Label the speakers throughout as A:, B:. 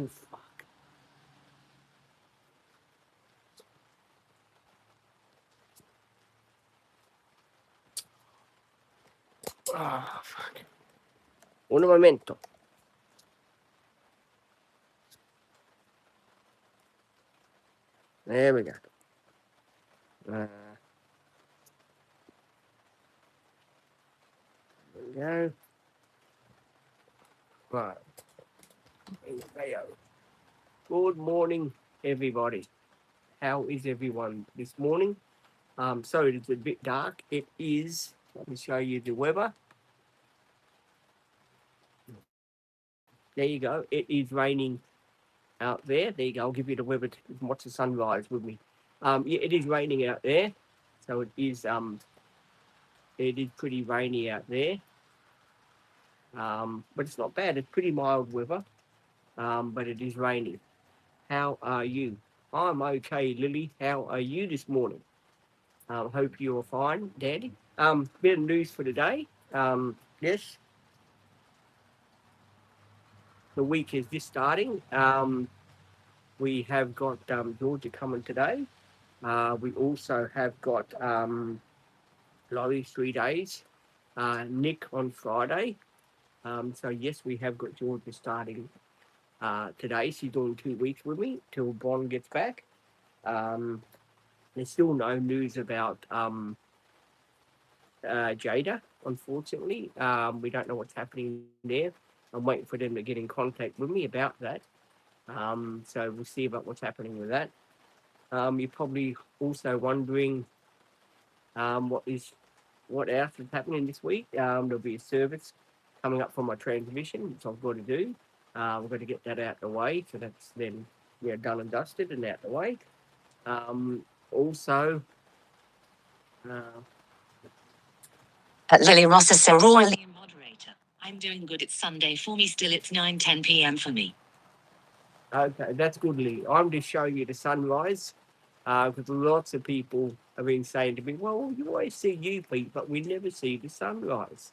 A: Oh, fuck. Ah, fuck. Un momento. There we go. There we go. Right. Good morning, everybody. How is everyone this morning? Sorry, it's a bit dark. It is. Let me show you the weather. There you go. It is raining out there. There you go. I'll give you the weather to watch the sunrise with me. Yeah, it is raining out there. So it is pretty rainy out there. But it's not bad. It's pretty mild weather. But it is raining. How are you? I'm okay, Lily. How are you this morning? Hope you're fine, Daddy. Bit of news for today. Yes, the week is just starting. We have got Georgia coming today. We also have got Laurie 3 days. Nick on Friday. So yes, we have got Georgia starting today. She's doing 2 weeks with me till Bron gets back. There's still no news about Jada, unfortunately. We don't know what's happening there. I'm waiting for them to get in contact with me about that. So we'll see about what's happening with that. You're probably also wondering what else is happening this week. There'll be a service coming up for my transmission, which I've got to do. I've got to get that out of the way, so that's then done and dusted and out of the way. Also,
B: Lily Ross is royally moderator. I'm doing good. It's Sunday for me still. It's 9:10 p.m. for me.
A: Okay, that's good, Lee. I'm just showing you the sunrise because lots of people have been saying to me, well, you always see UV, but we never see the sunrise.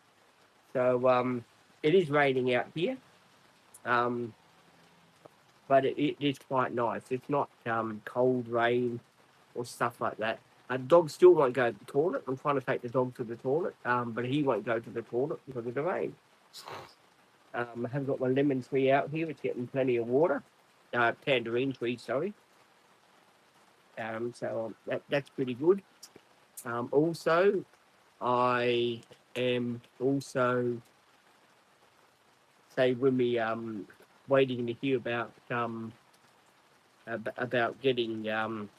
A: So it is raining out here, but it is quite nice. It's not cold rain or stuff like that. Dog still won't go to the toilet. I'm trying to take the dog to the toilet, but he won't go to the toilet because of the rain. I have got my lemon tree out here. It's getting plenty of water. Tangerine tree, sorry. So that's pretty good. Also, I am also, say, with me waiting to hear about getting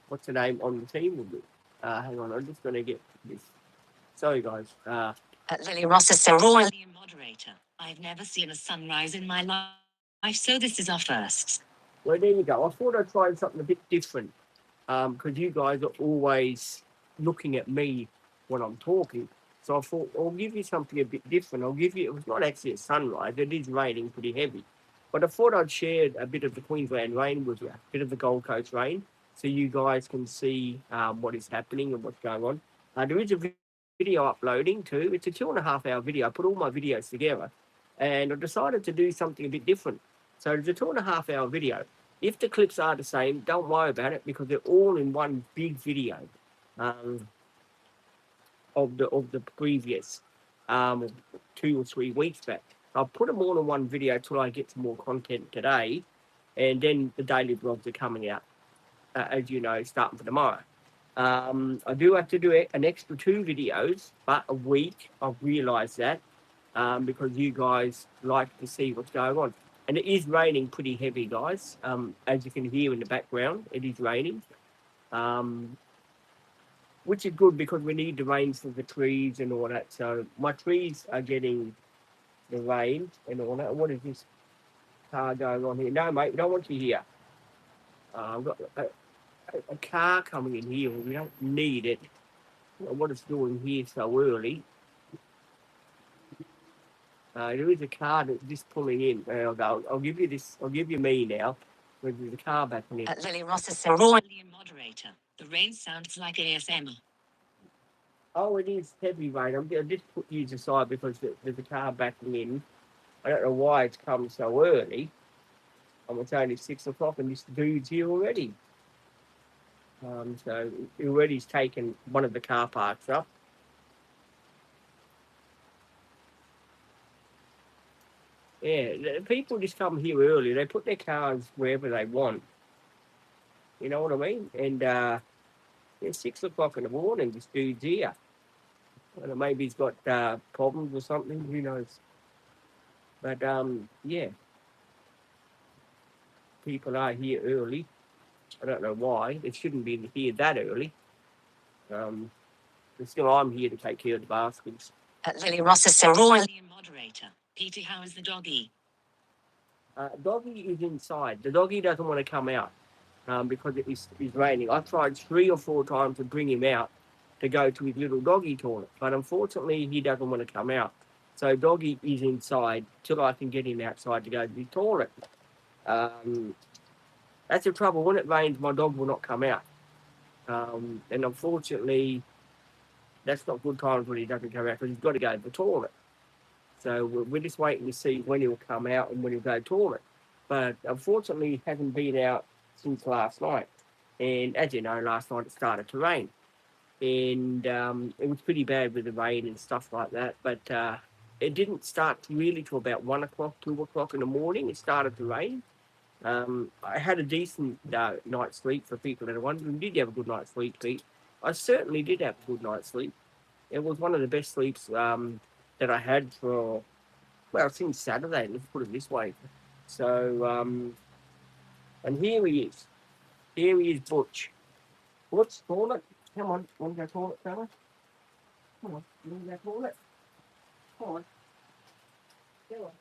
A: what's the name on the team with me. Hang on, I'm just going to get this. Sorry, guys.
B: Lily Ross is royally moderator. I've never seen a sunrise in my life, so this is our first.
A: Well, there you go. I thought I'd try something a bit different because you guys are always looking at me when I'm talking. So I thought I'll give you something a bit different. It was not actually a sunrise. It is raining pretty heavy. But I thought I'd share a bit of the Queensland rain with you, a bit of the Gold Coast rain, so you guys can see what is happening and what's going on. There is a video uploading too. It's a 2.5 hour video. I put all my videos together and I decided to do something a bit different. So it's a 2.5 hour video. If the clips are the same, don't worry about it because they're all in one big video of the previous 2 or 3 weeks back. I'll put them all in one video till I get some more content today, and then the daily vlogs are coming out, as you know, starting for tomorrow. I do have to do an extra 2 videos, but a week. I've realised that because you guys like to see what's going on. And it is raining pretty heavy, guys. As you can hear in the background, it is raining. Which is good because we need the rain for the trees and all that. So my trees are getting the rain and all that. What is this car going on here? No, mate, we don't want you here. I've got a car coming in here. We don't need it. What it's doing here so early. There is a car that's just pulling in. I'll give you this. I'll give you me now. There's a car back in.
B: Lily Ross is royally moderator. The rain sounds like ASMR.
A: Oh, it is heavy rain. I'm going to just put you aside because there's a car backing in. I don't know why it's come so early. It's only 6 o'clock and this dude's here already. So he already's taken one of the car parks up. Yeah, people just come here early. They put their cars wherever they want. You know what I mean? And it's 6 o'clock in the morning. This dude's here. I don't know, maybe he's got problems or something. Who knows? But yeah, people are here early. I don't know why. They shouldn't be here that early. But still, I'm here to take care of the baskets.
B: Lily Ross is so royal. Moderator. Peter, how is the doggy?
A: Doggy is inside. The doggy doesn't want to come out because it's raining. I tried 3 or 4 times to bring him out to go to his little doggy toilet, but unfortunately, he doesn't want to come out. So doggy is inside till I can get him outside to go to the toilet. That's the trouble. When it rains, my dog will not come out. And unfortunately, that's not good times when he doesn't come out because he's got to go to the toilet. So we're just waiting to see when he'll come out and when he'll go to the toilet. But unfortunately, he hasn't been out since last night. And as you know, last night it started to rain. And it was pretty bad with the rain and stuff like that. But it didn't start really till about 1 o'clock, 2 o'clock in the morning. It started to rain. I had a decent night's sleep for people that are wondering, did you have a good night's sleep, Pete? I certainly did have a good night's sleep. It was one of the best sleeps that I had for, well, since Saturday, let's put it this way. So, and here he is. Here he is, Butch. Butch, toilet. Come on, want to go toilet, fella? Come on, you want to go toilet? Come on. Come on.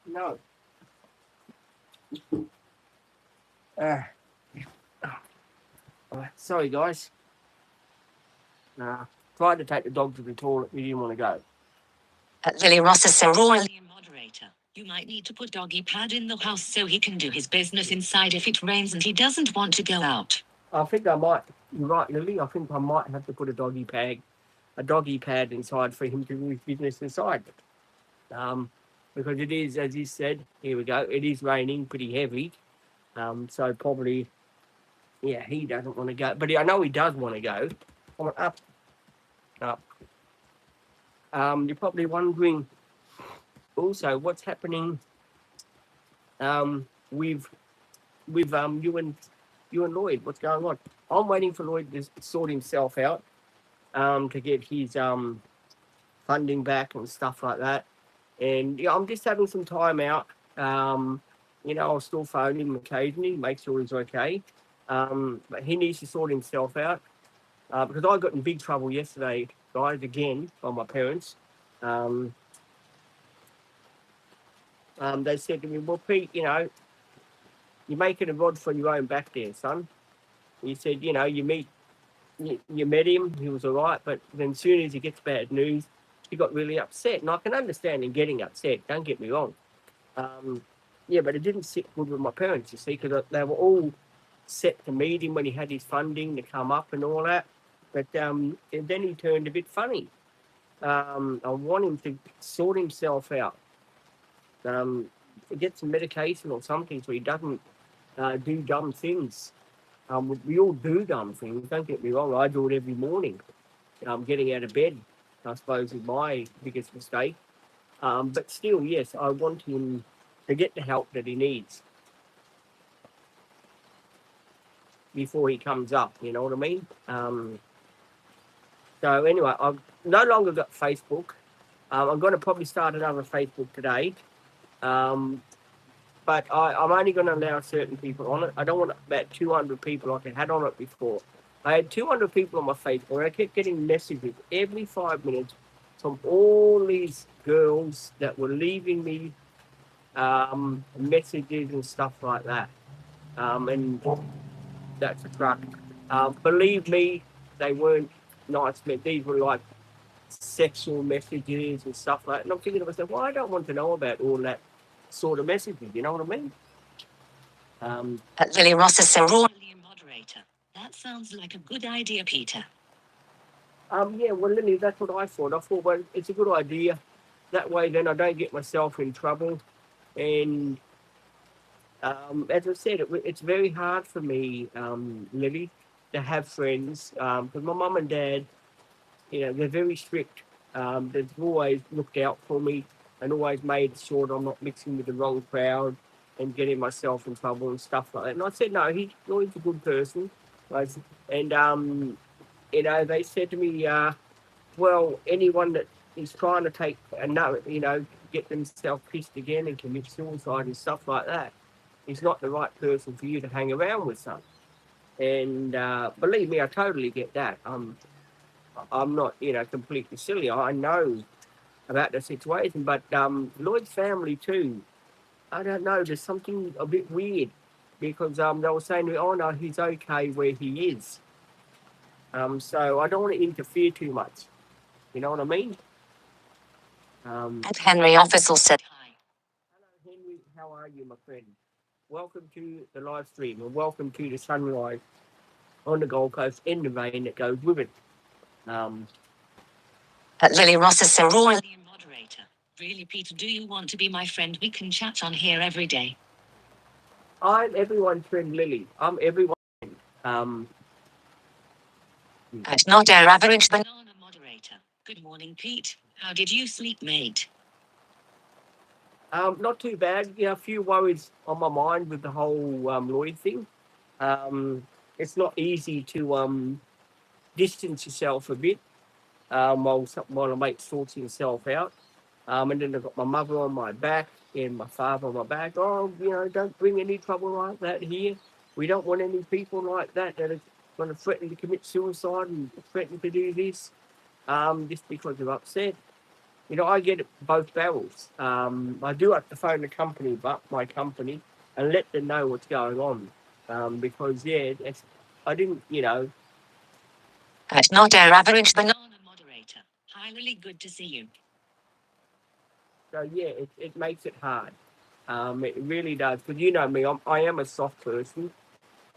A: No. Sorry, guys. Tried to take the dog to the toilet. He didn't want to go.
B: Lily Ross is so royal. Moderator. You might need to put doggy pad in the house so he can do his business inside if it rains and he doesn't want to go out.
A: I think I might. You're right, Lily. I think I might have to put a doggy pad inside for him to do his business inside. Because it is, as you said, here we go. It is raining pretty heavy. So probably, yeah, he doesn't want to go, but I know he does want to go. Come on, up. You're probably wondering also what's happening with you and Lloyd. What's going on? I'm waiting for Lloyd to sort himself out to get his funding back and stuff like that. And yeah, I'm just having some time out. I'll still phone him occasionally, make sure he's okay. But he needs to sort himself out because I got in big trouble yesterday, guys, again by my parents. They said to me, "Well, Pete, you're making a rod for your own back there, son." He said, you met him, he was all right, but then as soon as he gets bad news, he got really upset. And I can understand him getting upset, don't get me wrong. Yeah, but it didn't sit good with my parents, you see, because they were all set to meet him when he had his funding to come up and all that. But and then he turned a bit funny. I want him to sort himself out. Get some medication or something so he doesn't do dumb things. We all do dumb things. Don't get me wrong. I do it every morning. Getting out of bed, I suppose, is my biggest mistake. But still, yes, I want him to get the help that he needs before he comes up. You know what I mean? So anyway, I've no longer got Facebook. I'm going to probably start another Facebook today. Um, but I'm only going to allow certain people on it. I don't want about 200 people like I had on it before. I had 200 people on my Facebook. I kept getting messages every 5 minutes from all these girls that were leaving me messages and stuff like that. And that's a truck. Believe me, they weren't nice. These were like sexual messages and stuff like that. And I'm thinking to myself, well, I don't want to know about all that sort of messaging. You know what I mean?
B: Lily Ross is a royally moderator. That sounds like a good idea, Peter.
A: Yeah, well, Lily, that's what I thought. I thought, well, it's a good idea. That way, then I don't get myself in trouble. And as I said, it's very hard for me, Lily, to have friends because my mum and dad, they're very strict. They've always looked out for me and always made sure that I'm not mixing with the wrong crowd and getting myself in trouble and stuff like that. And I said, no, he's a good person. And, they said to me, well, anyone that is trying to take get themselves pissed again and commit suicide and stuff like that is not the right person for you to hang around with, son. And believe me, I totally get that. I'm not, completely silly. I know about the situation, but Lloyd's family too. I don't know. There's something a bit weird because they were saying to me, "Oh no, he's okay where he is." So I don't want to interfere too much. You know what I mean?
B: And Henry Official said hi.
A: Hello, Henry. How are you, my friend? Welcome to the live stream, and welcome to the sunrise on the Gold Coast in the rain that goes with it.
B: Lily Ross is a royally moderator. Really, Peter, do you want to be my friend? We can chat on here every day.
A: I'm everyone's friend, Lily. I'm everyone's friend.
B: And not our average banana moderator. Good morning, Pete. How did you sleep, mate?
A: Not too bad. A few worries on my mind with the whole Lloyd thing. It's not easy to distance yourself a bit while a mate sorts himself out. And then I've got my mother on my back and my father on my back. Oh, don't bring any trouble like that here. We don't want any people like that that are going to threaten to commit suicide and threaten to do this just because they're upset. I get it both barrels. I do have to phone my company, and let them know what's going on. Because, I didn't,
B: And not our average banana moderator. Hi, Lily. Good to see you.
A: So, it makes it hard. It really does. Because you know me, I am a soft person.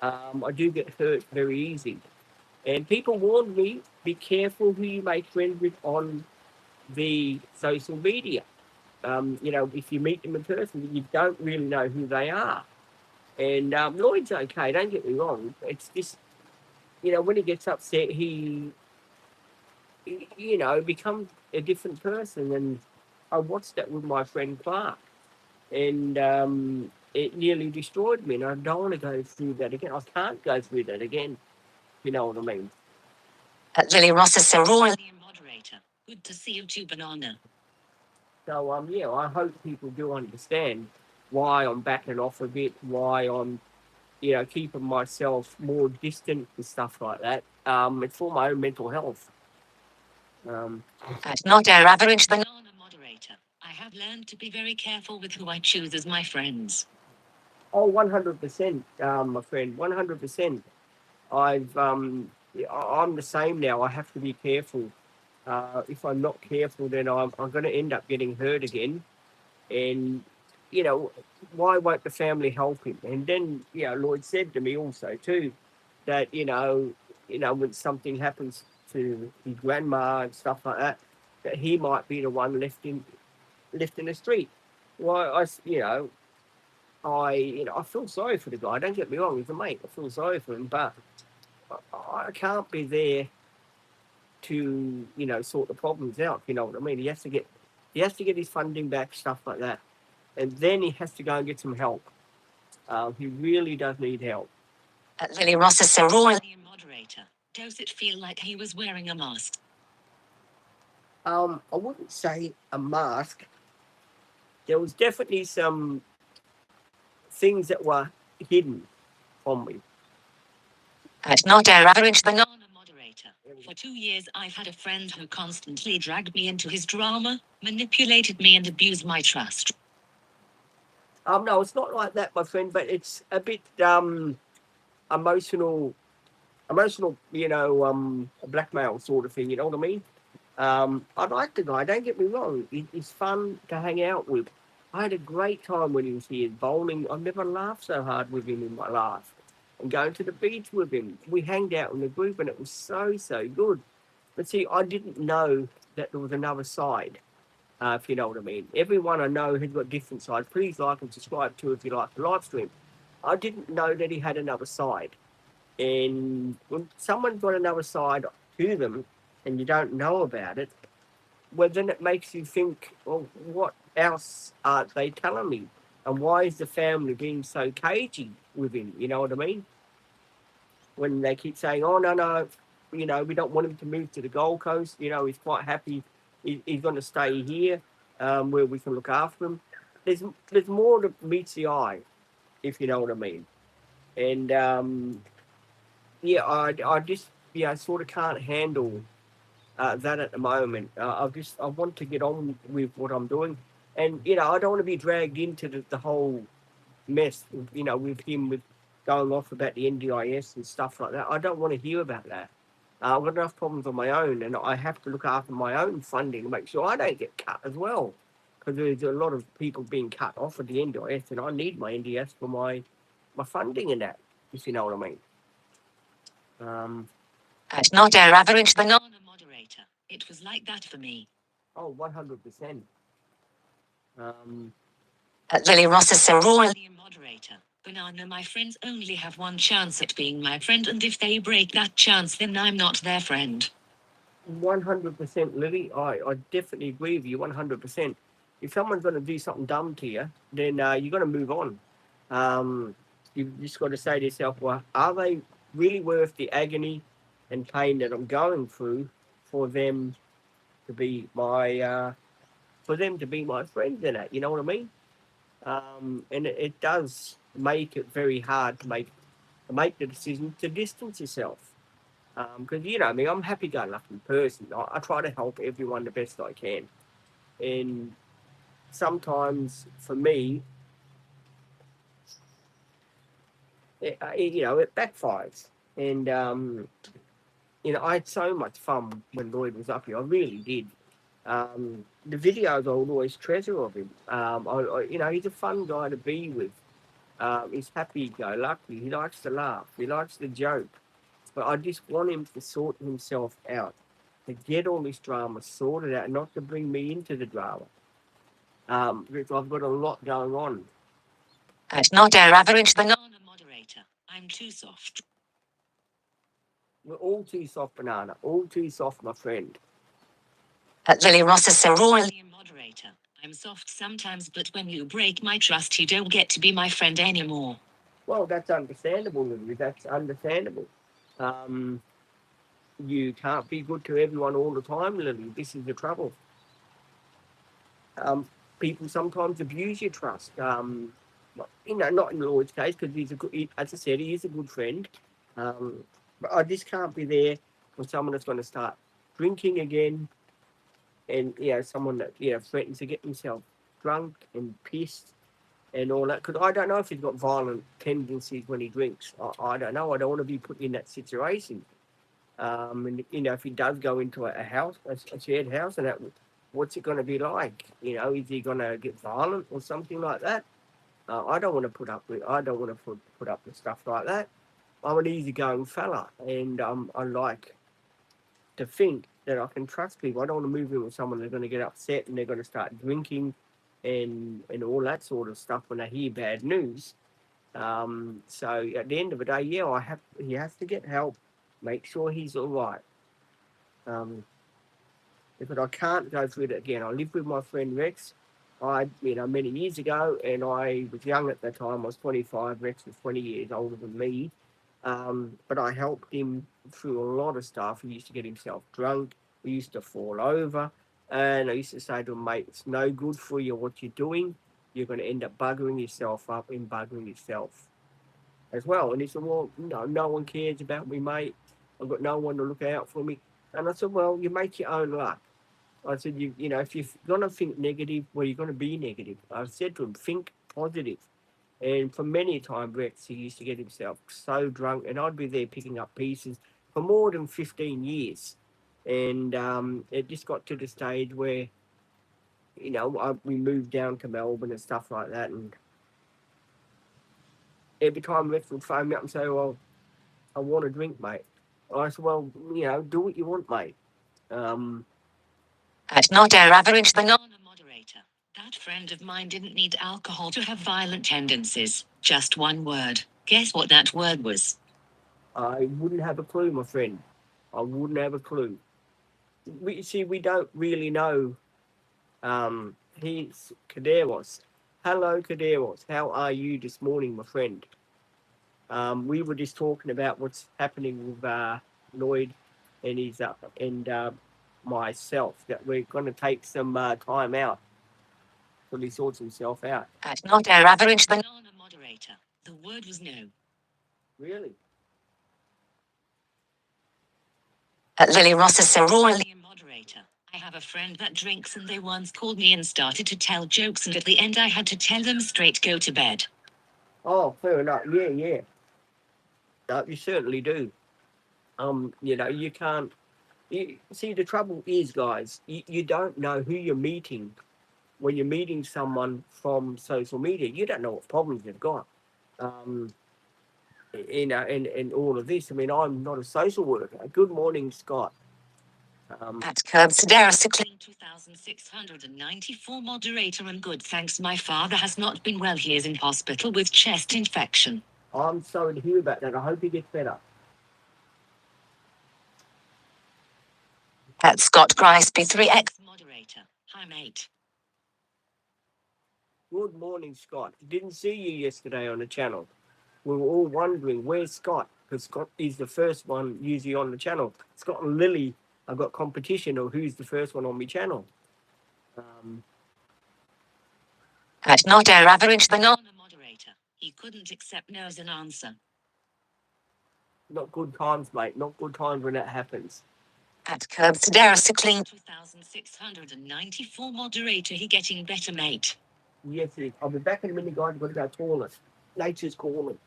A: I do get hurt very easy. And people warn me, be careful who you make friends with on the social media. If you meet them in person, you don't really know who they are. And Lloyd's okay, don't get me wrong. It's just, when he gets upset, he becomes a different person. And I watched that with my friend Clark. And it nearly destroyed me. And I don't want to go through that again. I can't go through that again. You know what I mean?
B: Lily Ross is a royally moderator. Good to see you too, Banana.
A: So, I hope people do understand why I'm backing off a bit, why I'm, keeping myself more distant and stuff like that. It's for my own mental health.
B: And not our average banana moderator. I have learned to be very careful with who I choose as my friends.
A: Oh, 100%, my friend, 100%. I'm the same now. I have to be careful. If I'm not careful, then I'm going to end up getting hurt again. And, why won't the family help him? And then, Lloyd said to me also too, that, when something happens to his grandma and stuff like that he might be the one left in the street. Well, I feel sorry for the guy. Don't get me wrong, he's a mate. I feel sorry for him, but I can't be there to sort the problems out. You know what I mean? He has to get his funding back, stuff like that, and then he has to go and get some help. He really does need help.
B: Lily Ross is so royally moderator. Does it feel like he was wearing a mask?
A: I wouldn't say a mask. There was definitely some things that were hidden from me.
B: Not our average banana moderator. For 2 years, I've had a friend who constantly dragged me into his drama, manipulated me, and abused my trust.
A: No, it's not like that, my friend, but it's a bit emotional, blackmail sort of thing. You know what I mean? I like the guy. Don't get me wrong. He's fun to hang out with. I had a great time when he was here bowling. I've never laughed so hard with him in my life. And going to the beach with him, we hanged out in the group, and it was so good. But see, I didn't know that there was another side. If you know what I mean. Everyone I know has got different sides. Please like and subscribe to if you like the live stream. I didn't know that he had another side. And when someone's got another side to them and you don't know about it, well, then it makes you think, well, what else are they telling me? And why is the family being so cagey with him? You know what I mean? When they keep saying, oh, no, we don't want him to move to the Gold Coast. He's quite happy. He's going to stay here where we can look after him. There's more that meets the eye, if you know what I mean. And, I just, sort of can't handle that at the moment. I want to get on with what I'm doing. And, I don't want to be dragged into the whole mess, with him with going off about the NDIS and stuff like that. I don't want to hear about that. I've got enough problems on my own, and I have to look after my own funding to make sure I don't get cut as well. Because there's a lot of people being cut off of the NDIS, and I need my NDS for my funding and that, if you know what I mean.
B: Not our average banana moderator. It was like that for me.
A: Oh, 100%.
B: Lily Ross is so royally moderator. Banana, my friends only have one chance at being my friend, and if they break that chance, then I'm not their friend.
A: 100%, Lily. I definitely agree with you, 100%. If someone's going to do something dumb to you, then you've got to move on. You've just got to say to yourself, well, are they really worth the agony and pain that I'm going through for them to be my friend in it? You know what I mean? And it does make it very hard to make the decision to distance yourself. Because you know me, I'm a happy-go-lucky person. I try to help everyone the best I can, and sometimes for me, it backfires. And I had so much fun when Lloyd was up here. I really did. The videos I would always treasure of him. He's a fun guy to be with. He's happy-go-lucky. He likes to laugh. He likes to joke. But I just want him to sort himself out, to get all this drama sorted out, not to bring me into the drama. Because I've got a lot going on.
B: Not our average banana moderator. I'm too soft.
A: We're all too soft, Banana. All too soft, my friend.
B: Lily Ross is so royally moderator. I'm soft sometimes, but when you break my trust, you don't get to be my friend anymore.
A: Well, that's understandable, Lily. That's understandable. You can't be good to everyone all the time, Lily. This is the trouble. People sometimes abuse your trust. Not in Lloyd's case, because as I said, he is a good friend. But I just can't be there for someone that's going to start drinking again, and someone that threatens to get himself drunk and pissed and all that. Because I don't know if he's got violent tendencies when he drinks. I don't know. I don't want to be put in that situation. And if he does go into a house, a shared house, and that, what's it going to be like? Is he going to get violent or something like that? I don't want to put up with. I don't want to put up with stuff like that. I'm an easygoing fella, and I like to think that I can trust people. I don't want to move in with someone that's going to get upset and they're going to start drinking and all that sort of stuff when they hear bad news. So at the end of the day, yeah, he has to get help. Make sure he's all right. Um, but I can't go through it again. I lived with my friend Rex. Many years ago, and I was young at the time. I was 25. Rex was 20 years older than me. But I helped him through a lot of stuff. He used to get himself drunk. He used to fall over. And I used to say to him, mate, it's no good for you what you're doing. You're going to end up buggering yourself up and buggering yourself as well. And he said, well, no one cares about me, mate. I've got no one to look out for me. And I said, well, you make your own luck. I said, if you're going to think negative, well, you're going to be negative. I said to him, think positive. And for many a time, Rex, he used to get himself so drunk, and I'd be there picking up pieces for more than 15 years. And it just got to the stage where, we moved down to Melbourne and stuff like that. And every time Rex would phone me up and say, well, I want a drink, mate. I said, well, do what you want, mate.
B: At not our average banana moderator. That friend of mine didn't need alcohol to have violent tendencies. Just one word. Guess what that word was?
A: I wouldn't have a clue, my friend. I wouldn't have a clue. We don't really know. He's Kaderos. Hello, Kaderos. How are you this morning, my friend? We were just talking about what's happening with Lloyd and myself. That we're going to take some time out till he sorts himself out.
B: At not our average banana moderator. The word was no.
A: Really?
B: At Lily Ross's Cerulean moderator. I have a friend that drinks and they once called me and started to tell jokes, and at the end I had to tell them straight go to bed.
A: Oh, fair enough. Yeah. You certainly do. You can't. See, the trouble is, guys, you don't know who you're meeting when you're meeting someone from social media. You don't know what problems they've got. Um, and all of this. I mean, I'm not a social worker. Good morning, Scott.
B: At Curbs Darcy Clean 2694 moderator and good thanks. My father has not been well. He is in hospital with chest infection.
A: I'm sorry to hear about that. I hope he gets better.
B: At Scott Grice B3X moderator. Hi, mate.
A: Good morning, Scott. Didn't see you yesterday on the channel. We were all wondering, where's Scott? Because Scott is the first one usually on the channel. Scott and Lily, I've got competition of who's the first one on my channel.
B: At not our average banana moderator. He couldn't accept no as an answer.
A: Not good times, mate. Not good times when that happens.
B: At Curbs Darcy Clean 2694 moderator. He getting better, mate.
A: Yes, it is. I'll be back in a minute, guys. I've got to go toilet. Nature's calling.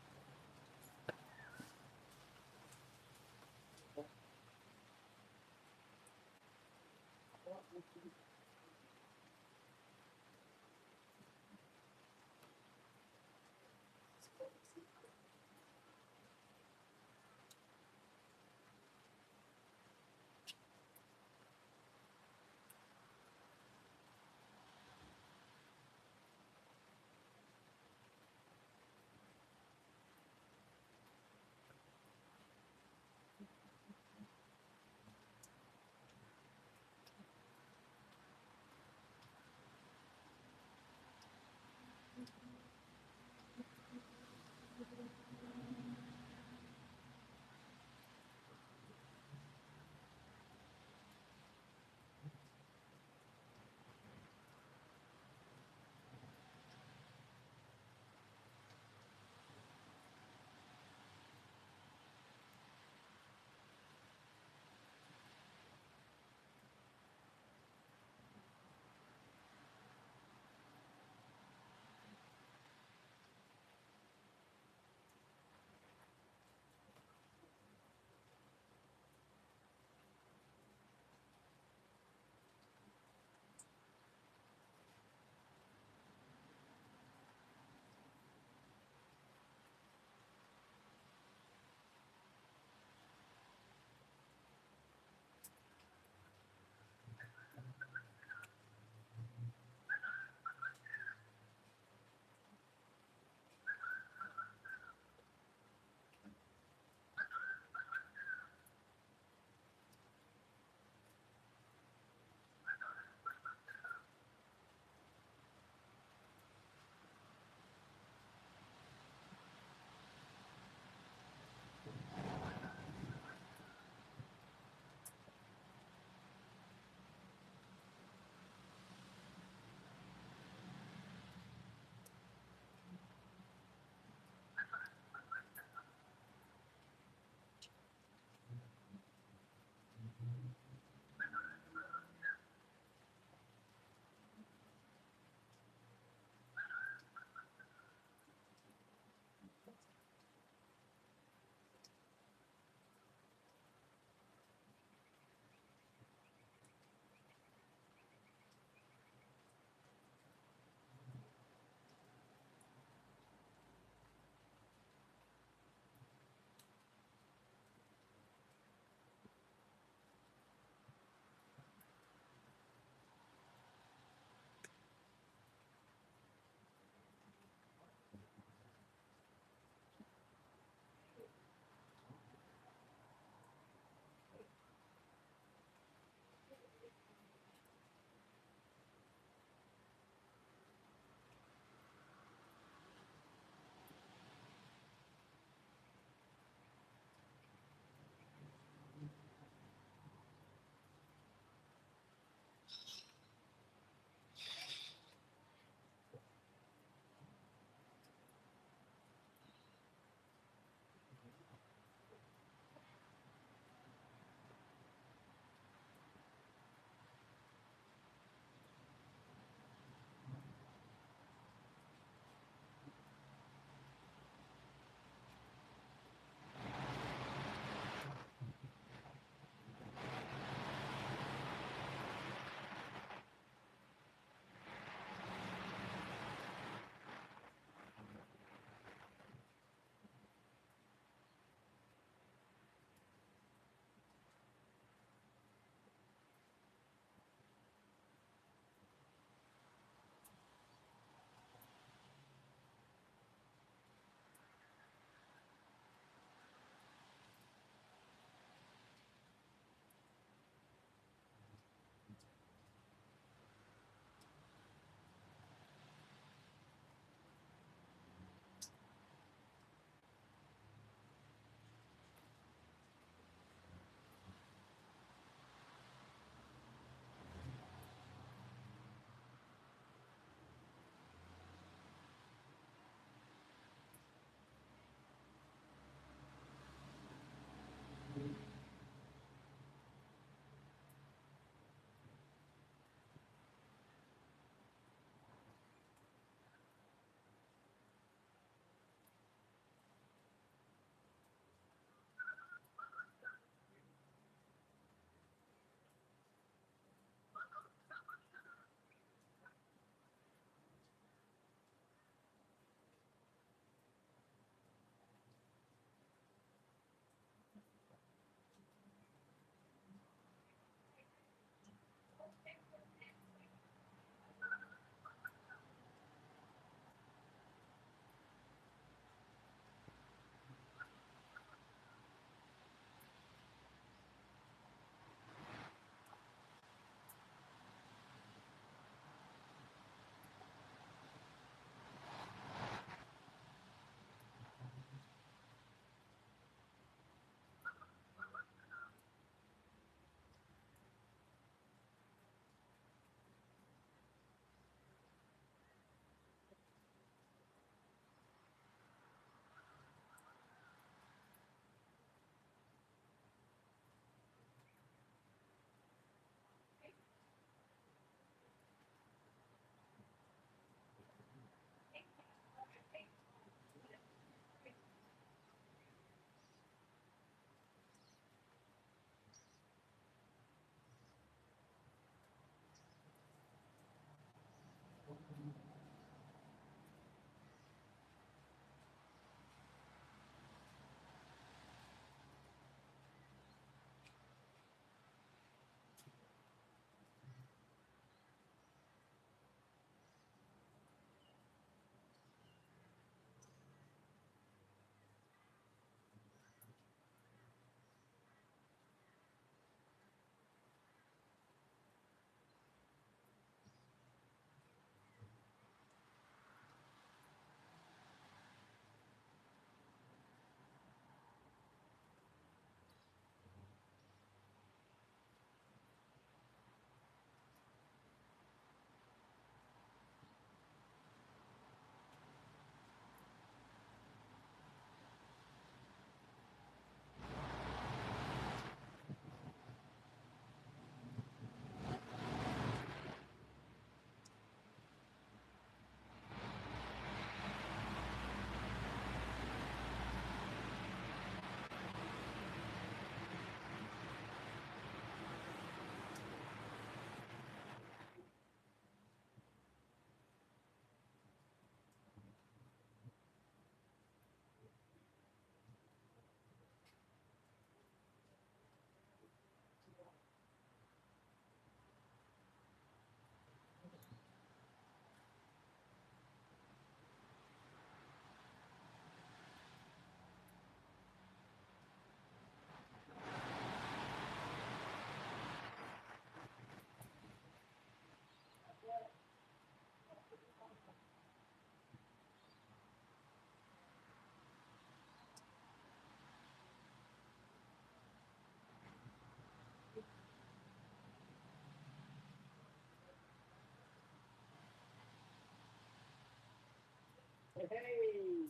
A: Hey.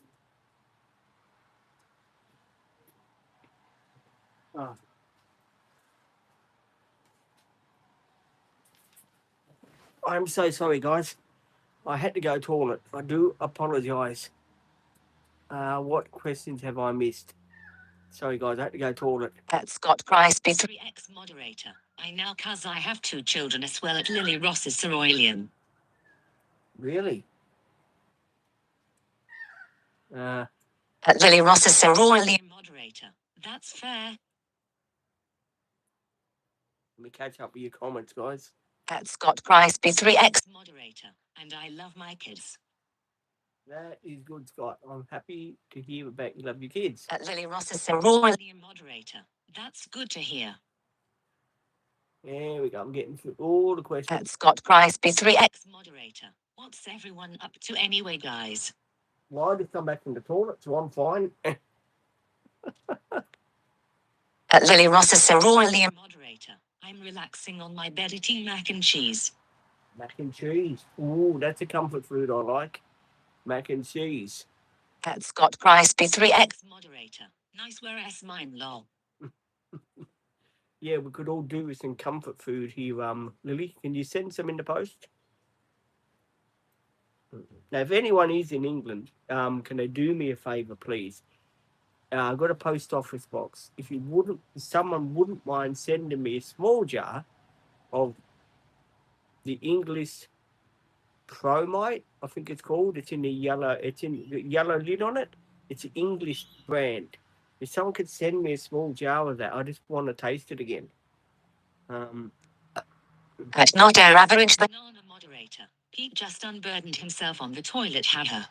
A: Ah, I'm so sorry, guys. I had to go toilet. I do apologise. What questions have I missed? Sorry, guys. I had to go toilet.
B: At Scott Price B3X moderator. I now cuz I have 2 children as well at Lily Ross's Cerulean.
A: Really?
B: At Lily Ross's Cerulean moderator. That's fair.
A: Let me catch up with your comments, guys.
B: At Scott Price B3X moderator. And I love my kids.
A: That is good, Scott. I'm happy to hear about you love your kids.
B: At Lily Ross's Cerulean moderator. That's good to hear.
A: There we go. I'm getting through all the questions.
B: At Scott Price B3X moderator. What's everyone up to anyway, guys?
A: Well, I just come back from the toilet, so I'm fine.
B: At Lily Ross's Cerulean moderator. I'm relaxing on my bed eating mac and cheese.
A: Mac and cheese. Ooh, that's a comfort food I like. Mac and cheese.
B: At Scott Price B3X moderator. Nice whereas mine lol.
A: Yeah, we could all do with some comfort food here. Lily, can you send some in the post? Now, if anyone is in England, can they do me a favour, please? I've got a post office box. If someone wouldn't mind sending me a small jar of the English Promite, I think it's called. It's in the yellow. It's in the yellow lid on it. It's an English brand. If someone could send me a small jar of that, I just want to taste it again. Um,
B: At not our average banana moderator. Pete just unburdened himself on the toilet. Haha.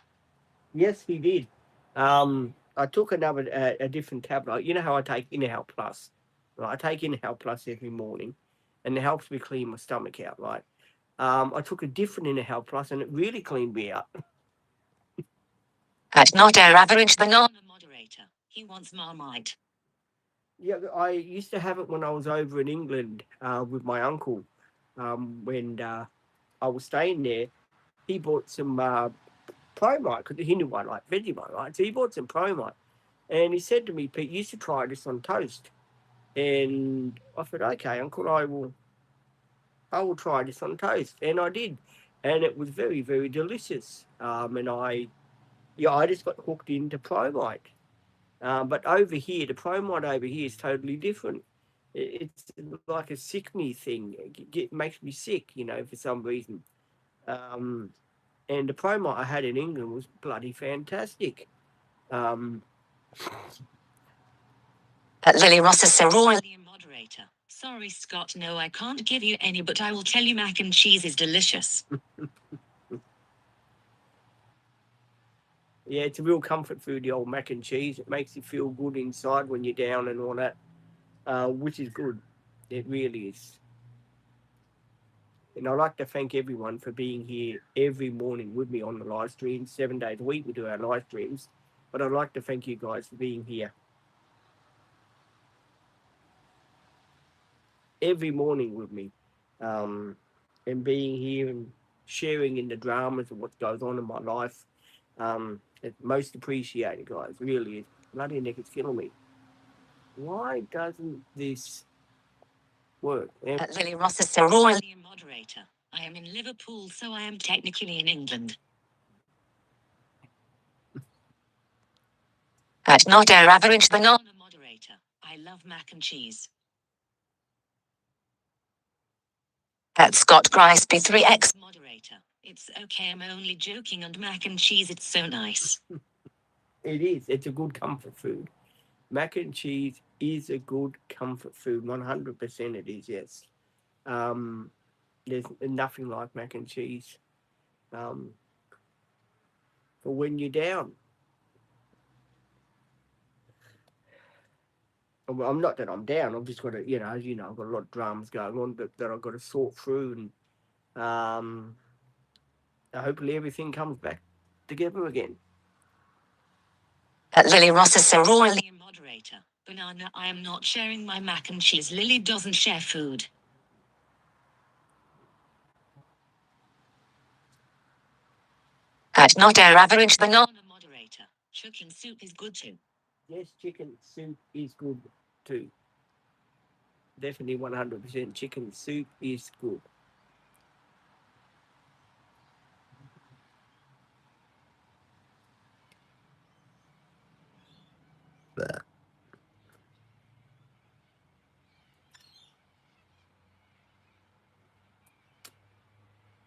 A: yes, he did. I took a different tablet. You know how I take Inhale Plus, right? I take Inhale Plus every morning, and it helps me clean my stomach out, right? I took a different Inhale Plus, and it really cleaned me out.
B: At not our average banana moderator. He wants Marmite.
A: Yeah, I used to have it when I was over in England with my uncle. When I was staying there, he bought some Promite because he knew I like Vegemite, right? So he bought some Promite, and he said to me, "Pete, you should try this on toast." And I said, "Okay, Uncle, I will try this on toast," and I did, and it was very, very delicious. I just got hooked into Promite. But over here, the Promite over here is totally different. It's like a sick me thing. It makes me sick, for some reason. Um, and the Promite I had in England was bloody fantastic. Um,
B: At Lily Ross's Sir Royal moderator. Sorry, Scott. No, I can't give you any, but I will tell you mac and cheese is delicious.
A: yeah, it's a real comfort food, the old mac and cheese. It makes you feel good inside when you're down and all that, which is good. It really is. And I'd like to thank everyone for being here every morning with me on the live streams. 7 days a week we do our live streams. But I'd like to thank you guys for being here every morning with me, and being here and sharing in the dramas of what goes on in my life. It's most appreciated, guys. Really, bloody neck, it's killing me. Why doesn't this work?
B: At Lily Ross's Sir Royal moderator. I am in Liverpool, so I am technically in England. At not our average banana moderator. I love mac and cheese. At Scott Crispy 3X moderator. It's okay, I'm only joking, and mac and cheese, it's so nice.
A: It is. It's a good comfort food. Mac and cheese is a good comfort food. 100% it is. Yes. Um, there's nothing like mac and cheese. Um, for when you're down. Well, I'm not that I'm down. I've just got to, as you know, I've got a lot of dramas going on that I've got to sort through, and hopefully everything comes back together again.
B: At Lily Ross's Sir Royal moderator. Banana, I am not sharing my mac and cheese. Lily doesn't share food. At not our average banana moderator. Chicken soup is good too.
A: Yes, chicken soup is good too. Definitely 100%. Chicken soup is good.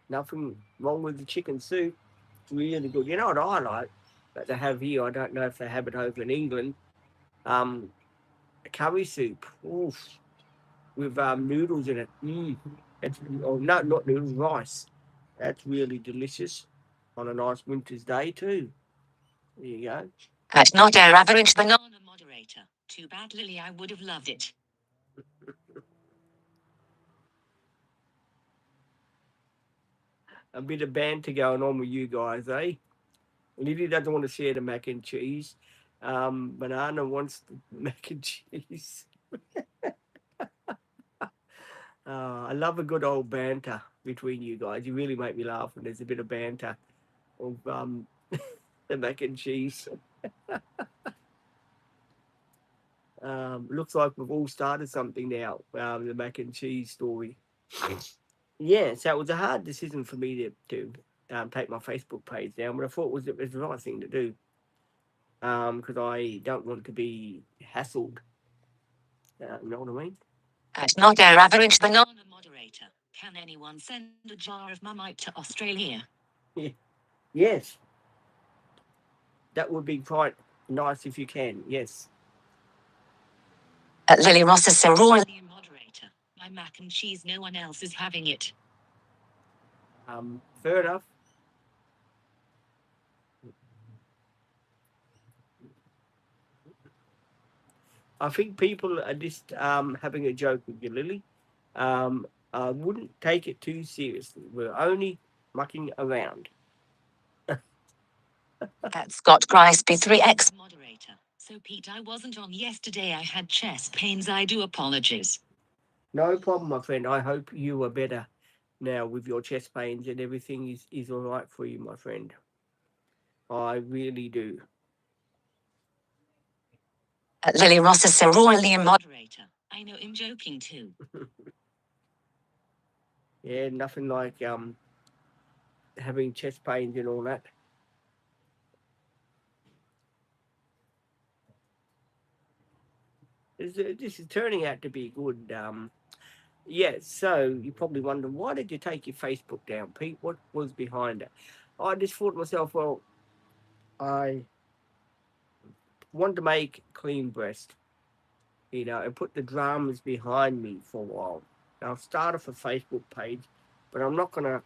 A: Nothing wrong with the chicken soup. It's really good. You know what I like that they have here? I don't know if they have it over in England. Um, Curry soup. Oof, with noodles in it. It's, oh, no, not noodles, rice. That's really delicious on a nice winter's day too. There you go.
B: At not our average banana moderator. Too bad, Lily, I would have loved it.
A: A bit of banter going on with you guys, eh? Lily doesn't want to share the mac and cheese. Banana wants the mac and cheese. I love a good old banter between you guys. You really make me laugh when there's a bit of banter of the mac and cheese. Looks like we've all started something now. The mac and cheese story. Yeah, so it was a hard decision for me to take my Facebook page down, but I thought it was the right thing to do because I don't want to be hassled. You know what I mean?
B: At not our average banana moderator. Can anyone send a jar of Marmite to Australia?
A: Yes, that would be quite nice if you can. Yes.
B: At Lily Ross's Sir Royally moderator. My mac and cheese, no one else is having it.
A: Fair enough. I think people are just having a joke with you, Lily. I wouldn't take it too seriously. We're only mucking around.
B: At Scott Grice B3X moderator. So Pete, I wasn't on yesterday. I had chest pains. I do apologize.
A: No problem, my friend. I hope you are better now with your chest pains and everything is all right for you, my friend. I really do.
B: At Lily Ross's Sir Royally moderator. I know I'm joking too.
A: Yeah, nothing like having chest pains and all that. This is turning out to be good. Yeah, so you probably wonder, why did you take your Facebook down, Pete? What was behind it? I just thought to myself, well, I wanted to make clean breast, and put the dramas behind me for a while. Now I've started a Facebook page, but I'm not gonna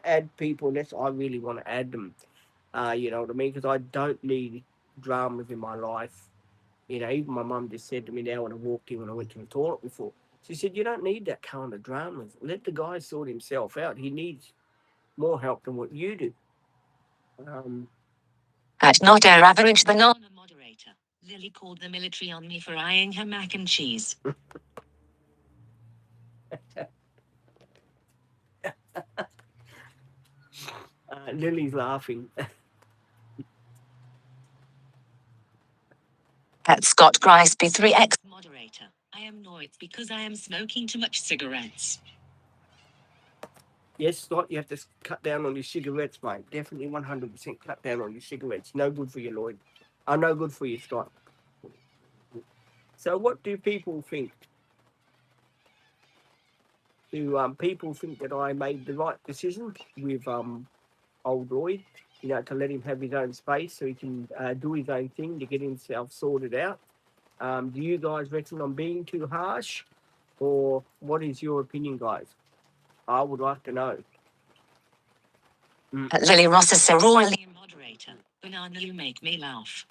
A: add people unless I really want to add them. You know what I mean? Because I don't need dramas in my life. Even my mum just said to me now when I walked in when I went to the toilet before. She said, "You don't need that kind of dramas. Let the guy sort himself out. He needs more help than what you do." Um,
B: At not our average banana moderator. Lily called the military on me for eyeing her mac and cheese.
A: Lily's laughing.
B: At Scott Grice B3X moderator. I am annoyed because I am smoking too much cigarettes.
A: Yes, Scott, you have to cut down on your cigarettes, mate. Definitely 100% cut down on your cigarettes. No good for you, Lloyd. No good for you, Scott. So, what do people think? Do people think that I made the right decision with old Lloyd? To let him have his own space so he can do his own thing to get himself sorted out. Do you guys reckon I'm being too harsh, or what is your opinion, guys? I would like to know.
B: At Lily Ross's Sir Royally moderator. Banana, you make me laugh.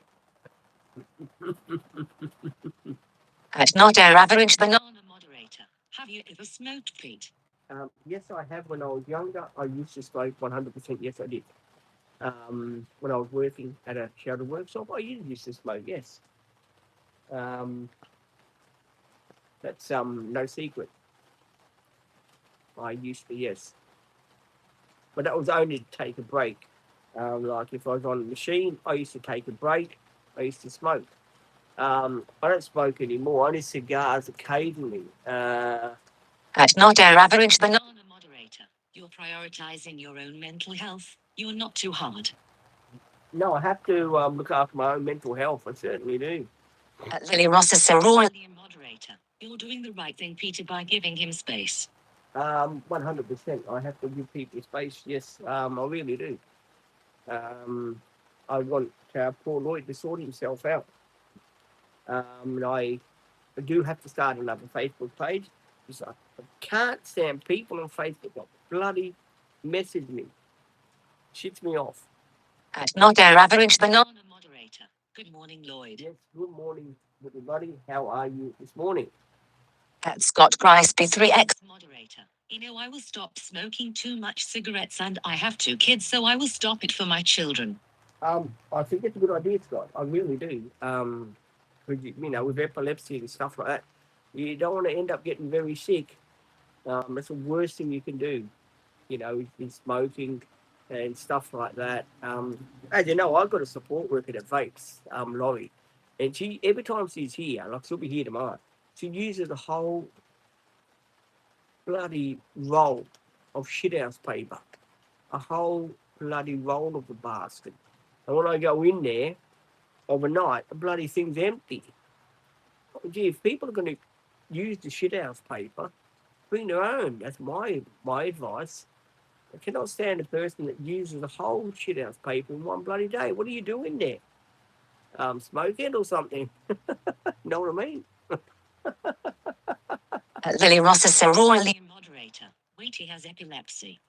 B: At not our average banana moderator. Have you ever smoked, Pete?
A: Yes, I have. When I was younger, I used to smoke 100%. Yes, I did. When I was working at a shelter workshop, I used to smoke. Yes, um, that's no secret. I used to, yes, but that was only to take a break. Like if I was on a machine, I used to take a break. I used to smoke. I don't smoke anymore. Only cigars occasionally.
B: At not our average banana moderator. You're prioritizing your own mental health. You're not too hard.
A: No, I have to look after my own mental health. I certainly do.
B: At Lily Ross's Sir Royally moderator. You're doing the right thing, Peter, by giving him space.
A: 100%. I have to give people space. Yes, I really do. I want poor Lloyd to sort himself out. And I do have to start another Facebook page. Because I can't stand people on Facebook that bloody message me. Shits me off.
B: At not our average banana moderator. Good morning, Lloyd.
A: Yes, good morning, everybody. How are you this morning?
B: At Scott Grice B3X moderator. I will stop smoking too much cigarettes and I have 2 kids, so I will stop it for my children.
A: I think it's a good idea, Scott. I really do. With epilepsy and stuff like that, you don't want to end up getting very sick. That's the worst thing you can do. Is smoking and stuff like that. As you know, I've got a support worker that vapes, Laurie, And she, every time she's here, like she'll be here tomorrow, she uses a whole bloody roll of shithouse paper, a whole bloody roll of the basket. And when I go in there overnight, the bloody thing's empty. Gee, if people are going to use the shithouse paper, bring their own. That's my advice. I cannot stand a person that uses a whole shithouse paper in one bloody day. What are you doing there? Smoke it or something? Know what I mean?
B: Lily Ross is so royally moderator. Wait, he has epilepsy.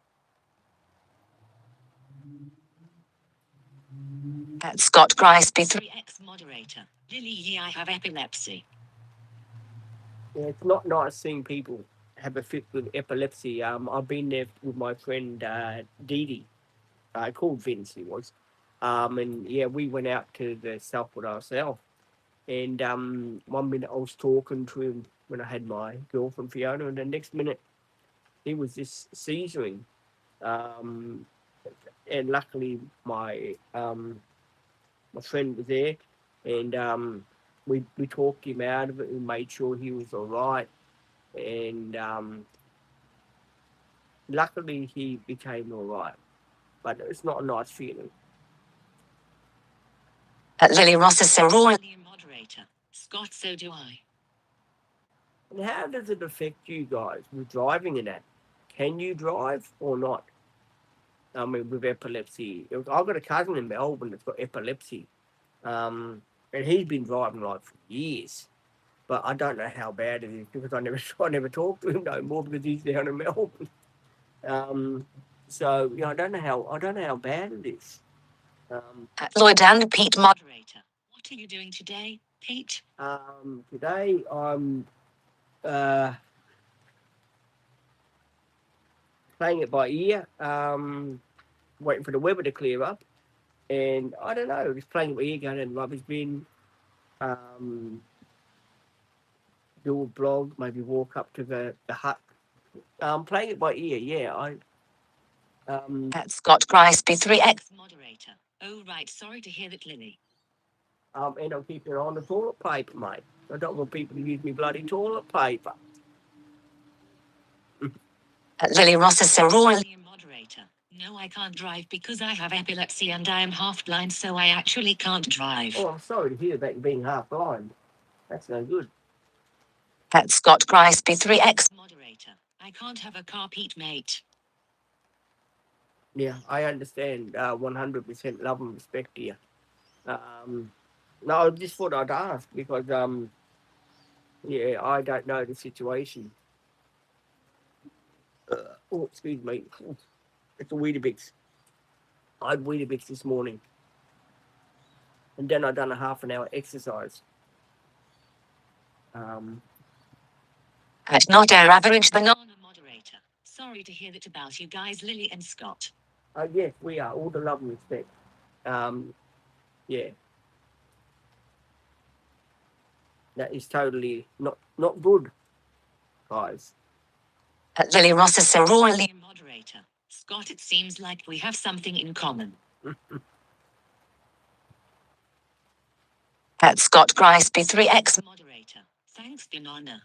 B: Scott Grice B3X moderator. Lily, I have epilepsy.
A: Yeah, it's not nice seeing people have a fit with epilepsy. I've been there with my friend Dee Dee. Called Vince, he was. And yeah, we went out to the Southwood ourselves. And 1 minute I was talking to him when I had my girlfriend Fiona, and the next minute he was just seizuring. Um, and luckily my friend was there, and we talked him out of it and made sure he was all right. And luckily he became all right, but it's not a nice feeling.
B: Lily Ross is so royally moderator. Scott, so do I.
A: And how does it affect you guys with driving in that? Can you drive or not? I mean, with epilepsy, I've got a cousin in Melbourne that's got epilepsy, and he's been driving like for years. But I don't know how bad it is because I never talk to him no more because he's down in Melbourne. So I don't know how bad it is.
B: Lloyd and Pete moderator. What are you doing today, Pete?
A: Today I'm playing it by ear, waiting for the weather to clear up, and I don't know, just playing it by ear, going in the rubbish bin, do a blog, maybe walk up to the hut. Playing it by ear, yeah.
B: Scott Grice B3X moderator. Oh right, sorry to hear that, Lily.
A: And I'm keeping it on the toilet paper, mate. I don't want people to use me bloody toilet paper.
B: Lily Ross is so royally moderator. No, I can't drive because I have epilepsy and I am half blind, so I actually can't drive.
A: Oh, I'm sorry to hear about you being half blind. That's no good.
B: Scott Grice B3X moderator. I can't have a car, Pete, mate.
A: Yeah, I understand. 100% love and respect to you. No, I just thought I'd ask because yeah, I don't know the situation. Oh, excuse me. It's a Weetabix. I had Weetabix this morning, and then I done a half an hour exercise.
B: Not our average banana moderator. Sorry to hear that about you guys, Lily and Scott.
A: Yes, we are all the love and respect. Yeah, that is totally not good, guys.
B: Lily Ross is so royally moderator. Scott, it seems like we have something in common. Scott Grice B3X moderator. Thanks, banana.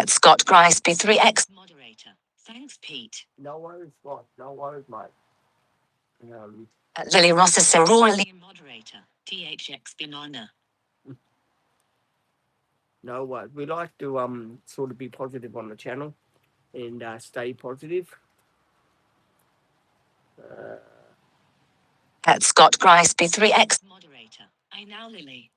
B: Scott Grice B3X moderator. Thanks, Pete.
A: No worries, Scott. No worries, mate.
B: Lily Ross is so royally moderator. THX banana.
A: No worries. We like to sort of be positive on the channel and stay positive.
B: Scott Grice B3X moderator. I now Lily.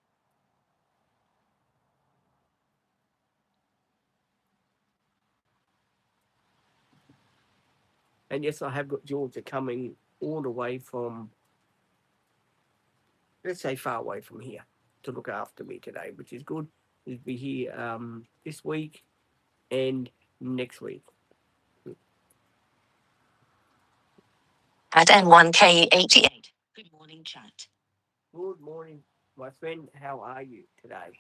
A: And yes, I have got Georgia coming all the way from, let's say, far away from here to look after me today, which is good. He'll be here this week and next week.
B: At N1K88. Good morning, chat.
A: Good morning, my friend. How are you today?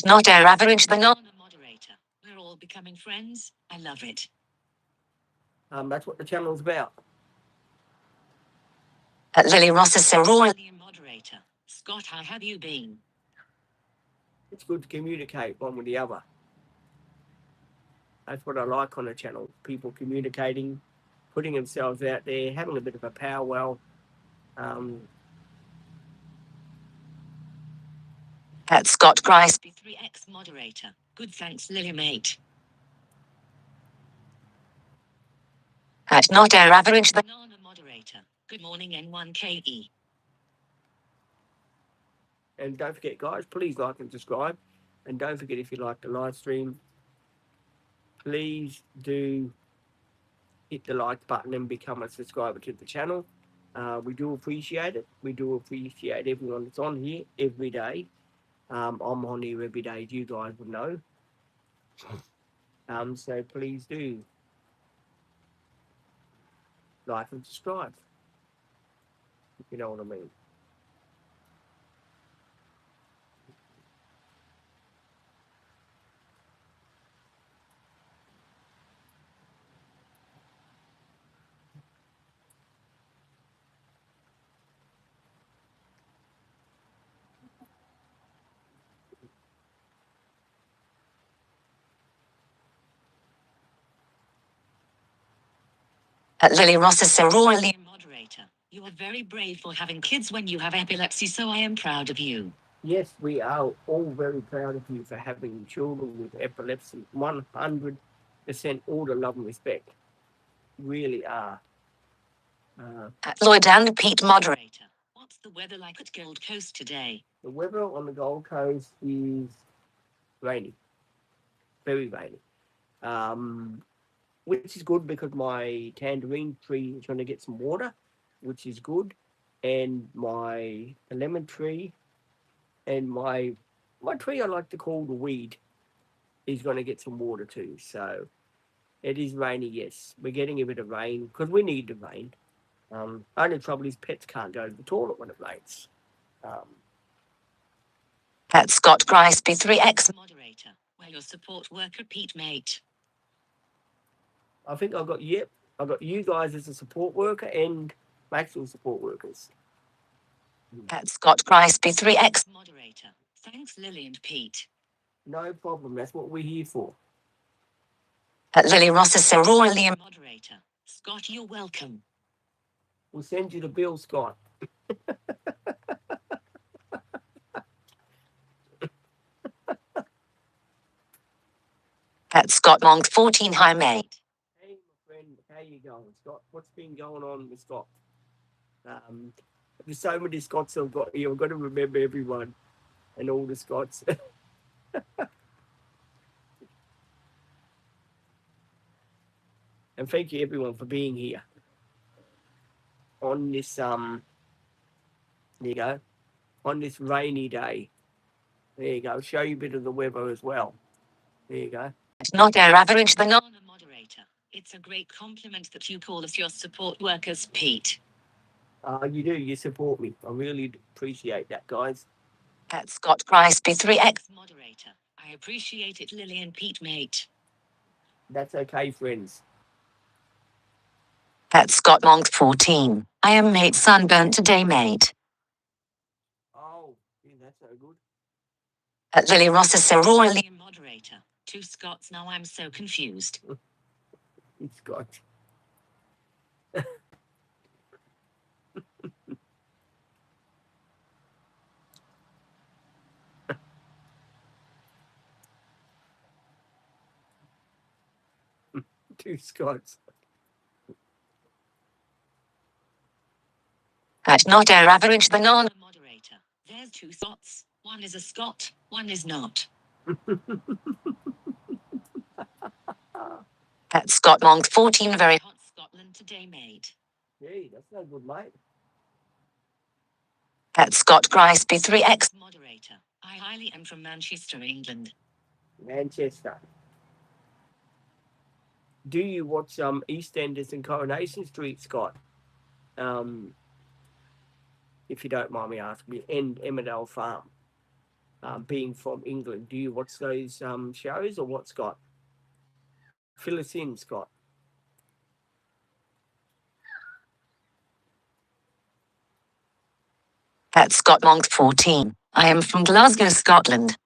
B: Not our average banana moderator. We're all becoming friends. I love it.
A: That's what the channel's about.
B: Lily Ross is a royally moderator. Scott, how have you been?
A: It's good to communicate one with the other. That's what I like on the channel. People communicating, putting themselves out there, having a bit of a powwow.
B: Scott Grice, B3X moderator. Good, thanks, Lily mate. Not our average banana moderator. Good morning, N1KE.
A: And don't forget, guys, please like and subscribe. And don't forget, if you like the live stream, please do hit the like button and become a subscriber to the channel. We do appreciate it. We do appreciate everyone that's on here every day. I'm on here every day, as you guys would know. So please do like and subscribe, if you know what I mean.
B: Lily Ross is a royally moderator. You are very brave for having kids when you have epilepsy, so I am proud of you.
A: Yes, we are all very proud of you for having children with epilepsy. 100% all the love and respect. Really are.
B: Lloyd and Pete moderator. What's the weather like at Gold Coast today?
A: The weather on the Gold Coast is rainy. Very rainy. Which is good because my tangerine tree is going to get some water, which is good. And my lemon tree and my tree I like to call the weed is going to get some water too. So it is rainy, yes. We're getting a bit of rain because we need the rain. Only trouble is pets can't go to the toilet when it rains.
B: Scott Grice, B3X moderator. Where your support worker Pete mate.
A: I think I've got you guys as a support worker and actual support workers.
B: Scott Grice, B3X moderator. Thanks, Lily and Pete.
A: No problem. That's what we're here for.
B: Lily Ross is a royally moderator. Scott, you're welcome.
A: We'll send you the bill, Scott.
B: Scott Monk 14, hi mate.
A: Hey, my friend, how you going, Scott? What's been going on with Scott? There's so many Scots I've got here. I've got to remember everyone and all the Scots. And thank you everyone for being here on this there you go, on this rainy day. There you go. Show you a bit of the weather as well. There you go.
B: Not our average banana moderator. It's a great compliment that you call us your support workers, Pete.
A: You do. You support me. I really appreciate that, guys.
B: Scott Price, B3X moderator. I appreciate it, Lily and Pete, mate.
A: That's okay, friends.
B: Scott Monk 14. I am mate sunburnt today, mate.
A: Oh, yeah, that's no good.
B: Lily Ross is a royally moderator. Two Scots now. I'm so confused.
A: It's Scott. Two Scots.
B: Not our average banana moderator. There's two Scots. One is a Scot, one is not. Scott Monk 14. Very hot Scotland today, mate.
A: Hey, that's no good, mate.
B: Scott Grice, B3X moderator. I highly am from Manchester, England.
A: Manchester. Do you watch EastEnders and Coronation Street, Scott? If you don't mind me asking me, and Emmerdale Farm. Being from England, do you watch those shows or what, Scott? Fill us in, Scott.
B: At Scott Monk 14. I am from Glasgow, Scotland.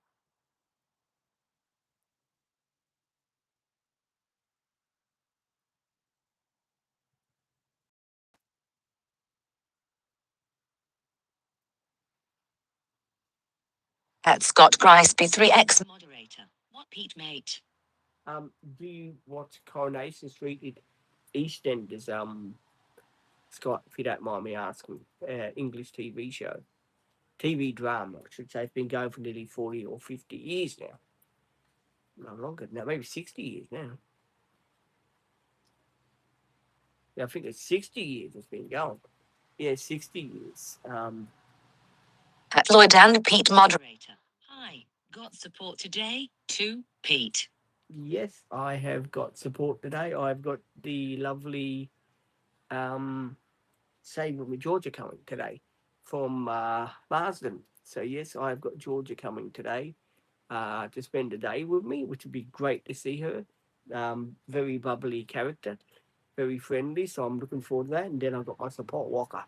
B: At Scott Grisby 3X moderator. What Pete mate?
A: Do you watch Coronation Street in EastEnders? Scott, if you don't mind me asking, English TV show, TV drama, I should say. It's been going for nearly 40 or 50 years now. No longer now, maybe 60 years now. Yeah, I think it's 60 years it's been going. Yeah, 60 years.
B: At Lloyd and Pete moderator. Hi, got support today? Too, Pete.
A: Yes, I have got support today. I've got the lovely Sabre with Georgia coming today from Marsden. So yes, I've got Georgia coming today to spend a day with me, which would be great to see her. Very bubbly character, very friendly. So I'm looking forward to that. And then I've got my support walker.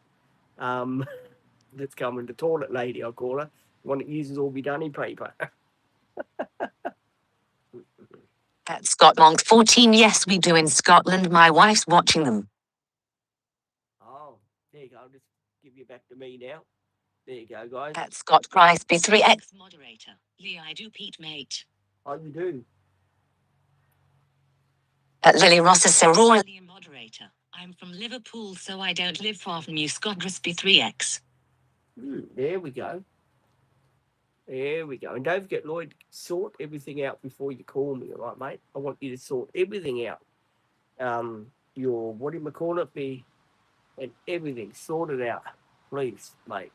A: That's coming, the toilet lady, I call her. One that uses all my dunny paper.
B: At Scott Monk 14. Yes, we do in Scotland. My wife's watching them.
A: Oh, there you go. I'll just give you back to me now. There you go, guys.
B: At Scott Grisby 3X moderator. Lee, I do Pete mate.
A: Oh, you do?
B: At Lily Ross's Royal moderator. I'm from Liverpool, so I don't live far from you, Scott Grisby 3X.
A: There we go. There we go. And don't forget, Lloyd, sort everything out before you call me, all right, mate? I want you to sort everything out. Your, what do you call it? And everything sorted out, please, mate.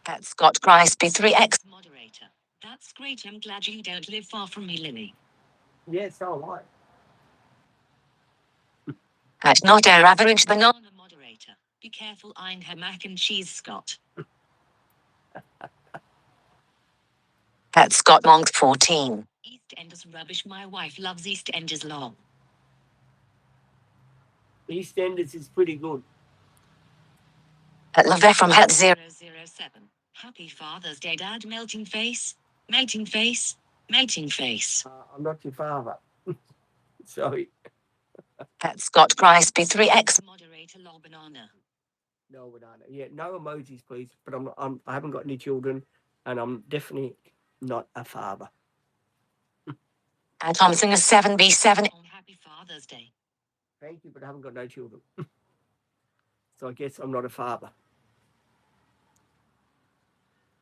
B: At Scott Grisby 3X moderator. That's great. I'm glad you don't live far from me, Lily.
A: Yes, all right.
B: At Not Our Average Banana moderator. Be careful eyeing her mac and cheese, Scott. At Scott Monk 14. EastEnders rubbish. My wife loves EastEnders law.
A: EastEnders is pretty good.
B: At Love from Hat 007. Happy Father's Day, Dad. Melting face. Melting face. Melting face.
A: I'm not your father. Sorry.
B: At Scott Grisby 3X moderator law banana.
A: No, banana. Yeah, no emojis, please. But I haven't got any children, and I'm definitely not a father.
B: At Thompson 7B7 on Happy Father's Day.
A: Thank you, but I haven't got no children. So I guess I'm not a father.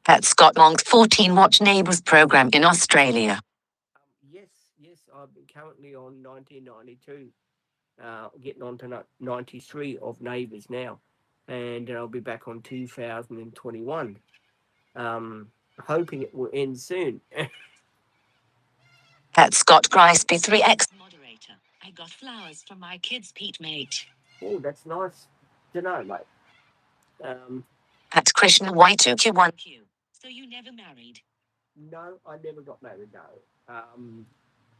B: At Scott Monk 14. Watch Neighbours program in Australia.
A: Yes, I've been currently on 1992, getting on to 93 of Neighbours now, and I'll be back on 2021. Hoping it will end soon.
B: At Scott Grisby 3X moderator. I got flowers from my kids, Pete mate.
A: Oh, that's nice to know, mate.
B: At Krishna Y2Q1Q. So you never married?
A: No, I never got married, no.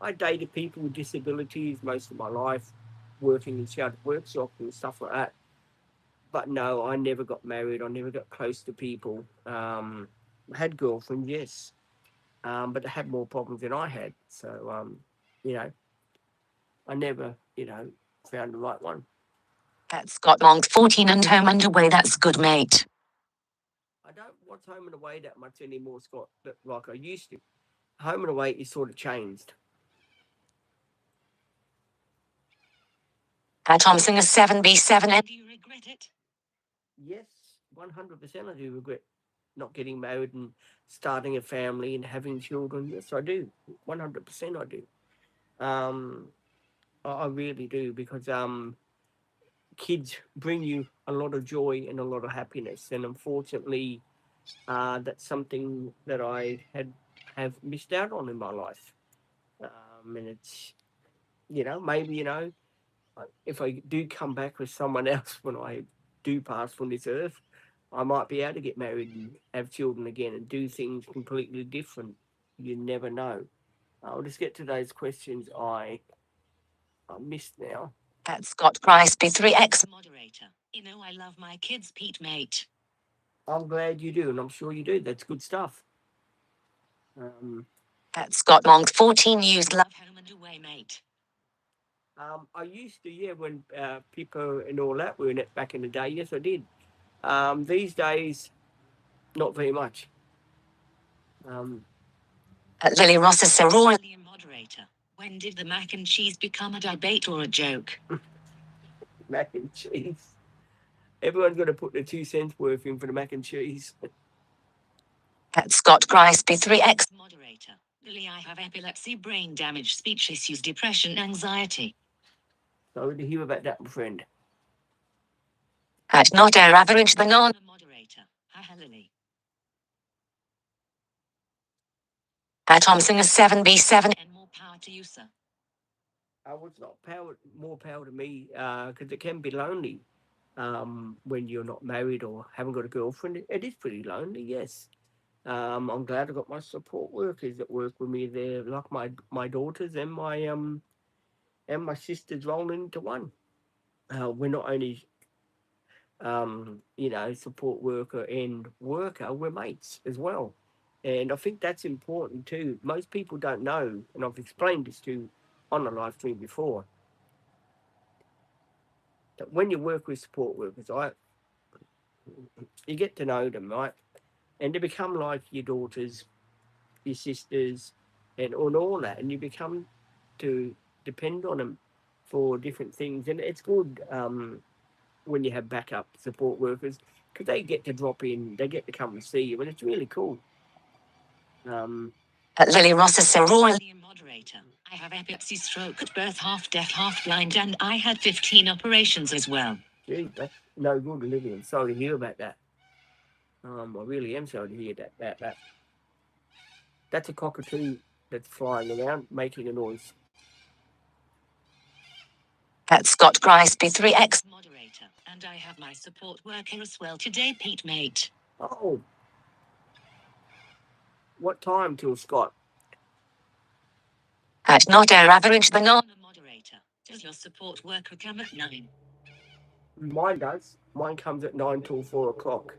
A: I dated people with disabilities most of my life, working in sheltered workshops and stuff like that. But no, I never got married. I never got close to people. I had girlfriends, yes, but they had more problems than I had. So, I never, found the right one.
B: At Scott Monk 14 and home and away. That's good, mate.
A: I don't watch Home and Away that much anymore, Scott, like I used to. Home and Away is sort of changed.
B: At Thompson 7B7. And do you regret it?
A: Yes, 100% I do regret not getting married and starting a family and having children. Yes, I do. 100% I do. I really do, because kids bring you a lot of joy and a lot of happiness, and unfortunately, that's something that I have missed out on in my life. And it's, maybe, if I do come back with someone else when I do pass from this earth, I might be able to get married and have children again and do things completely different. You never know. I'll just get to those questions I missed now.
B: At Scott Grisby 3X moderator. I love my kids, Pete mate.
A: I'm glad you do, and I'm sure you do. That's good stuff.
B: At Scott Monk 14 used love home and away, mate.
A: I used to, yeah, when people and all that were in it back in the day. Yes, I did. These days, not very much.
B: At Lily Ross is so royally moderator. When did the mac and cheese become a debate or a joke?
A: Mac and cheese. Everyone's got to put their 2 cents worth in for the mac and cheese.
B: At Scott Grisby 3x moderator. Lily, I have epilepsy, brain damage, speech issues, depression, anxiety.
A: Sorry to hear about that, my friend.
B: At Not Air Average Banana moderator. Hi, Lily. At Thompson is 7B7 and more power to you, sir.
A: Well, it's not more power to me, because it can be lonely when you're not married or haven't got a girlfriend. It is pretty lonely, yes. I'm glad I got my support workers that work with me there, like my daughters and my sisters rolling into one. We're not only support worker and worker, we're mates as well. And I think that's important too. Most people don't know, and I've explained this to on the live stream before, that when you work with support workers, you get to know them, right? And they become like your daughters, your sisters, and all that. And you become to depend on them for different things. And it's good when you have backup support workers because they get to drop in, they get to come and see you, and it's really cool.
B: At Lily Ross is so royally moderator. I have epilepsy, stroke at birth, half deaf, half blind, and I had 15 operations as well.
A: Gee, that's no good, Olivia. I'm sorry to hear about that. I really am sorry to hear that. That's a cockatoo that's flying around making a noise.
B: At Scott Grisby 3x moderator. And I have my support worker as well today, Pete mate.
A: Oh. What time till Scott?
B: At Not Air Average Banana moderator. Does your support worker come at 9?
A: Mine does. Mine comes at 9 till 4 o'clock.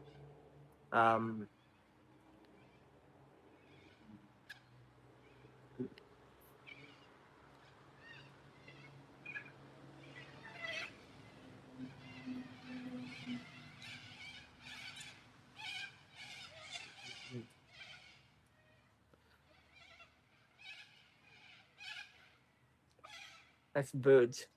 A: That's birds.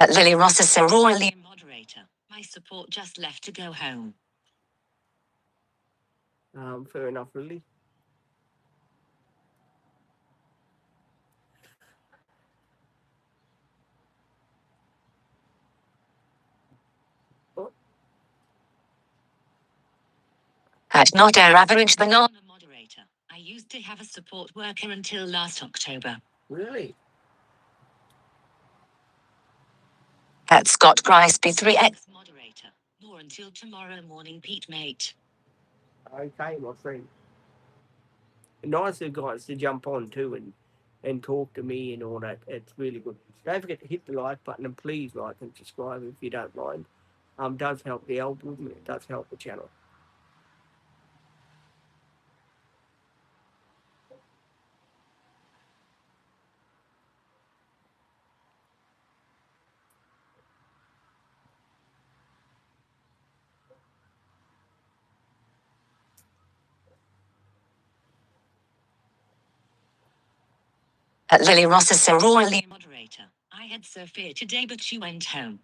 B: At Lily Ross is so royally moderator. My support just left to go home.
A: Fair enough, Lily. What?
B: At Not Air Average Banana moderator. I used to have a support worker until last October.
A: Really?
B: At Scott Grisby 3x moderator. More until tomorrow morning, Pete mate.
A: Okay, my friend. Nice of guys to jump on too and talk to me and all that. It's really good. Don't forget to hit the like button and please like and subscribe if you don't mind. Does help the algorithm. It does help the channel.
B: At Lily Ross is so royally moderator. I had Sophia today, but she went home.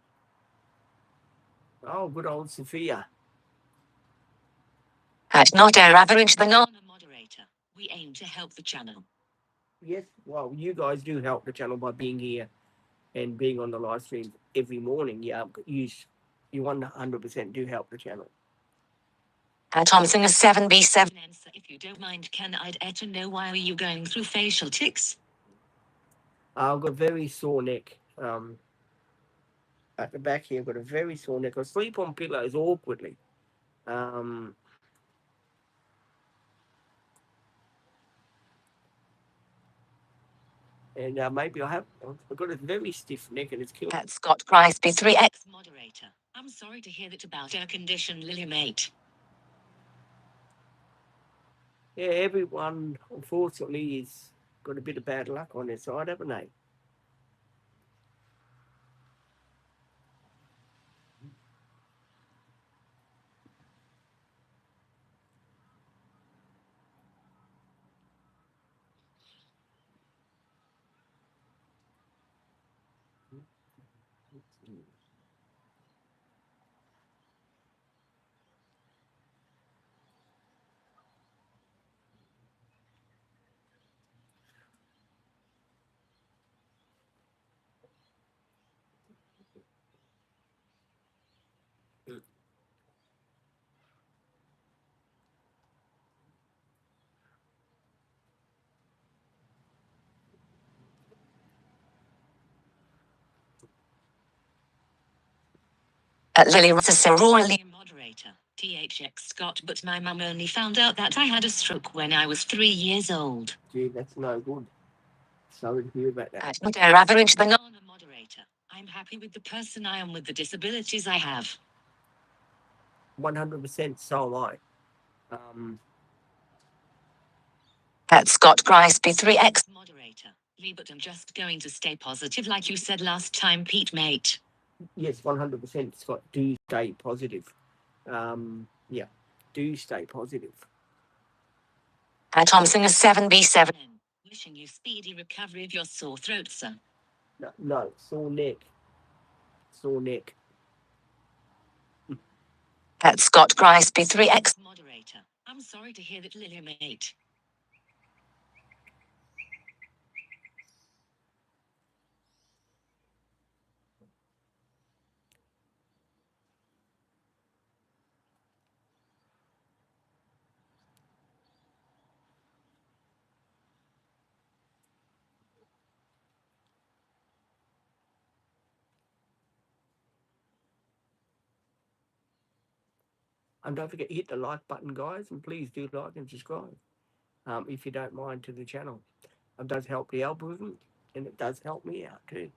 A: Oh, good old Sophia.
B: At Not Air Average Banana moderator. We aim to help the channel.
A: Yes, well, you guys do help the channel by being here and being on the live stream every morning. Yeah, you 100% do help the channel.
B: At Thompson is 7B7. If you don't mind, can I add to know why are you going through facial tics?
A: I've got a very sore neck. At the back here, I've got a very sore neck. I sleep on pillows awkwardly. Um, And maybe I've got a very stiff neck and it's killed.
B: At Scott Crispy 3X moderator. I'm sorry to hear that about our condition, Lily mate.
A: Yeah, everyone, unfortunately, is got a bit of bad luck on their side, haven't they?
B: At Lily Ross royally moderator. THX Scott, but my mum only found out that I had a stroke when I was 3 years old.
A: Gee, that's no good. Sorry to hear about that.
B: At not our average banana moderator. I'm happy with the person I am with the disabilities I have.
A: 100%, so am I.
B: At Scott Crispy 3X moderator. Lee, but I'm just going to stay positive like you said last time, Pete mate.
A: Yes, 100%, Scott. Do stay positive. Yeah, do stay positive.
B: At Thompson 7B7. Wishing you speedy recovery of your sore throat, sir.
A: No, sore neck. Sore neck.
B: At Scott Crispy 3X moderator. I'm sorry to hear that, Lily mate.
A: And don't forget, hit the like button, guys, and please do like and subscribe if you don't mind to the channel. It does help the algorithm, and it does help me out too.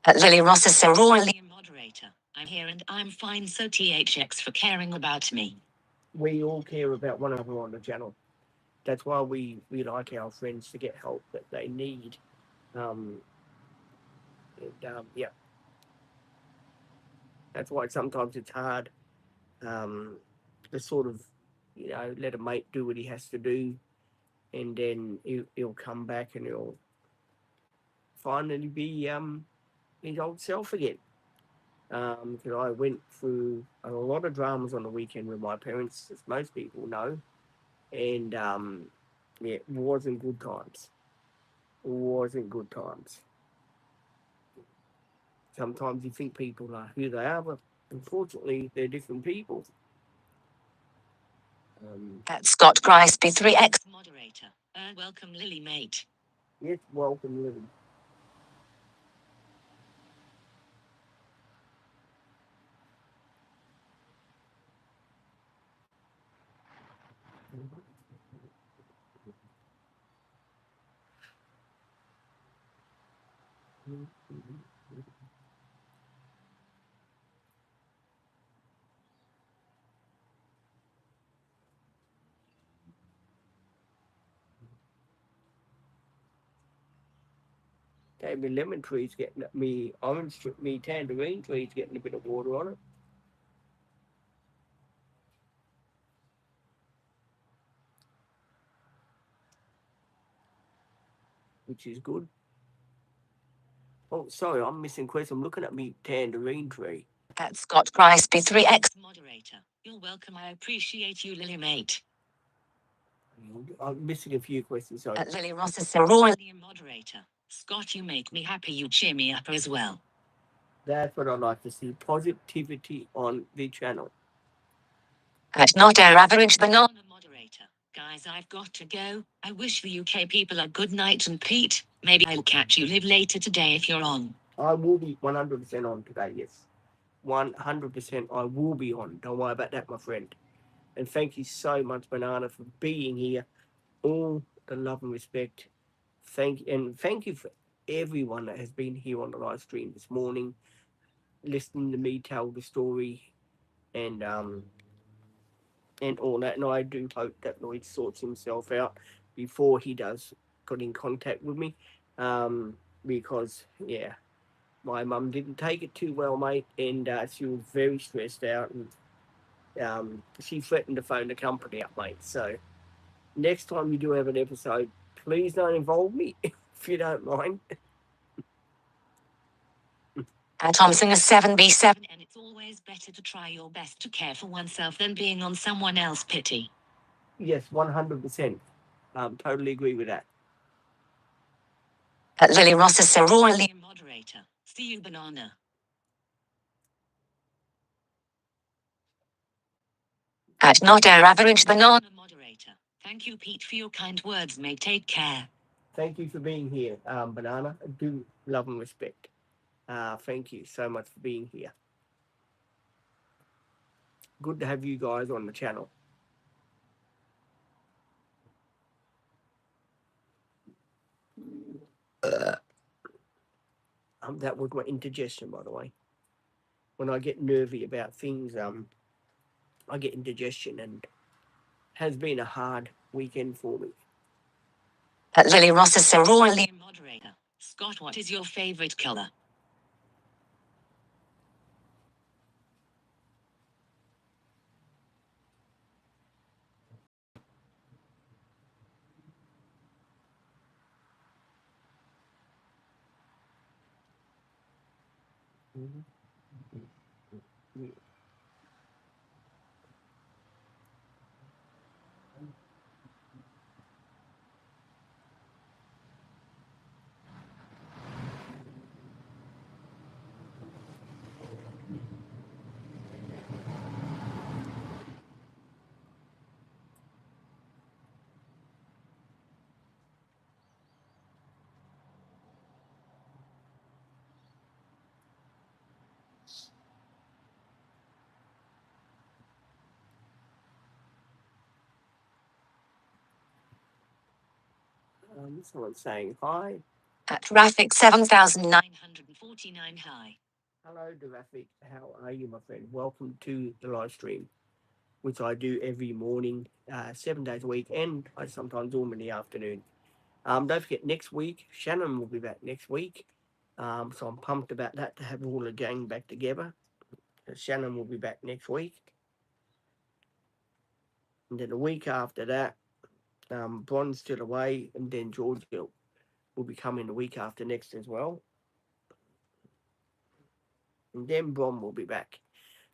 B: At Lily Ross royally moderator. I'm here and I'm fine, so THX for caring about me.
A: We all care about one another on the channel. That's why we like our friends to get help that they need. Yeah, that's why sometimes it's hard to sort of, let a mate do what he has to do, and then he'll come back and he'll finally be his old self again. Because I went through a lot of dramas on the weekend with my parents, as most people know, and yeah, it wasn't good times. It wasn't good times. Sometimes you think people are who they are, but unfortunately, they're different people.
B: At Scott Crispy 3X moderator. Welcome, Lily mate.
A: Yes, welcome, Lily. Okay, my lemon tree's getting me orange, me tangerine tree's getting a bit of water on it, which is good. Oh, sorry, I'm missing question. I'm looking at me tangerine tree.
B: At Scott Crispy 3X moderator. You're welcome. I appreciate you, Lily mate.
A: I'm missing a few questions. Sorry.
B: At Lily Ross royally moderator. Scott, you make me happy. You cheer me up as well.
A: That's what I like to see. Positivity on the channel.
B: At not our average banana moderator. Guys, I've got to go. I wish the UK people a good night, and Pete, maybe I'll catch you live later today if you're on.
A: I will be 100% on today, yes. 100% I will be on. Don't worry about that, my friend. And thank you so much, Banana, for being here. All the love and respect thank you for everyone that has been here on the live stream this morning, listening to me tell the story and all that. And I do hope that Lloyd sorts himself out before he does get in contact with me, because yeah, my mum didn't take it too well, mate, and she was very stressed out, and she threatened to phone the company up, mate. So next time you do have an episode, please don't involve me if you don't mind.
B: Thompson is 7B7, and it's always better to try your best to care for oneself than being on someone else's pity.
A: Yes, 100%. Totally agree with that.
B: Lily Ross is royally moderator. See you, banana. Not our average banana moderator. Thank you, Pete, for your kind words, mate. Take care.
A: Thank you for being here, Banana. I do love and respect. Thank you so much for being here. Good to have you guys on the channel. That was my indigestion, by the way. When I get nervy about things, I get indigestion, and has been a hard weekend for me.
B: Lily Ross is royally moderator. Scott, what is your favorite color?
A: Someone's saying hi.
B: Traffic 7,949 high.
A: Hello, Rafik. How are you, my friend? Welcome to the live stream, which I do every morning, 7 days a week, and I sometimes do them in the afternoon. Don't forget, next week, Shannon will be back next week. So I'm pumped about that, to have all the gang back together. Shannon will be back next week. And then the week after that, Bron's still away, and then Georgia will be coming the week after next as well. And then Bron will be back.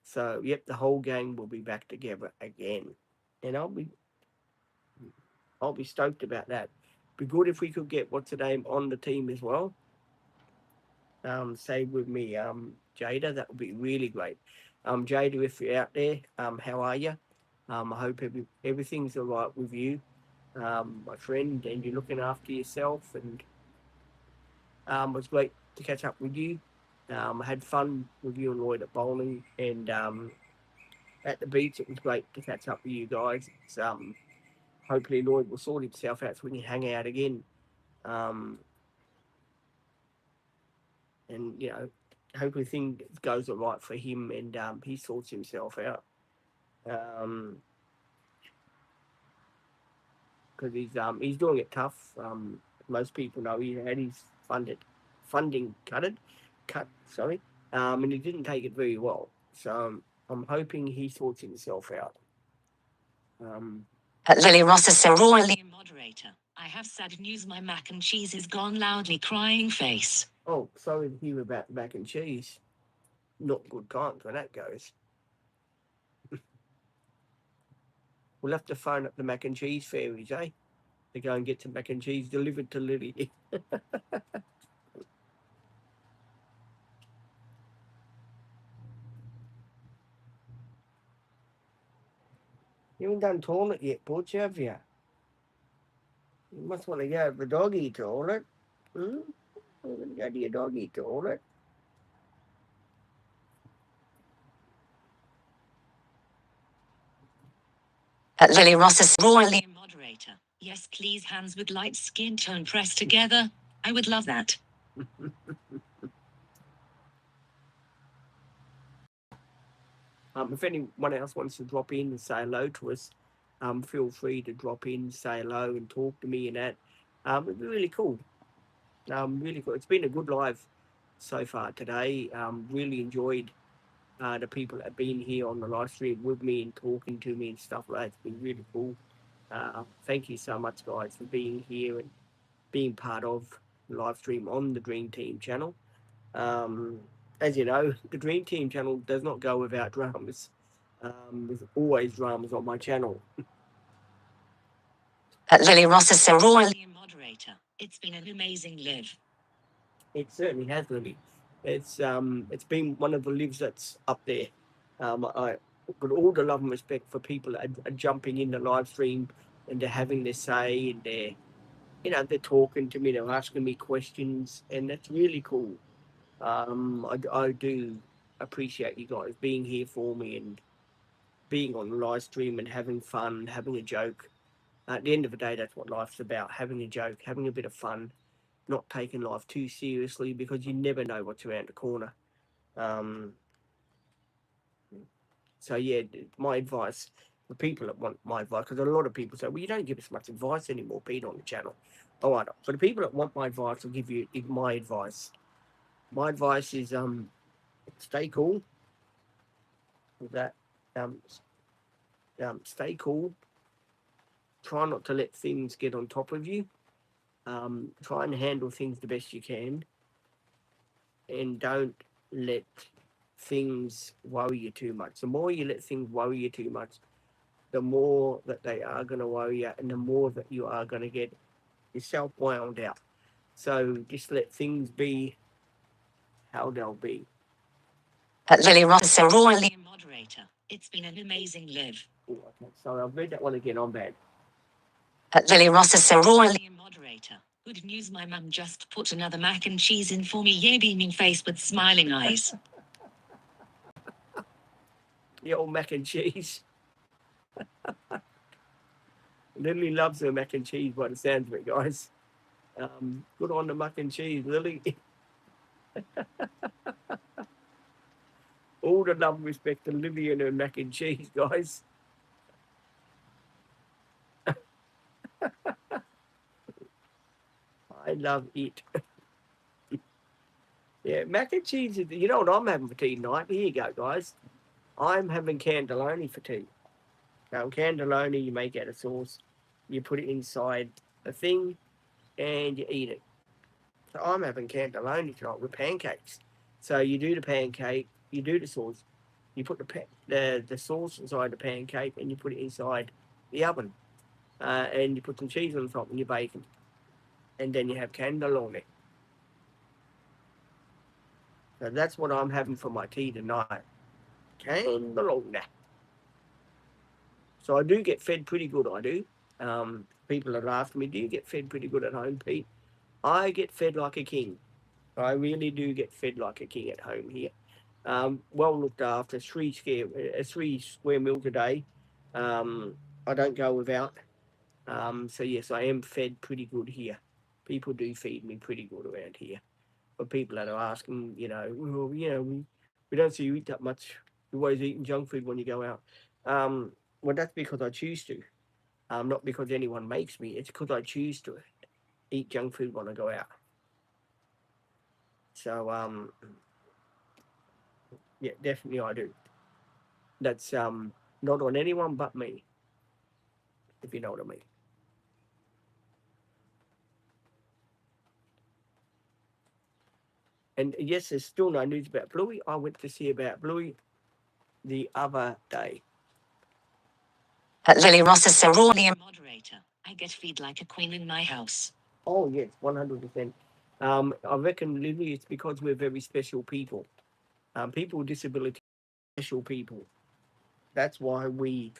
A: So, yep, the whole gang will be back together again. And I'll be stoked about that. Be good if we could get what's her name on the team as well. Say with me, Jada, that would be really great. Jada, if you're out there, how are you? I hope everything's all right with you, my friend, and you're looking after yourself. And it was great to catch up with you. I had fun with you and Lloyd at bowling, and at the beach. It was great to catch up with you guys. It's, hopefully Lloyd will sort himself out so we can hang out again. And hopefully things goes all right for him, and he sorts himself out. Because he's doing it tough. Most people know he had his funding cut. Sorry, and he didn't take it very well. So I'm hoping he sorts himself out.
B: Lily Ross is royally moderator. I have sad news. My mac and cheese is gone. Loudly crying face.
A: Oh, sorry to hear about the mac and cheese. Not good times when that goes. We'll have to phone up the mac and cheese fairies, eh? To go and get some mac and cheese delivered to Lily. You haven't done toilet yet, Butch, have you? You must want to go to the doggy toilet. Hmm? You're going to go to your doggy toilet.
B: Lily Ross is royally moderator. Yes, please, hands with light skin tone pressed together. I would love that.
A: If anyone else wants to drop in and say hello to us, feel free to drop in, say hello, and talk to me and that. It'd be really cool. Really cool. It's been a good live so far today. Really enjoyed the people that have been here on the live stream with me and talking to me and stuff like that. It's been really cool. Thank you so much, guys, for being here and being part of the live stream on the Dream Team channel. Um, as you know, the Dream Team channel does not go without dramas. There's always dramas on my channel.
B: Lily Ross is so royally moderator. It's been an amazing live.
A: It certainly has, Lily. It's been one of the lives that's up there. I got all the love and respect for people that are jumping in the live stream and they're having their say and they're talking to me, they're asking me questions, and that's really cool. I do appreciate you guys being here for me and being on the live stream and having fun, having a joke. At the end of the day, that's what life's about: having a joke, having a bit of fun, not taking life too seriously because you never know what's around the corner. Um, so yeah, my advice for people that want my advice, because a lot of people say, "Well, you don't give us much advice anymore, Pete, on the channel." All right, for the people that want my advice, I'll give you my advice. My advice is stay cool. With that, um, stay cool. Try not to let things get on top of you. Try and handle things the best you can, and don't let things worry you too much. The more you let things worry you too much, the more that they are going to worry you, and the more that you are going to get yourself wound out. So just let things be how they'll be.
B: Lily Ross is so royally moderator. It's been an amazing live.
A: Ooh, okay, sorry, I've read that one again. I'm bad.
B: Lily Ross is so royally moderator. Good news, my mum just put another mac and cheese in for me. Yay, beaming face with smiling eyes.
A: The old mac and cheese. Lily loves her mac and cheese by the sounds of it, guys. Good on the mac and cheese, Lily. All the love and respect to Lily and her mac and cheese, guys. I love it. Yeah, mac and cheese. You know what I'm having for tea tonight? Here you go, guys. I'm having cannelloni for tea. Now, cannelloni, you make out of sauce, you put it inside a thing, and you eat it. So I'm having cannelloni tonight with pancakes. So you do the pancake, you do the sauce, you put the sauce inside the pancake, and you put it inside the oven, and you put some cheese on top and your bacon, and then you have cannelloni. So that's what I'm having for my tea tonight. Cannelloni. So I do get fed pretty good. I do. People have asked me, "Do you get fed pretty good at home, Pete?" I get fed like a king. I really do get fed like a king at home here. Well looked after, three square meals a day. I don't go without. So yes, I am fed pretty good here. People do feed me pretty good around here. But people that are asking, well, we don't see you eat that much. You're always eating junk food when you go out. Well, that's because I choose to. Not because anyone makes me. It's because I choose to eat junk food when I go out. So yeah, definitely I do. That's not on anyone but me, if you know what I mean. And yes, there's still no news about Bluey. I went to see about Bluey the other day.
B: Lily Ross is so royally moderator. I get feed like a queen in my house.
A: Oh yes, 100%. I reckon, Lily, it's because we're very special people. People with disability, special people. That's why we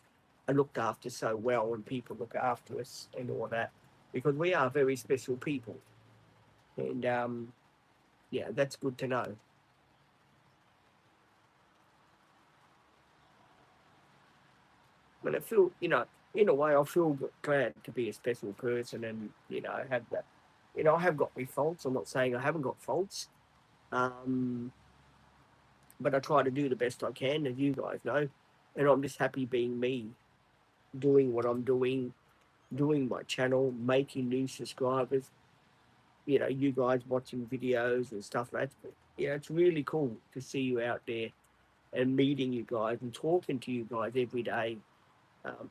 A: are looked after so well, and people look after us and all that, because we are very special people. And yeah, that's good to know. But I feel, in a way, I feel glad to be a special person, and have that. I have got my faults. I'm not saying I haven't got faults, um, but I try to do the best I can, as you guys know. And I'm just happy being me, doing what I'm doing my channel, making new subscribers. You guys watching videos and stuff like that. It's really cool to see you out there and meeting you guys and talking to you guys every day.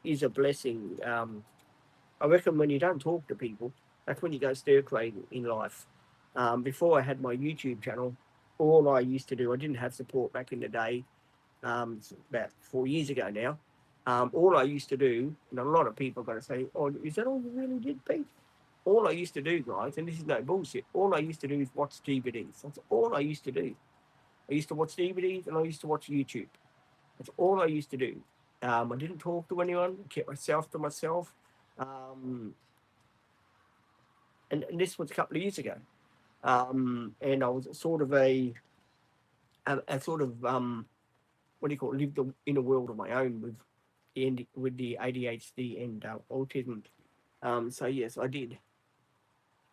A: Is a blessing. I reckon when you don't talk to people, that's when you go stir crazy in life. Before I had my YouTube channel, all I used to do, I didn't have support back in the day, about 4 years ago now. All I used to do, and a lot of people are going to say, "Oh, is that all you really did, Pete?" All I used to do, guys, and this is no bullshit. All I used to do is watch DVDs. That's all I used to do. I used to watch DVDs and I used to watch YouTube. That's all I used to do. I didn't talk to anyone. Kept myself to myself. Um, and this was a couple of years ago. And I was sort of a sort of what do you call it? Lived in a world of my own with the ADHD and autism. So yes, I did.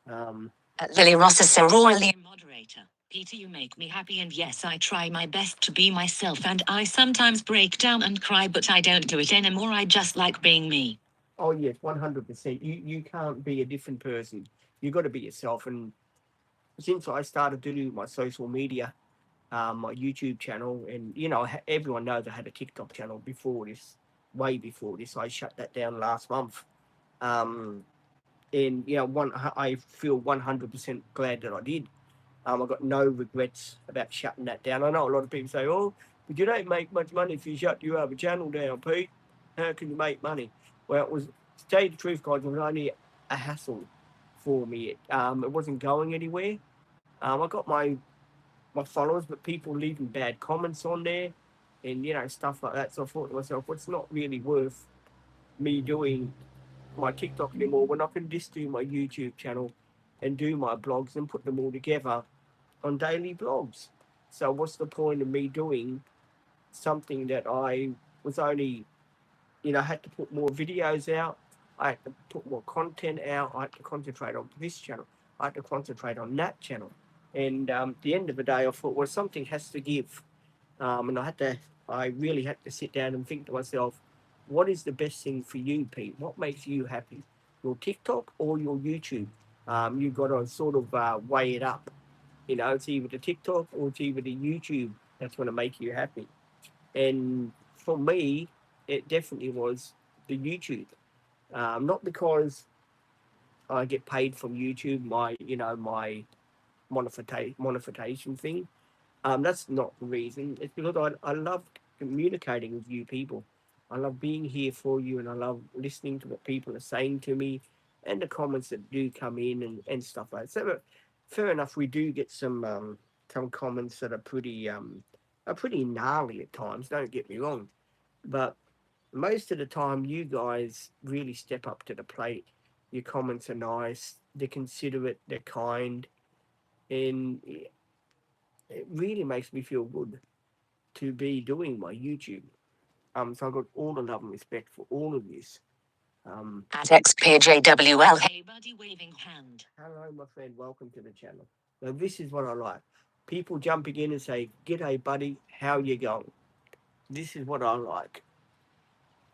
B: Lily Ross is sorority moderator. Peter, you make me happy, and yes, I try my best to be myself, and I sometimes break down and cry, but I don't do it anymore. I just like being me.
A: Oh yes, 100%. You can't be a different person. You got to be yourself. And since I started to do my social media, my YouTube channel, and everyone knows I had a TikTok channel before this, way before this. I shut that down last month. Um, and I feel 100% glad that I did. I got no regrets about shutting that down. I know a lot of people say, "Oh, but you don't make much money if you shut your other channel down, Pete. How can you make money?" Well, to tell you the truth, guys, it was only a hassle for me. It wasn't going anywhere. I got my followers, but people leaving bad comments on there, and stuff like that. So I thought to myself, well, it's not really worth me doing my TikTok anymore when I can just do my YouTube channel and do my blogs and put them all together on daily blogs. So what's the point of me doing something that I was only, had to put more videos out. I had to put more content out. I had to concentrate on this channel. I had to concentrate on that channel. And at the end of the day, I thought, well, something has to give. And I really had to sit down and think to myself, what is the best thing for you, Pete? What makes you happy? Your TikTok or your YouTube? You've got to sort of weigh it up. It's either the TikTok or it's either the YouTube that's going to make you happy. And for me, it definitely was the YouTube. Not because I get paid from YouTube, my monetization thing. That's not the reason. It's because I love communicating with you people. I love being here for you, and I love listening to what people are saying to me, and the comments that do come in and stuff like that. So, fair enough, we do get some comments that are pretty gnarly at times. Don't get me wrong, but most of the time, you guys really step up to the plate. Your comments are nice. They're considerate. They're kind, and it really makes me feel good to be doing my YouTube. So I've got all the love and respect for all of this.
B: At XPJWL. Hey, buddy, waving hand.
A: Hello, my friend. Welcome to the channel. Now, this is what I like. People jumping in and say, "G'day, buddy. How you going?" This is what I like.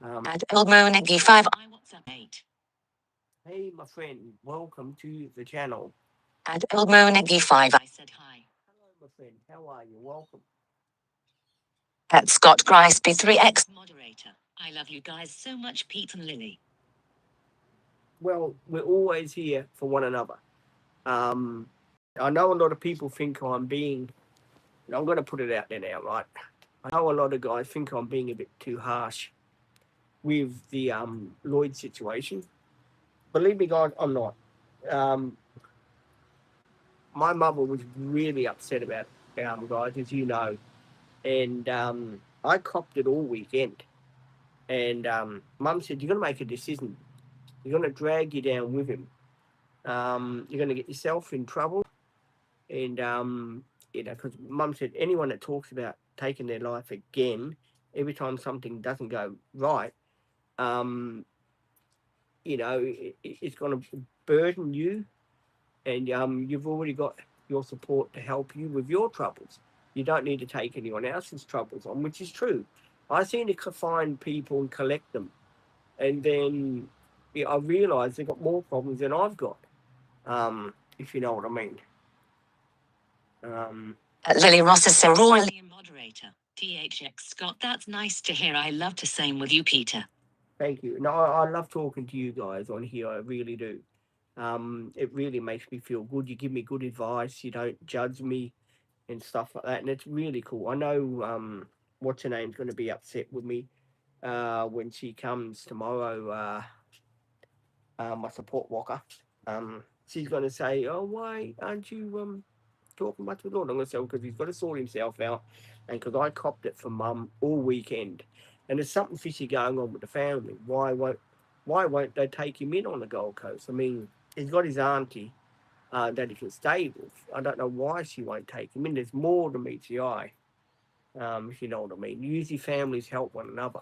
B: At Elmonigi5. I WhatsApp 8.
A: Hey, my friend. Welcome to the channel.
B: At Elmonigi5. I said hi.
A: Hello, my friend. How are you? Welcome.
B: At Scott Grisby3X. Moderator. I love you guys so much, Pete and Lily.
A: Well, we're always here for one another. I know a lot of people think I'm being, I'm going to put it out there now, right? I know a lot of guys think I'm being a bit too harsh with the Lloyd situation. Believe me, guys, I'm not. Um, my mother was really upset about it, guys, as you know. And I copped it all weekend. And Mum said, "You're going to make a decision. You're going to drag you down with him. You're going to get yourself in trouble." And, because Mum said anyone that talks about taking their life again, every time something doesn't go right, it's going to burden you, and you've already got your support to help you with your troubles. You don't need to take anyone else's troubles on, which is true. I seem to find people and collect them, and then I realise they've got more problems than I've got. If you know what I mean. Um,
B: Lily Ross is sorority moderator. THX Scott, that's nice to hear. I love to same with you, Peter.
A: Thank you. No, I love talking to you guys on here. I really do. It really makes me feel good. You give me good advice. You don't judge me and stuff like that, and it's really cool. I know what's her name's going to be upset with me when she comes tomorrow. My support walker. She's going to say, "Oh, why aren't you talking much with Lord?" I'm going to say, because he's got to sort himself out, and because I copped it from Mum all weekend, and there's something fishy going on with the family. Why won't they take him in on the Gold Coast? I mean, he's got his auntie that he can stay with. I don't know why she won't take him in. There's more than meets the eye, if you know what I mean. Usually families help one another.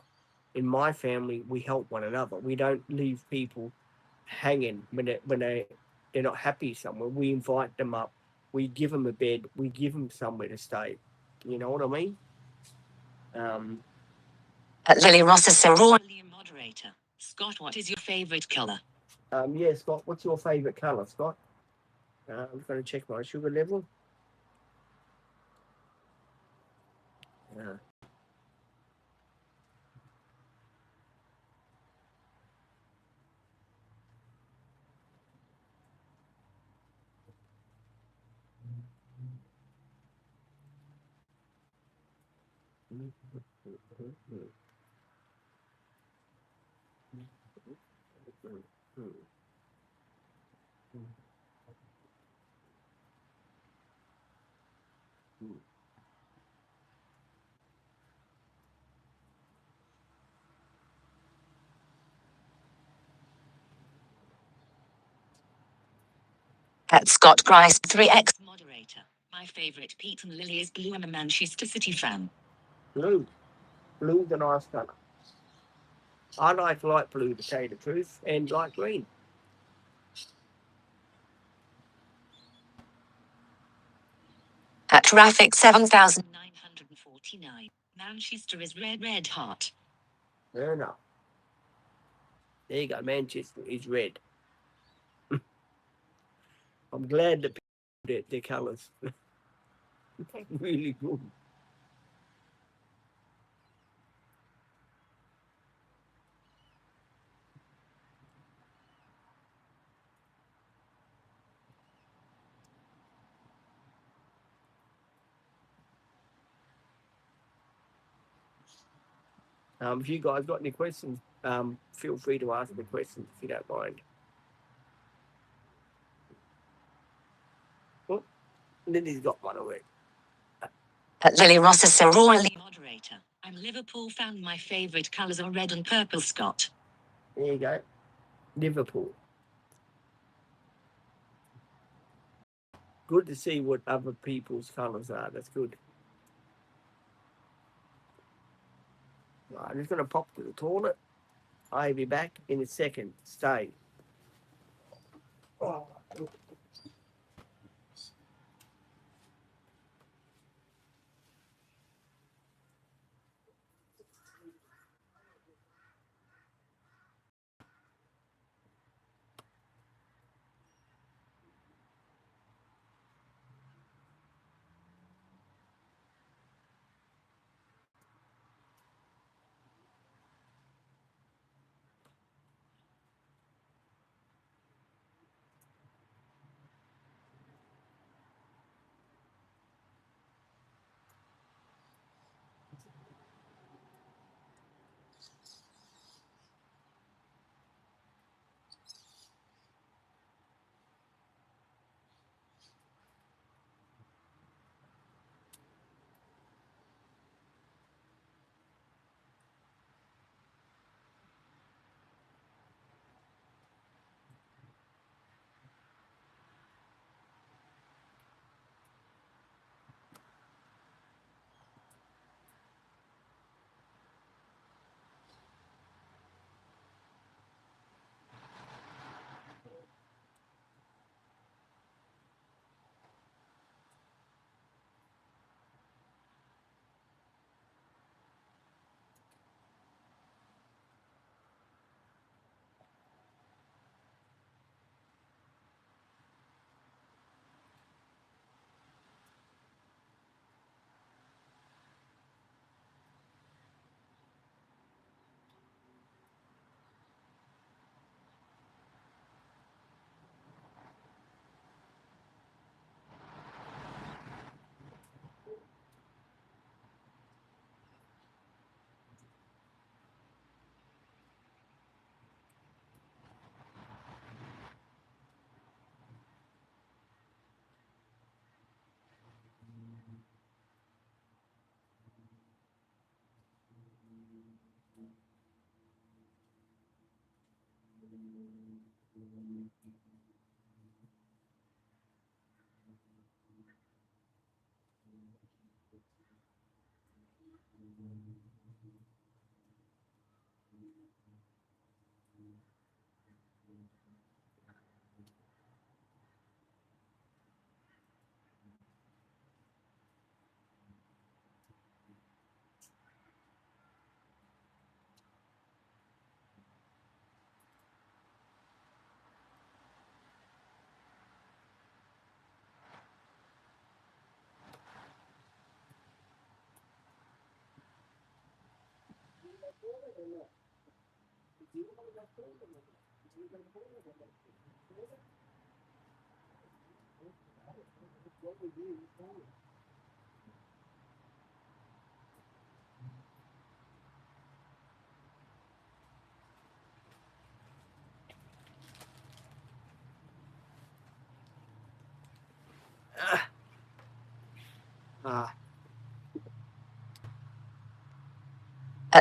A: In my family, we help one another. We don't leave people hanging they're not happy somewhere. We invite them up. We give them a bed. We give them somewhere to stay. You know what I mean?
B: Lily Ross is sorority moderator. Scott, what is your favorite color?
A: Yeah, Scott, what's your favourite colour, Scott? I'm going to check my sugar level. Uh,
B: At Scott Grice 3X moderator. My favorite Pete and Lily is blue. I'm a Manchester City fan.
A: Blue. Blue's a nice colour. I like light blue, to tell you the truth, and light green.
B: At Raffic 7949. Manchester is red heart.
A: Fair enough. There you go. Manchester is red. I'm glad that their colours really good. If you guys got any questions, feel free to ask the questions if you don't mind. Oh, Lily's got one already.
B: At Lily Ross is sorority moderator. I'm Liverpool fan. My favorite colours are red and purple, Scott.
A: There you go. Liverpool. Good to see what other people's colours are. That's good. Right, I'm just going to pop to the toilet. I'll be back in a second. Stay. Oh. Ah,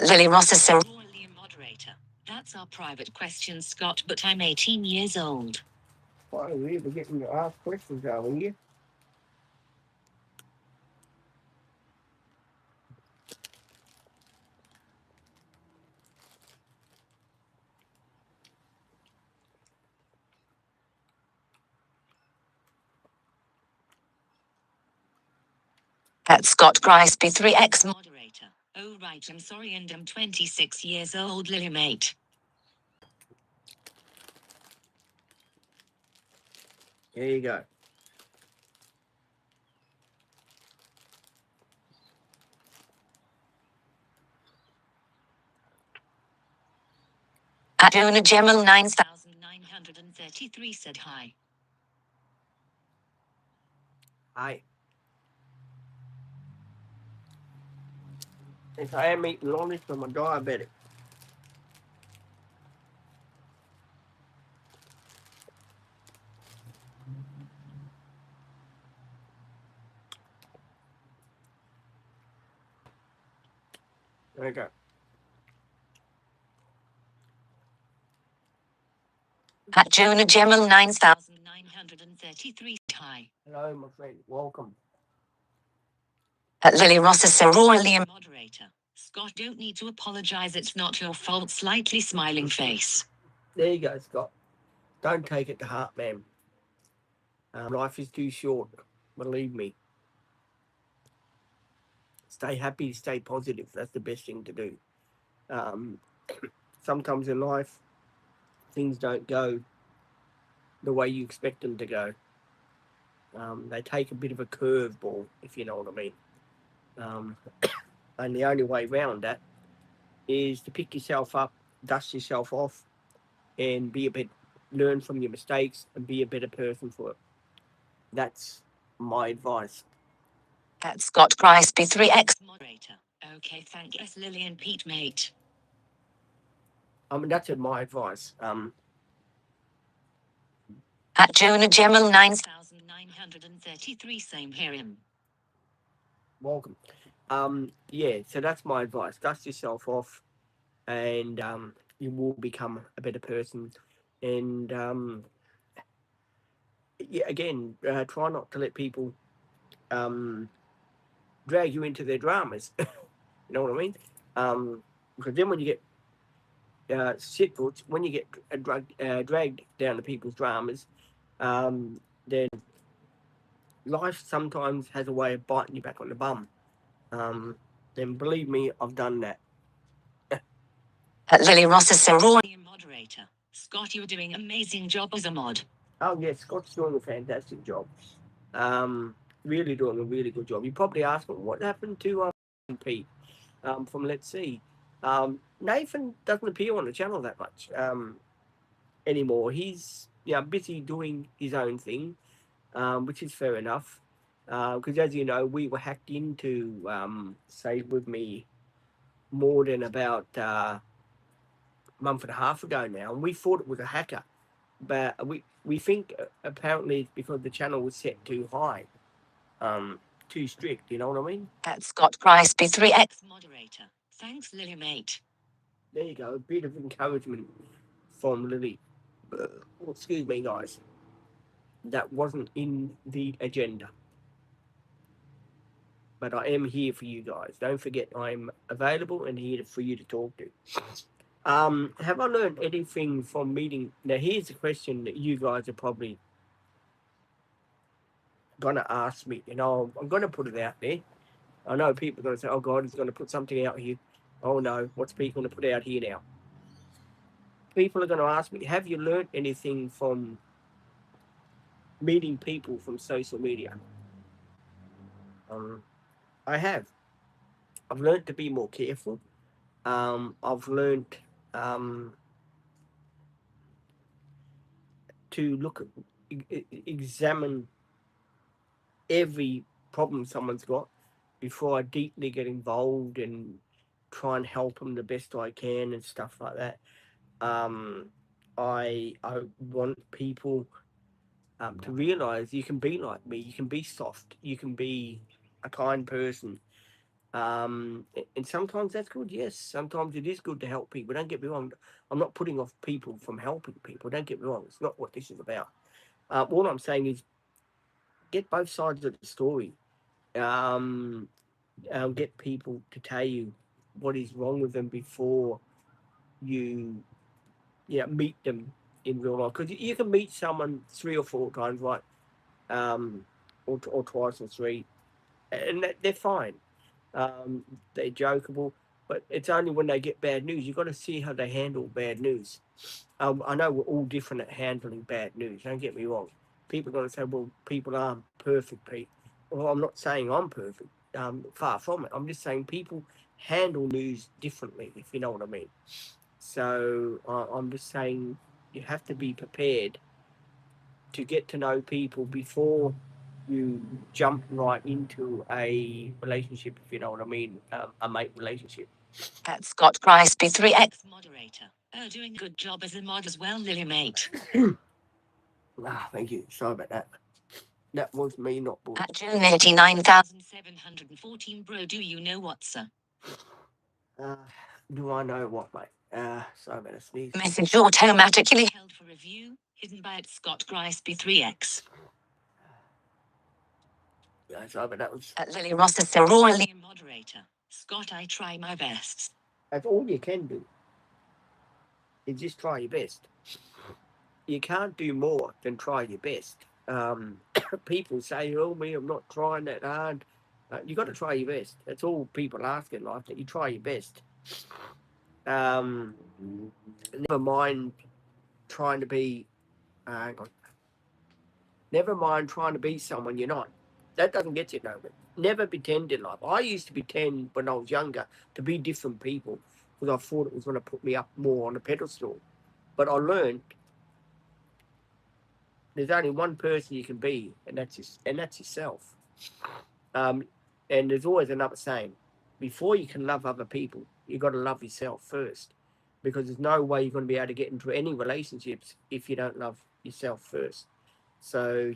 B: Lily Ross is Cerulean moderator. That's our private question, Scott, but I'm 18 years old.
A: finally, we're getting to ask questions, are we?
B: Scott Grisby 3X moderator. Oh right, I'm sorry and I'm 26 years old, Lily mate.
A: There you go.
B: Jonah Gemel 9933 said hi.
A: Hi. If I am eating honest, I'm a diabetic. There you go.
B: Jonah Gemel 9933 hi.
A: Hello, my friend. Welcome.
B: Lily Ross is Cerulean moderator. Scott, don't need to apologize, it's not your fault. Slightly smiling face.
A: There you go, Scott. Don't take it to heart, man. Life is too short. Believe me. Stay happy, stay positive. That's the best thing to do. Um, sometimes in life, things don't go the way you expect them to go. They take a bit of a curveball, if you know what I mean. And the only way around that is to pick yourself up, dust yourself off, and learn from your mistakes and be a better person for it. That's my advice.
B: Scott Grisby 3X moderator. Okay, thank you, Lily and Pete mate.
A: I mean, that's my advice.
B: Jonah Gemel 9933 same here him.
A: Welcome. Yeah, so that's my advice. Dust yourself off, and you will become a better person. And yeah, again, try not to let people drag you into their dramas. You know what I mean? Because then when you get shitfuls, when you get dragged down to people's dramas, then life sometimes has a way of biting you back on the bum. And believe me, I've done that.
B: Lily Ross is Cerulean moderator. Scott, you're doing amazing job as a mod.
A: Oh yeah, Scott's doing a fantastic job. Really doing a really good job. You probably asked me what happened to Pete from Let's See. Nathan doesn't appear on the channel that much anymore. He's busy doing his own thing, which is fair enough. Because as you know, we were hacked into Save With Me more than about a month and a half ago now, and we thought it was a hacker, but we think apparently it's because the channel was set too high, too strict. You know what I mean?
B: Scott Grisby 3X moderator. Thanks, Lily mate.
A: There you go, a bit of encouragement from Lily. Oh, excuse me, guys. That wasn't in the agenda. but I am here for you guys. Don't forget, I'm available and here for you to talk to. Have I learned anything from meeting? Now, here's a question that you guys are probably gonna ask me. I'm gonna put it out there. I know people are gonna say, "Oh God, he's gonna put something out here." Oh no, what's people gonna put out here now? People are gonna ask me, "Have you learned anything from meeting people from social media?" Um, I have. I've learned to be more careful. I've learned um, to examine every problem someone's got before I deeply get involved and try and help them the best I can and stuff like that. Um, I want people to realize you can be like me, you can be soft, you can be a kind person. And sometimes that's good, yes. Sometimes it is good to help people. Don't get me wrong. I'm not putting off people from helping people. Don't get me wrong. It's not what this is about. All I'm saying is get both sides of the story. Um, get people to tell you what is wrong with them before you, meet them in real life. Because you can meet someone 3 or 4 times, right? Or twice or three, and they're fine. Um, they're jokeable, but it's only when they get bad news. You've got to see how they handle bad news. I know we're all different at handling bad news. Don't get me wrong. People are going to say, well, people aren't perfect, Pete. Well, I'm not saying I'm perfect. Far from it. I'm just saying people handle news differently, if you know what I mean. So I'm just saying you have to be prepared to get to know people before you jump right into a relationship, if you know what I mean, a mate relationship.
B: At Scott Price B3X moderator. Oh, doing a good job as a mod as well, Lily mate.
A: Thank you. Sorry about that. That was me, not bull.
B: At June 89,714, bro, do you know what, sir?
A: Uh, do I know what, mate? Sorry about a sneeze.
B: Message automatically held for review, hidden by at Scott Price B3X.
A: Yeah, sorry about that. Was...
B: At Lily Ross as Aurora moderator. Scott, I try my best.
A: That's all you can do. You just try your best. You can't do more than try your best. People say, "Oh, me, I'm not trying that hard." You got to try your best. That's all people ask in life. That you try your best. Never mind trying to be. Hang on. Never mind trying to be someone you're not. That doesn't get you nowhere. Never pretend in life. I used to pretend when I was younger to be different people because I thought it was going to put me up more on a pedestal. But I learned there's only one person you can be, and that's yourself. Um, and there's always another saying: before you can love other people, you got to love yourself first, because there's no way you're going to be able to get into any relationships if you don't love yourself first. So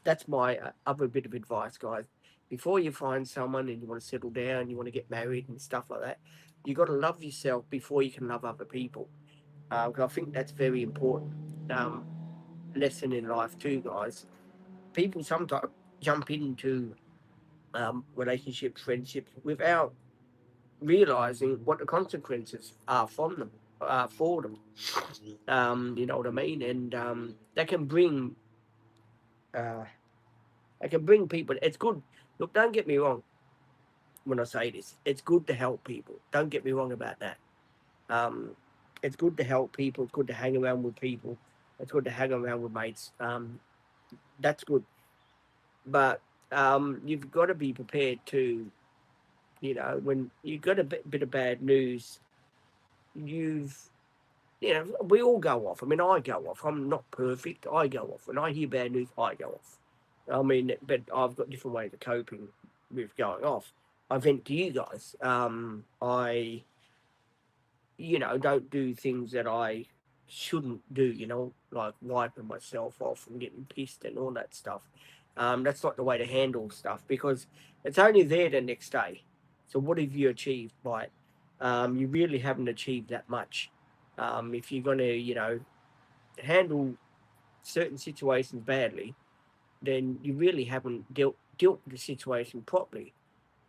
A: that's my other bit of advice, guys. Before you find someone and you want to settle down, you want to get married and stuff like that, you got to love yourself before you can love other people. Because I think that's very important. Um, Lesson in life too, guys. People sometimes jump into relationships, friendships, without realizing what the consequences are from them, for them. You know what I mean? And uh, that can bring people. It's good. Look, don't get me wrong when I say this. It's good to help people. Don't get me wrong about that. Um, it's good to help people. It's good to hang around with people. It's good to hang around with mates. That's good. But you've got to be prepared to, when you've got a bit of bad news, you've, we all go off. I mean, I go off. I'm not perfect. I go off. When I hear bad news, I go off. I mean, but I've got different ways of coping with going off. I vent to you guys. I, don't do things that I shouldn't do, like wiping myself off and getting pissed and all that stuff. That's not the way to handle stuff because it's only there the next day. So what have you achieved by it? You really haven't achieved that much. If you're going to, handle certain situations badly, then you really haven't dealt with the situation properly.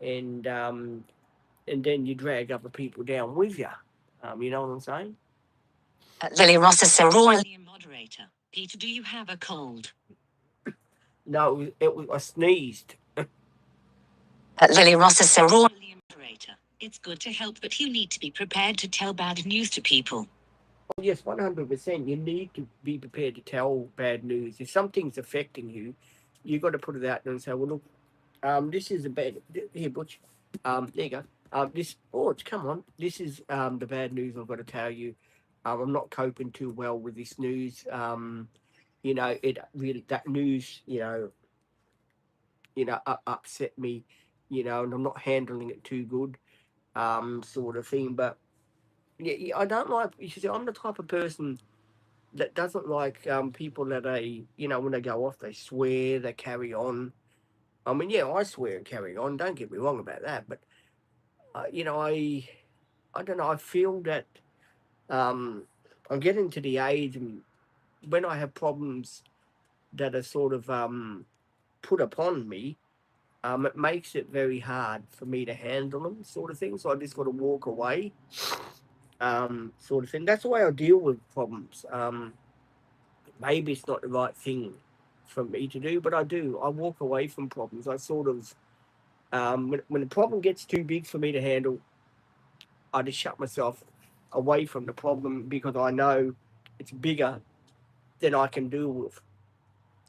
A: and then you drag other people down with you. You know what I'm saying?
B: Lily Ross is so royal. Moderator. Peter, do you have a cold?
A: No, it was I sneezed.
B: Lily Ross is so royal. Moderator. It's good to help, but you need to be prepared to tell bad news to people.
A: Oh, yes, 100%. You need to be prepared to tell bad news. If something's affecting you, you got to put it out there and say, well, look, this is a bad. Here, Butch. There you go. This. Oh, it's come on. This is the bad news I've got to tell you. I'm not coping too well with this news. You know, it really that news. Upset me. And I'm not handling it too good. Sort of thing. But yeah, I don't like. You see, I'm the type of person that doesn't like people that when they go off, they swear, they carry on. I mean, yeah, I swear and carry on. Don't get me wrong about that, but I don't know. I feel that um, I'm getting to the age, and when I have problems that are sort of put upon me, it makes it very hard for me to handle them, sort of thing. So I just got to walk away, sort of thing. That's the way I deal with problems. Maybe it's not the right thing for me to do, but I do. I walk away from problems. I sort of, when the problem gets too big for me to handle, I just shut myself away from the problem because I know it's bigger than I can deal with.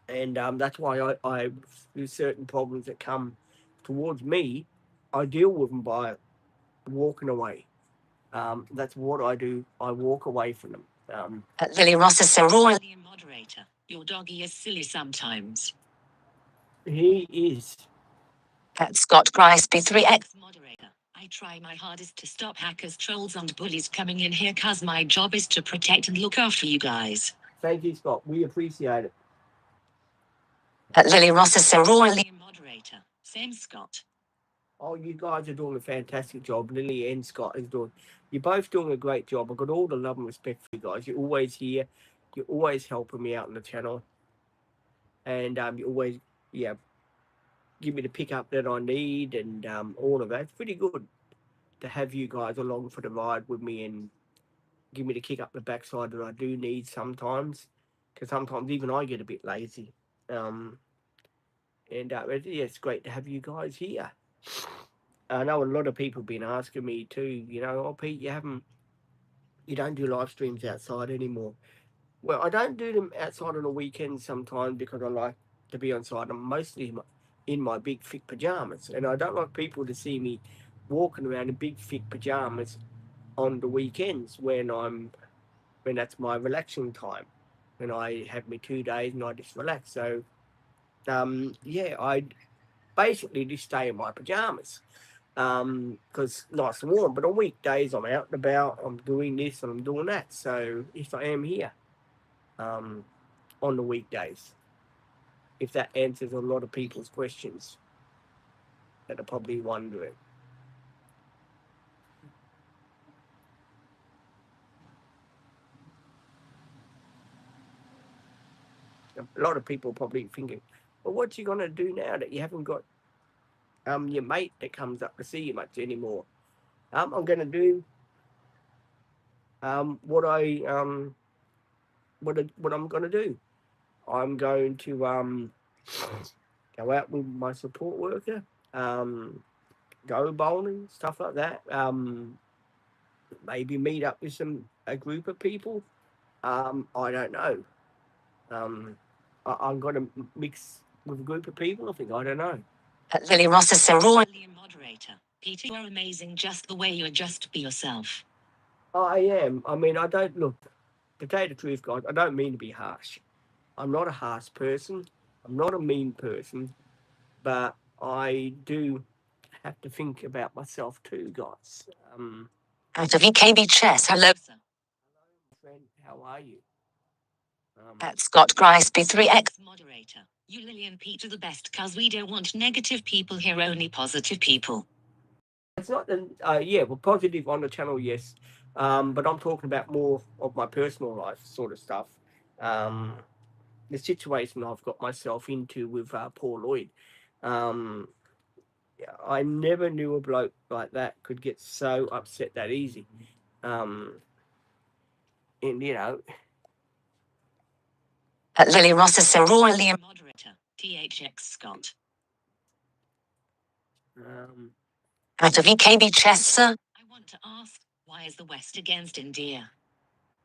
A: And that's why I, with certain problems that come towards me, I deal with them by walking away. That's what I do. I walk away from them.
B: Lily Ross is so royal. Moderator. Your doggy is silly sometimes.
A: He is.
B: Scott Grice B3X. Moderator. I try my hardest to stop hackers, trolls, and bullies coming in here cause my job is to protect and look after you guys.
A: Thank you, Scott. We appreciate it.
B: Lily Ross is so royally moderator. Same Scott.
A: Oh, you guys are doing a fantastic job. Lily and Scott is doing. You're both doing a great job. I've got all the love and respect for you guys. You're always here. You're always helping me out on the channel, and you always, yeah, give me the pickup that I need, and all of that. It's pretty good to have you guys along for the ride with me and give me the kick up the backside that I do need sometimes, because sometimes even I get a bit lazy. Yeah, it's great to have you guys here. I know a lot of people have been asking me too. Oh Pete, you don't do live streams outside anymore. Well, I don't do them outside on the weekends sometimes because I like to be on site. I'm mostly in my big thick pajamas, and I don't like people to see me walking around in big thick pajamas on the weekends when that's my relaxing time, when I have my 2 days and I just relax. So, yeah, I basically just stay in my pajamas because nice and warm. But on weekdays, I'm out and about. I'm doing this and I'm doing that. So, if I am here on the weekdays, if that answers a lot of people's questions that are probably wondering. A lot of people probably thinking, well, what you gonna do now that you haven't got your mate that comes up to see you much anymore? I'm gonna do what I'm gonna do. I'm going to go out with my support worker, go bowling, stuff like that. Maybe meet up with a group of people. I don't know. I'm gonna mix with a group of people. I think I don't know.
B: Lily Ross is so royally moderator. Peter, you're amazing just the way you are. Just be yourself.
A: I am. I mean, I don't look. To tell you the truth, guys, I don't mean to be harsh. I'm not a harsh person. I'm not a mean person, but I do have to think about myself too, guys.
B: Out of EKB chess, hello.
A: Friend, how are you?
B: Scott Grice B3X moderator. You, Lily, and Pete are the best cause we don't want negative people here, only positive people.
A: It's not the yeah, well, positive on the channel, yes, but I'm talking about more of my personal life sort of stuff. The situation I've got myself into with Paul Lloyd. Um, Yeah, I never knew a bloke like that could get so upset that easy. And
B: Lily Ross is Sir Royally moderator. THX Scott.
A: um,
B: Out of EKB chess, sir. I want to ask, why is the West against India?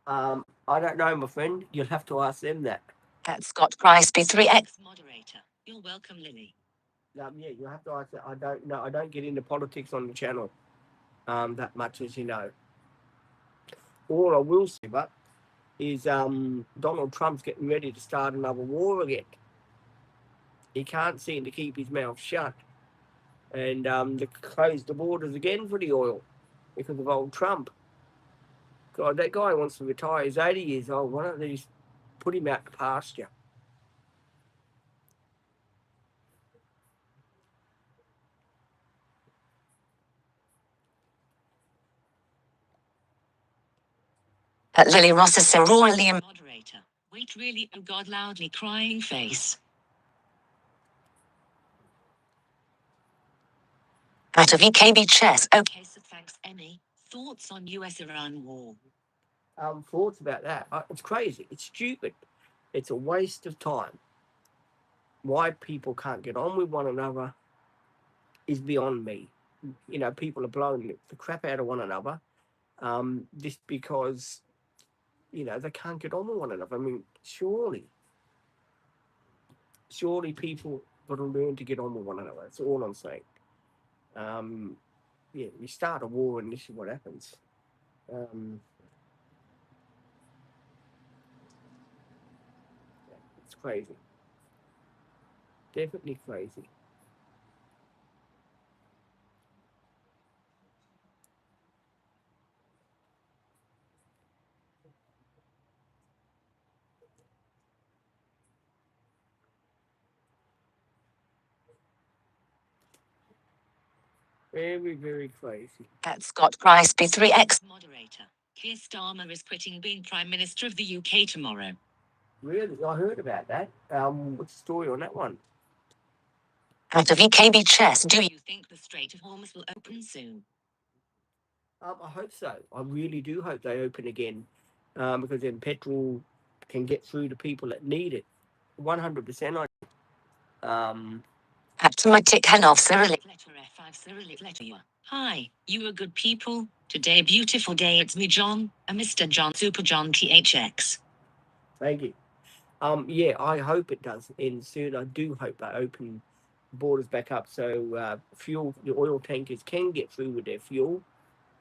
A: I don't know, my friend. You'll have to ask them that.
B: At Scott Price B3X moderator. You're welcome, Lily.
A: Yeah, you'll have to ask that. I don't know. I don't get into politics on the channel that much, as you know. All I will say, but is Donald Trump's getting ready to start another war again. He can't seem to keep his mouth shut, and they closed the borders again for the oil because of old Trump. God, that guy wants to retire. He's 80 years old. Why don't they just put him out to pasture?
B: At Lily Ross is Sir Royally moderator. Wait, really? Oh God, loudly crying face. Out of EKB chess. Okay, so thanks, Emmy. Thoughts on US-Iran war?
A: Thoughts about that? It's crazy. It's stupid. It's a waste of time. Why people can't get on with one another is beyond me. People are blowing the crap out of one another just because, they can't get on with one another. I mean, surely people got to learn to get on with one another. That's all I'm saying. Yeah, you start a war and this is what happens. It's crazy. Definitely crazy. Very, very crazy.
B: At Scott Price B3X moderator. Keir Starmer is quitting being Prime Minister of the UK tomorrow.
A: Really? I heard about that. What's the story on that one?
B: Out of EKB chess, do you think the Strait of Hormuz will open soon?
A: I hope so. I really do hope they open again, because then petrol can get through to people that need it. 100%.
B: At my tick Hanoff Cyrillic letter F5 Cyrillic letter you. Hi, you are good people. Today beautiful day. It's me, John, a Mr. John Super John THX.
A: Thank you. Yeah, I hope it does end soon. I do hope they open borders back up so the oil tankers can get through with their fuel.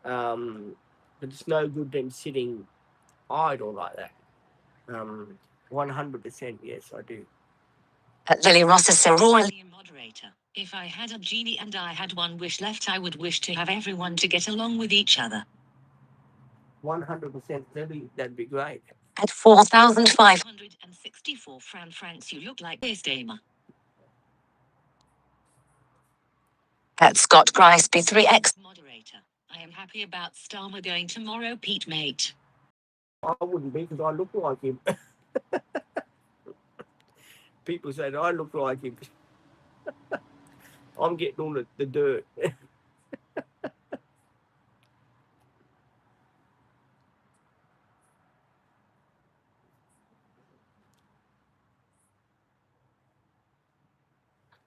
A: But it's no good them sitting idle like that. 100%, yes, I do.
B: At Lily Ross is Sir Royally moderator. If I had a genie and I had one wish left, I would wish to have everyone to get along with each other.
A: 100%, that'd be great.
B: At 4,564 francs, you look like this damer. At Scott Grice B3X moderator. I am happy about Starmer going tomorrow, Pete mate.
A: I wouldn't be because I look like him. People say that I look like him. I'm getting all the dirt.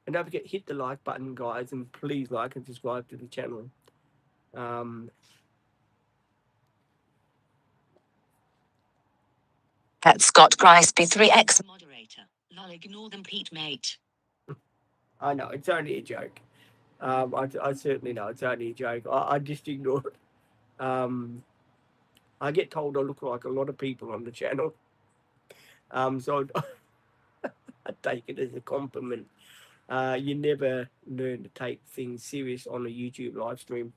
A: And don't forget, hit the like button, guys, and please like and subscribe to the channel.
B: At Scott Grice B3X moderator. Lol, ignore them, Pete mate.
A: I know, it's only a joke. I certainly know it's only a joke. I just ignore it. I get told I look like a lot of people on the channel. So I take it as a compliment. You never learn to take things serious on a YouTube live stream,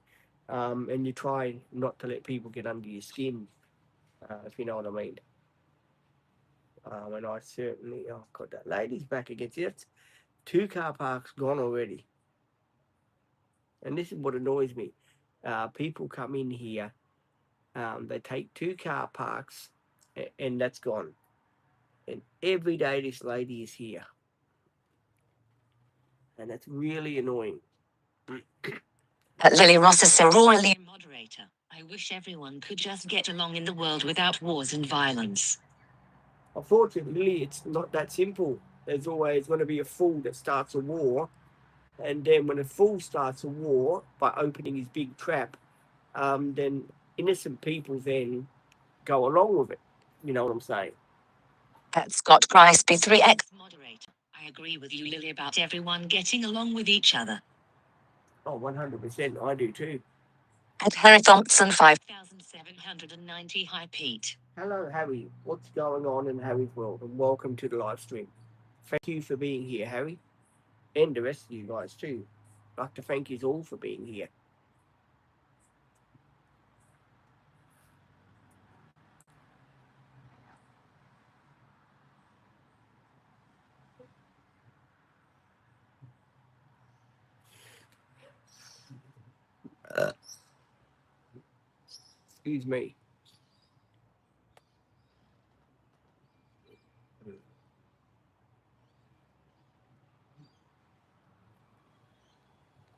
A: and you try not to let people get under your skin, if you know what I mean. And I certainly, oh God, that lady's back against it. 2 car parks gone already. And this is what annoys me. People come in here, they take 2 car parks, and that's gone. And every day this lady is here. And that's really annoying.
B: Lily Ross is royally moderator. I wish everyone could just get along in the world without wars and violence.
A: Unfortunately, it's not that simple. There's always going to be a fool that starts a war, and then when a fool starts a war by opening his big trap, then innocent people then go along with it. You know what I'm saying?
B: Scott Price B3X moderator. I agree with you, Lily, about everyone getting along with each other.
A: Oh, 100%. I do too.
B: Harry Thompson 5790. Hi, Pete.
A: Hello, Harry. What's going on in Harry's world? And welcome to the live stream. Thank you for being here, Harry. And the rest of you guys too. I'd like to thank you all for being here. Excuse me.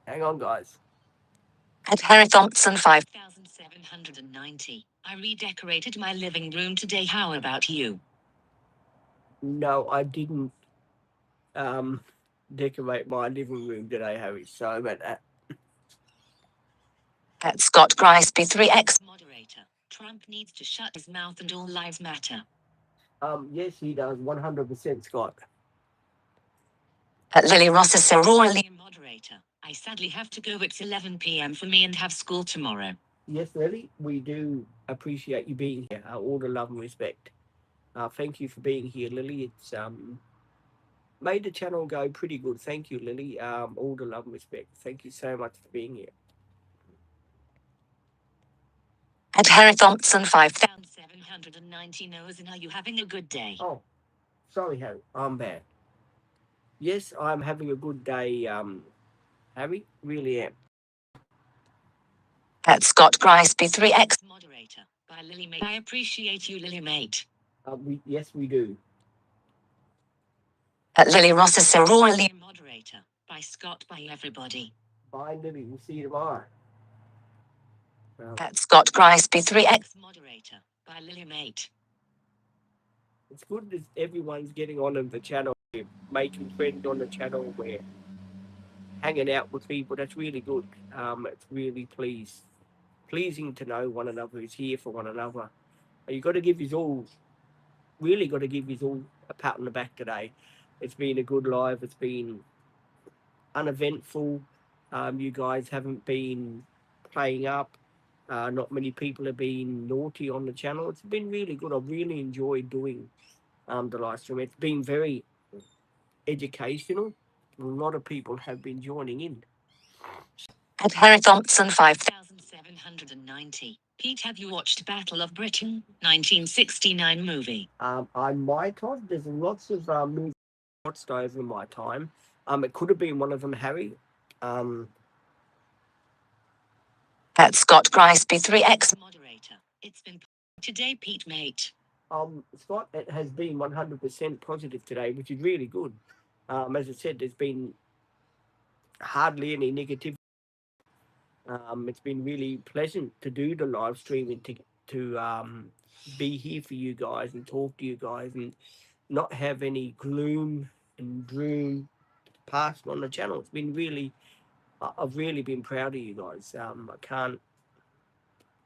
A: Hang on, guys.
B: Harry Thompson 5790. I redecorated my living room today. How about you?
A: No, I didn't decorate my living room today, Harry. Sorry about that.
B: Scott Grice B3X moderator. Trump needs to shut his mouth and all lives matter.
A: Yes, he does. 100%, Scott.
B: Lily Ross is royally moderator. I sadly have to go. It's 11 p.m. for me and have school tomorrow.
A: Yes, Lily, we do appreciate you being here. All the love and respect. Thank you for being here, Lily. It's made the channel go pretty good. Thank you, Lily. All the love and respect. Thank you so much for being here.
B: Harry Thompson 5790 knows. And are you having a good day?
A: Oh, sorry, Harry. I'm bad. Yes, I'm having a good day, Harry. Really am.
B: Scott Grice B3X moderator. By Lily Mate. I appreciate you, Lily Mate.
A: Yes, we do.
B: Lily Ross is royally moderator. By Scott. By everybody.
A: Bye, Lily. We'll see you tomorrow.
B: Scott Grice B3X moderator. By Lily Mate.
A: It's good that everyone's getting on the channel. We're making friends on the channel. We're hanging out with people. That's really good. It's really pleasing to know one another is here for one another. You got to give us all, really got to give us all a pat on the back today. It's been a good live. It's been uneventful. You guys haven't been playing up. Not many people have been naughty on the channel. It's been really good. I've really enjoyed doing the live stream. It's been very educational. A lot of people have been joining in.
B: Harry Thompson 5790. Pete, have you watched Battle of Britain 1969 movie?
A: I might have. There's lots of movies I watched over my time. It could have been one of them, Harry.
B: Scott Grice B3X moderator. It's been today, Pete Mate.
A: Scott, it has been 100% positive today, which is really good. As I said, there's been hardly any negativity. It's been really pleasant to do the live stream and to be here for you guys and talk to you guys and not have any gloom and doom passed on the channel. It's been really, I've really been proud of you guys.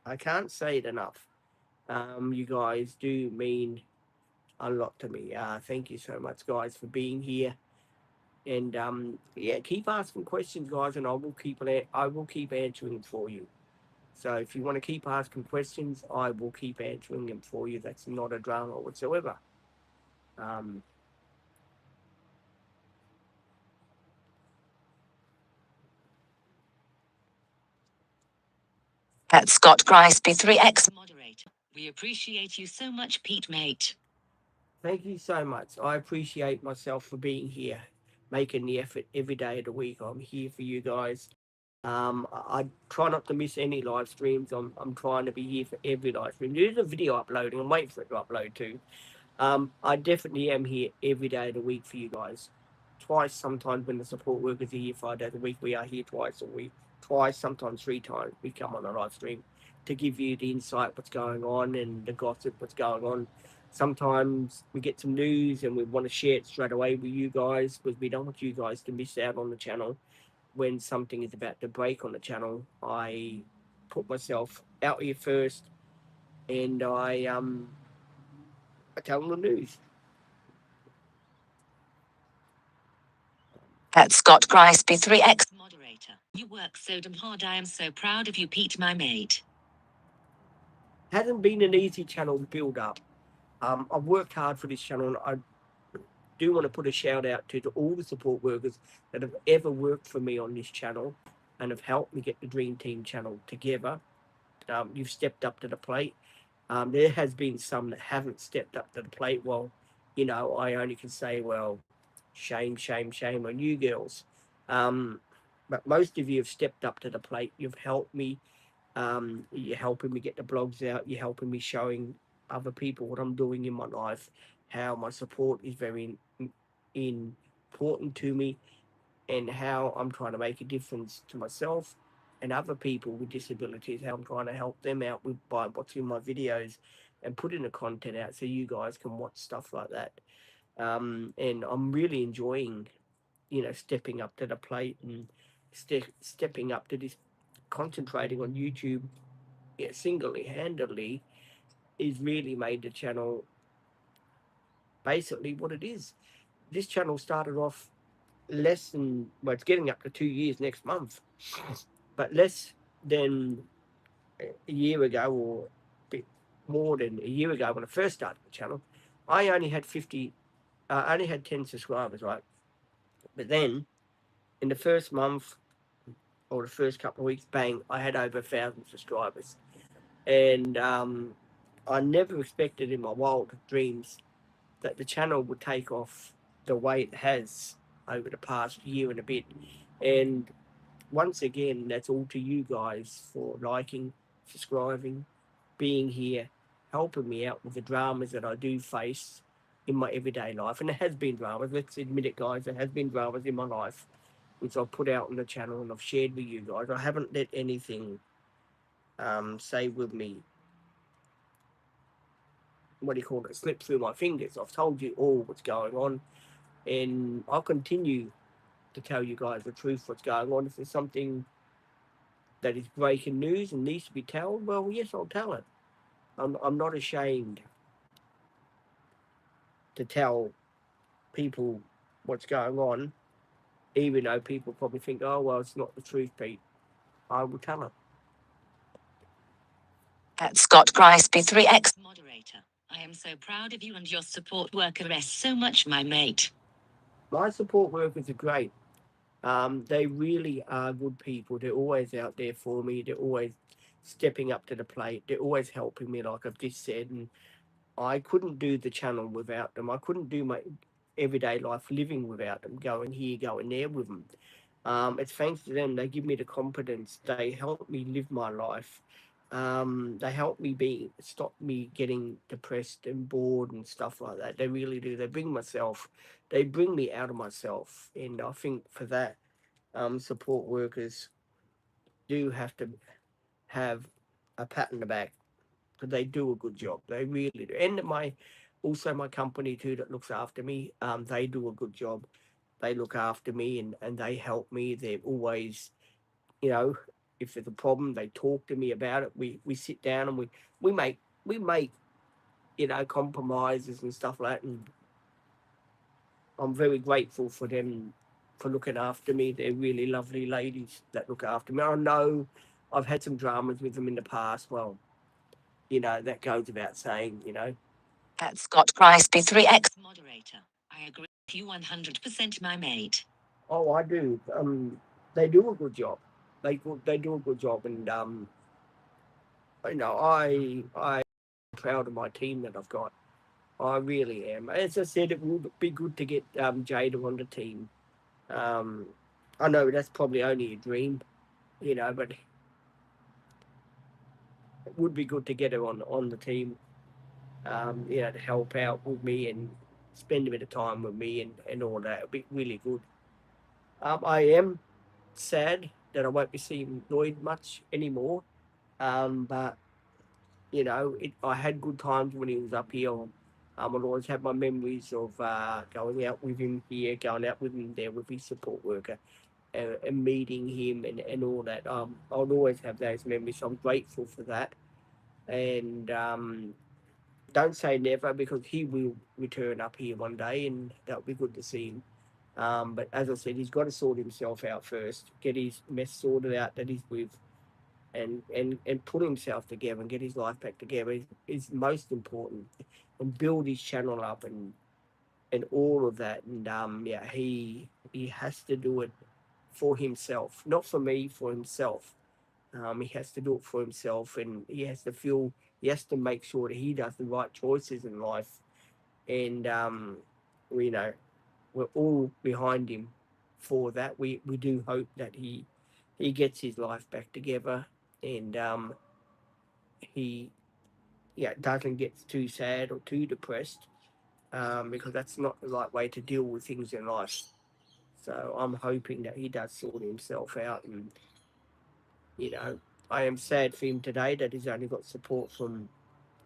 A: I can't say it enough. You guys do mean a lot to me. Thank you so much, guys, for being here. And yeah, keep asking questions, guys, and I will keep answering for you. So if you want to keep asking questions, I will keep answering them for you. That's not a drama whatsoever.
B: Scott Grice B3X moderator. We appreciate you so much, Pete Mate.
A: Thank you so much. I appreciate myself for being here, making the effort every day of the week. I'm here for you guys. I try not to miss any live streams. I'm trying to be here for every live stream. There's a video uploading. I'm waiting for it to upload too. I definitely am here every day of the week for you guys, twice sometimes when the support workers are here 5 days a week. We are here twice a week, twice, sometimes 3 times. We come on the live stream to give you the insight what's going on and the gossip what's going on. Sometimes we get some news and we want to share it straight away with you guys because we don't want you guys to miss out on the channel when something is about to break on the channel. I put myself out here first and I tell them the news.
B: At Scott Grisby 3x moderator. You work so damn hard. I am so proud of you, Pete, my mate.
A: Hasn't been an easy channel to build up. I've worked hard for this channel, and I do want to put a shout out to all the support workers that have ever worked for me on this channel and have helped me get the Dream Team channel together. You've stepped up to the plate. There has been some that haven't stepped up to the plate. Well, I only can say, well, shame, shame, shame on you girls. But most of you have stepped up to the plate. You've helped me. You're helping me get the blogs out. You're helping me showing other people what I'm doing in my life, how my support is very important to me, and how I'm trying to make a difference to myself and other people with disabilities, how I'm trying to help them out by watching my videos and putting the content out so you guys can watch stuff like that. And I'm really enjoying, stepping up to the plate and stepping up to this, concentrating on YouTube, single-handedly, is really made the channel basically what it is. This channel started off less than, well, it's getting up to 2 years next month, but less than a year ago, or a bit more than a year ago when I first started the channel. I only had 10 subscribers, right? But then in the first month or the first couple of weeks, bang, I had over 1,000 subscribers. And I never expected in my wildest dreams that the channel would take off the way it has over the past year and a bit. And once again, that's all to you guys for liking, subscribing, being here, helping me out with the dramas that I do face in my everyday life. And there has been dramas, let's admit it, guys, there has been dramas in my life, which I've put out on the channel and I've shared with you guys. I haven't let anything say with me, what do you call it, slip through my fingers. I've told you all what's going on, and I'll continue to tell you guys the truth, what's going on. If there's something that is breaking news and needs to be told, well, yes, I'll tell it. I'm not ashamed to tell people what's going on, even though people probably think, oh, well, it's not the truth, Pete. I will tell it.
B: At Scott Grisby 3x moderator. I am so proud of you and your support worker so much, my mate.
A: My support workers are great. They really are good people. They're always out there for me. They're always stepping up to the plate. They're always helping me, like I've just said. And I couldn't do the channel without them. I couldn't do my everyday life living without them, going here, going there with them. It's thanks to them. They give me the confidence. They help me live my life. They help me stop me getting depressed and bored and stuff like that. They really do. They bring me out of myself. And I think for that, support workers do have to have a pat in the back because they do a good job. They really do. And my company too that looks after me, they do a good job. They look after me and they help me. They're always, you know, if there's a problem, they talk to me about it. We sit down and we make compromises and stuff like that. And I'm very grateful for them for looking after me. They're really lovely ladies that look after me. I know I've had some dramas with them in the past. Well, that goes without saying.
B: At Scott Grisby 3x moderator. I agree with you 100%, my mate.
A: Oh, I do. They do a good job. They do a good job, and I'm proud of my team that I've got. I really am. As I said, it will be good to get Jada on the team. Um, I know that's probably only a dream, but it would be good to get her on the team, to help out with me and spend a bit of time with me and all that. It'll be really good. I am sad that I won't be seeing Lloyd much anymore. But I had good times when he was up here. I'll always have my memories of going out with him here, going out with him there with his support worker, and meeting him and all that. I'll always have those memories. So I'm grateful for that. And don't say never, because he will return up here one day, and that'll be good to see him. But as I said, he's got to sort himself out first, get his mess sorted out that he's with, and put himself together and get his life back together is most important, and build his channel up and all of that. And yeah, he has to do it for himself, not for me, for himself. He has to do it for himself, and he has to make sure that he does the right choices in life. And you know, we're all behind him for that. We do hope that he gets his life back together, and he doesn't get too sad or too depressed, because that's not the right way to deal with things in life. So I'm hoping that he does sort himself out. And you know, I am sad for him today that he's only got support from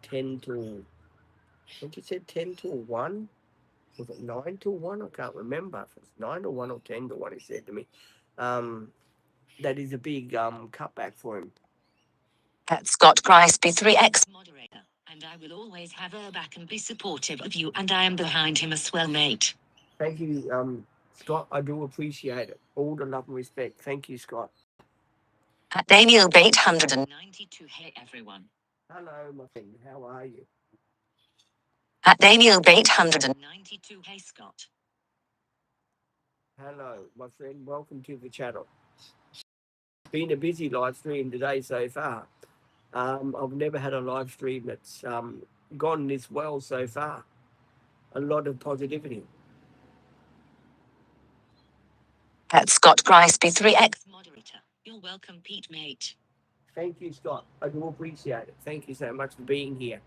A: 10 till, I think he said 10 till 1. Was it 9 till 1? I can't remember if it's 9 to 1 or 10 to 1, he said to me. That is a big cutback for him.
B: At Scott Crispy 3x moderator, and I will always have her back and be supportive of you, and I am behind him as well, mate.
A: Thank you, Scott. I do appreciate it. All the love and respect. Thank you, Scott.
B: At Daniel 892, hey everyone.
A: Hello, my friend. How are you?
B: At Daniel 892, hey Scott.
A: Hello, my friend. Welcome to the channel. Been a busy live stream today so far. I've never had a live stream that's gone this well so far. A lot of positivity.
B: At Scott Crispy 3x moderator, you're welcome, Pete, mate.
A: Thank you, Scott. I do appreciate it. Thank you so much for being here.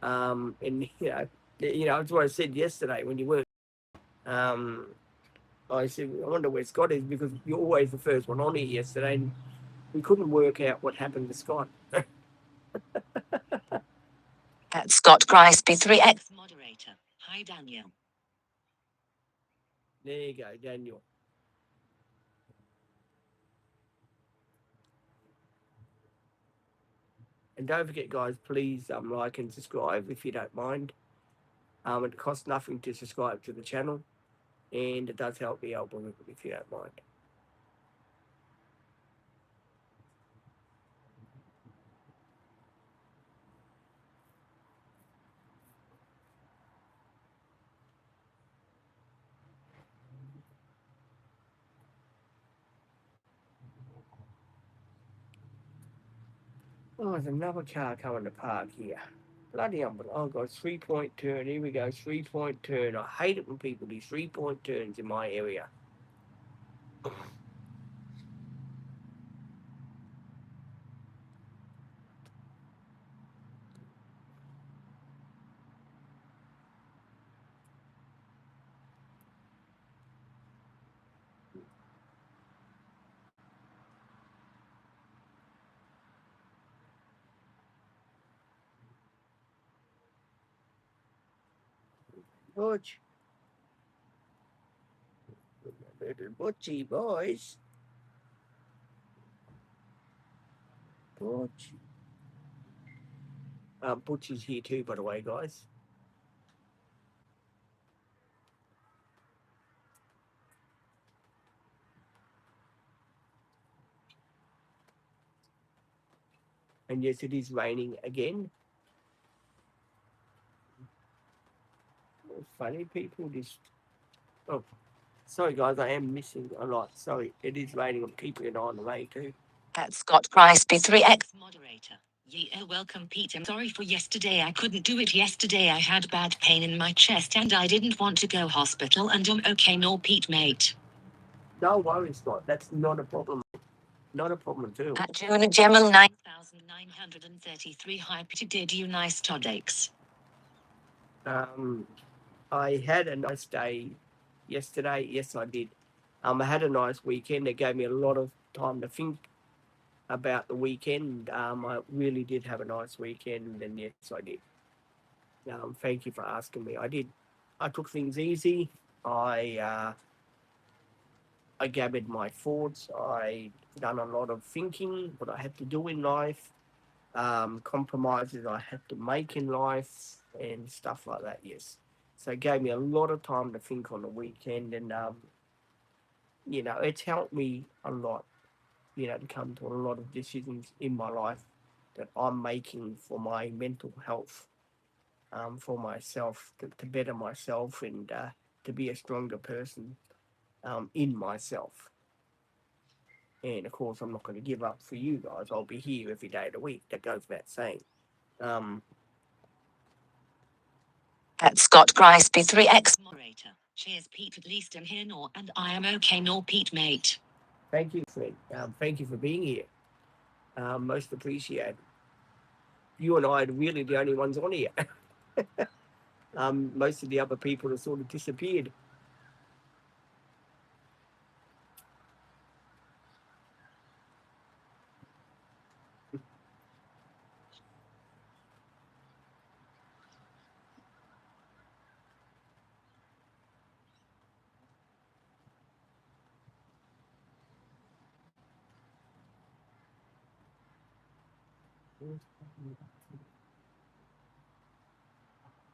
A: And that's what I said yesterday when you were. I said, I wonder where Scott is, because you're always the first one on here yesterday, and we couldn't work out what happened to Scott.
B: At Scott Crispy 3x moderator, hi Daniel.
A: There you go, Daniel. And don't forget, guys, please like and subscribe if you don't mind. It costs nothing to subscribe to the channel, and it does help me out if you don't mind. Oh, there's another car coming to park here. Bloody unbelievable. Oh, God, 3-point turn. Here we go, 3-point turn. I hate it when people do 3-point turns in my area. Butch. Little Butchie, boys. Butch. Butch is here too, by the way, guys. And yes, it is raining again. Funny people just... Oh, sorry, guys, I am missing a lot. Sorry, it is raining. I'm keeping an eye on the rain too.
B: At Scott Crispy 3x moderator. Yeah, welcome, Pete. I'm sorry for yesterday. I couldn't do it yesterday. I had bad pain in my chest and I didn't want to go hospital, and I'm okay now, Pete, mate.
A: No worries, Scott. That's not a problem. Not a problem at all.
B: At Jonah Gemel 9933, hi, Pete, did you nice toddakes?
A: I had a nice day yesterday. Yes, I did. I had a nice weekend. It gave me a lot of time to think about the weekend. I really did have a nice weekend, and yes, I did. Thank you for asking me. I did. I took things easy. I uh, I gathered my thoughts. I done a lot of thinking, what I had to do in life, compromises I had to make in life, and stuff like that. Yes, so it gave me a lot of time to think on the weekend, and it's helped me a lot. To come to a lot of decisions in my life that I'm making for my mental health, for myself, to better myself, and to be a stronger person in myself. And of course, I'm not going to give up for you guys. I'll be here every day of the week. That goes without saying. Um,
B: At Scott Crispy 3X moderator. Cheers, Pete. At least I'm here, nor and I am okay, nor Pete, mate.
A: Thank you, friend. Thank you for being here. Most appreciated. You and I are really the only ones on here. Most of the other people have sort of disappeared.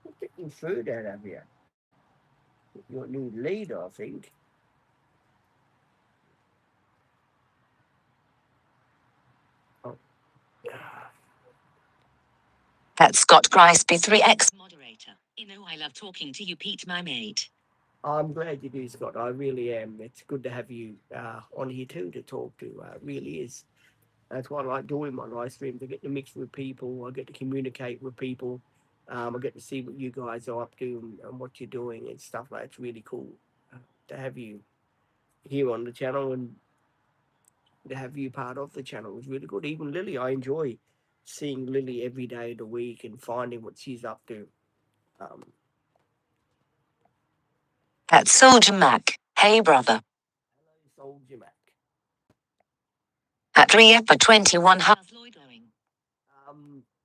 A: I'm getting food out of here. Your new leader, I think. Oh.
B: At Scott Crispy 3X moderator. I love talking to you, Pete, my mate.
A: I'm glad you do, Scott. I really am. It's good to have you on here too to talk to. Really is. That's what I like doing my live streams. I get to mix with people. I get to communicate with people. I get to see what you guys are up to and what you're doing and stuff. Like it's really cool to have you here on the channel, and to have you part of the channel is really good. Even Lily, I enjoy seeing Lily every day of the week and finding what she's up to. Um,
B: At Soldier Mac. Hey, brother.
A: Hello, Soldier Mac.
B: At Ria for 21. How's Lloyd going?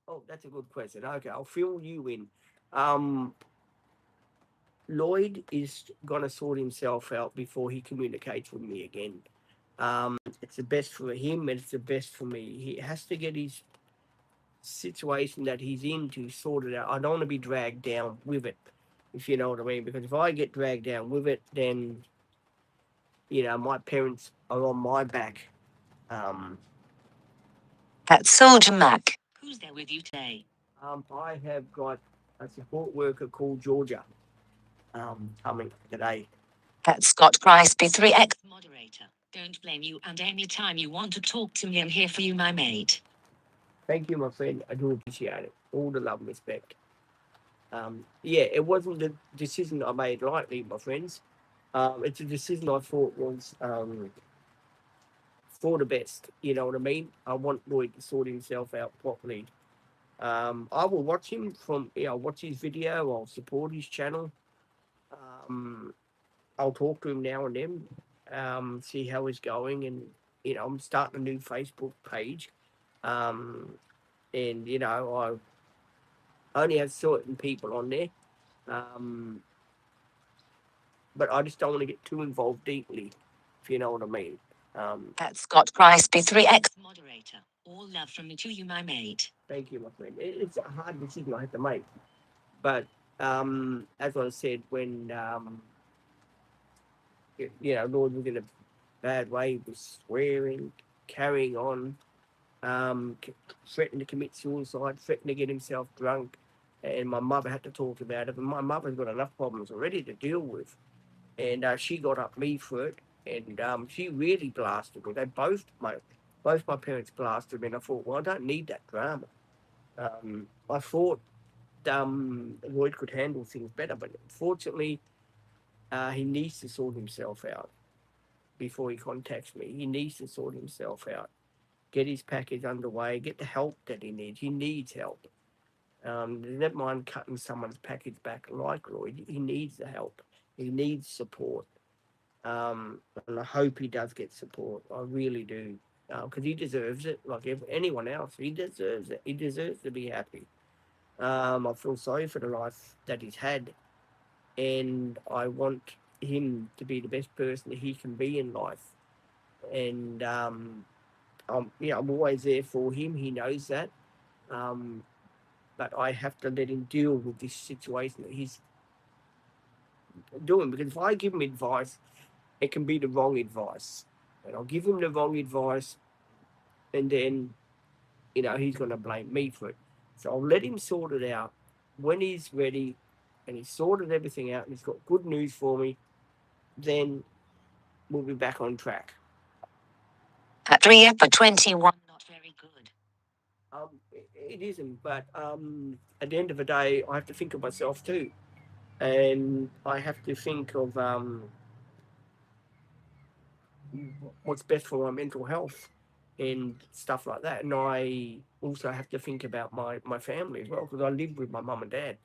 A: Oh, that's a good question. Okay, I'll fill you in. Um, Lloyd is gonna sort himself out before he communicates with me again. It's the best for him, and it's the best for me. He has to get his situation that he's in to sort it out. I don't want to be dragged down with it, if you know what I mean. Because if I get dragged down with it, then my parents are on my back. Um,
B: At Soldier Mac. Who's there with you today?
A: I have got a support worker called Georgia coming today.
B: At Scott Crispy 3X moderator. Don't blame you, and anytime you want to talk to me, I'm here for you, my mate.
A: Thank you, my friend. I do appreciate it. All the love and respect. Yeah, it wasn't the decision I made lightly, my friends. It's a decision I thought was for the best. You know what I mean? I want Lloyd to sort himself out properly. I will watch him I'll watch his video. I'll support his channel. Um, I'll talk to him now and then, see how he's going, and I'm starting a new Facebook page, um, and I only have certain people on there, um, but I just don't want to get too involved deeply, if you know what I mean.
B: At Scott Crispy 3X moderator. All love from me to you, my mate.
A: Thank you, my friend. It's a hard decision I had to make, but as I said, when Lord was in a bad way, he was swearing, carrying on, threatened to commit suicide, threatened to get himself drunk, and my mother had to talk about it. And my mother's got enough problems already to deal with, and she got up me for it, and she really blasted me. Both my parents blasted me, and I thought, well, I don't need that drama. I thought Lloyd could handle things better, but unfortunately, he needs to sort himself out before he contacts me. He needs to sort himself out, get his package underway, get the help that he needs. He needs help. Never mind cutting someone's package back like Lloyd. He needs the help. He needs support. And I hope he does get support. I really do. Because he deserves it, like anyone else. He deserves it. He deserves to be happy. I feel sorry for the life that he's had, and I want him to be the best person that he can be in life. And I'm always there for him. He knows that. Um, but I have to let him deal with this situation that he's doing, because if I give him advice, it can be the wrong advice, and I'll give him the wrong advice, and then he's going to blame me for it. So I'll let him sort it out when he's ready, and he's sorted everything out, and he's got good news for me. Then we'll be back on track.
B: At 3 for 21, not very good.
A: It isn't, but at the end of the day, I have to think of myself too, and I have to think of what's best for my mental health and stuff like that. And I also have to think about my family as well, because I live with my mum and dad,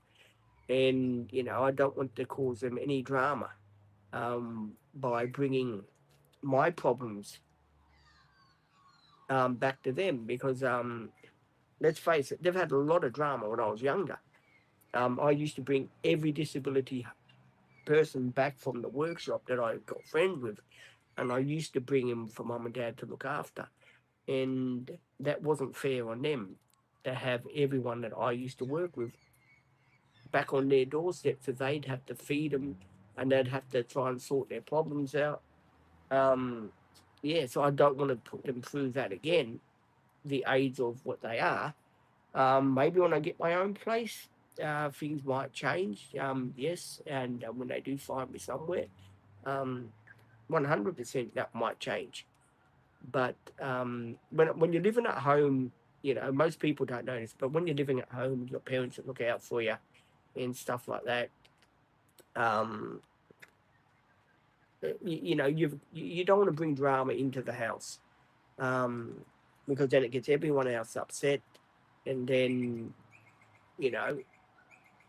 A: and I don't want to cause them any drama by bringing my problems back to them, because let's face it, they've had a lot of drama when I was younger. I used to bring every disability person back from the workshop that I got friends with, and I used to bring him for mum and dad to look after. And that wasn't fair on them to have everyone that I used to work with back on their doorstep, so they'd have to feed them and they'd have to try and sort their problems out. Um, yeah, so I don't want to put them through that again, the age of what they are. Maybe when I get my own place, things might change. Yes, and when they do find me somewhere, um, 100% that might change. But when you're living at home, most people don't notice, but when you're living at home, your parents that look out for you and stuff like that. Um, you don't want to bring drama into the house, um, because then it gets everyone else upset, and then you know.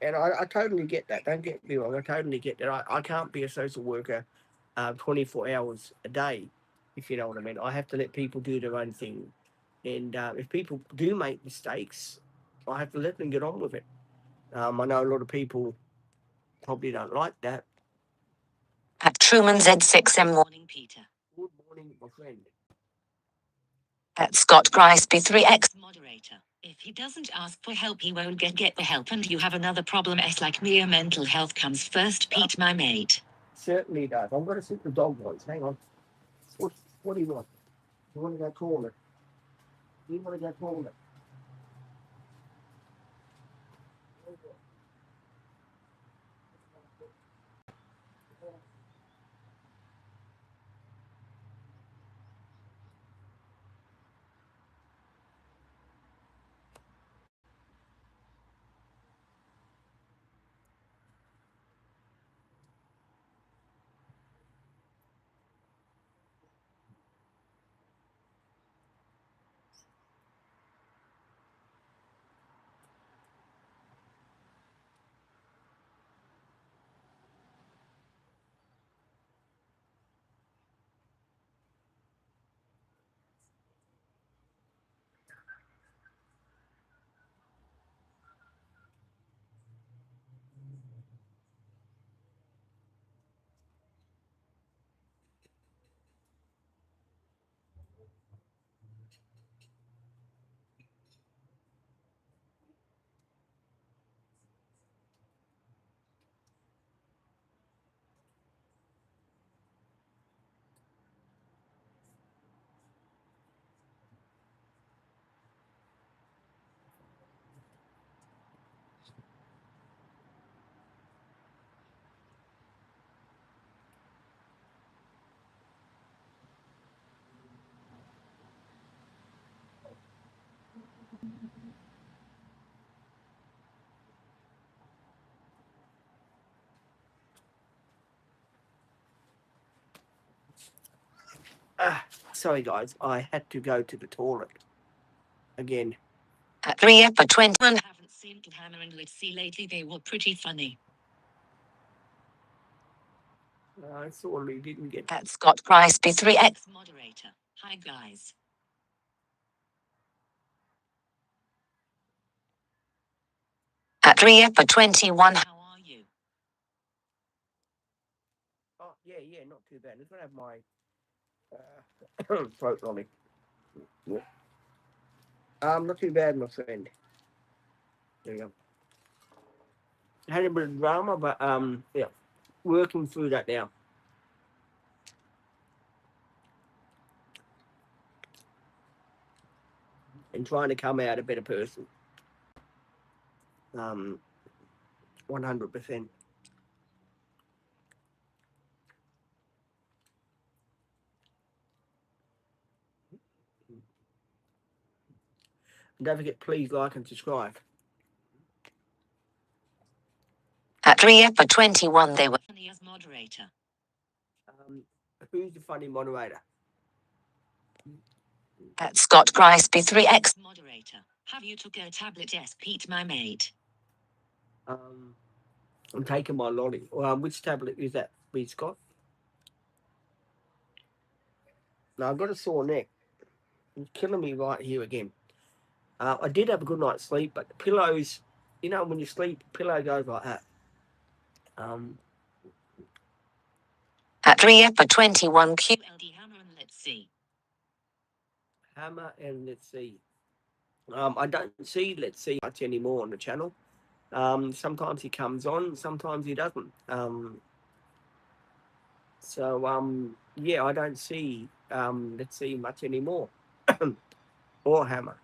A: And I totally get that. Don't get me wrong. I totally get that. I can't be a social worker 24 hours a day, if you know what I mean. I have to let people do their own thing. And if people do make mistakes, I have to let them get on with it. I know a lot of people probably don't like that.
B: At Truman Z6M, morning, Peter.
A: Good morning, my friend.
B: At Scott Grisby 3X, moderator. If he doesn't ask for help, he won't get the help, and you have another problem. Like me, mental health comes first, Pete, my mate.
A: Certainly does. I'm going to sit the dog once. Hang on. What do you want? You want to go call it? You want to go call it? Sorry, guys. I had to go to the toilet again.
B: At 3 for 21. Haven't seen Hammer and Let's See lately. They were pretty funny.
A: I sorely didn't get.
B: At Scott Price B3X moderator. Hi guys. At 3 for 21. How are you?
A: Oh yeah, not too bad. Let's not have my throat on me. Yeah. Not too bad, my friend. There you go. Had a bit of drama, but yeah, working through that now. And trying to come out a better person. 100%. And don't forget, please like and subscribe.
B: At 3 for 21. They were funny as moderator.
A: Who's the funny moderator?
B: At Scott Price B3X moderator. Have you took a tablet? Yes, Pete, my mate.
A: I'm taking my lolly. Which tablet is that, B Scott? Now I've got a sore neck. It's killing me right here again. I did have a good night's sleep, but the pillows, you know, when you sleep, pillow goes like that.
B: At 3 for 21. QLD Hammer and Let's See.
A: Hammer and Let's See. I don't see Let's See much anymore on the channel. Sometimes he comes on, sometimes he doesn't. Yeah, I don't see Let's See much anymore. Or Hammer.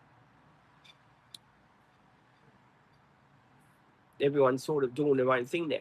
A: Everyone's sort of doing their own thing now.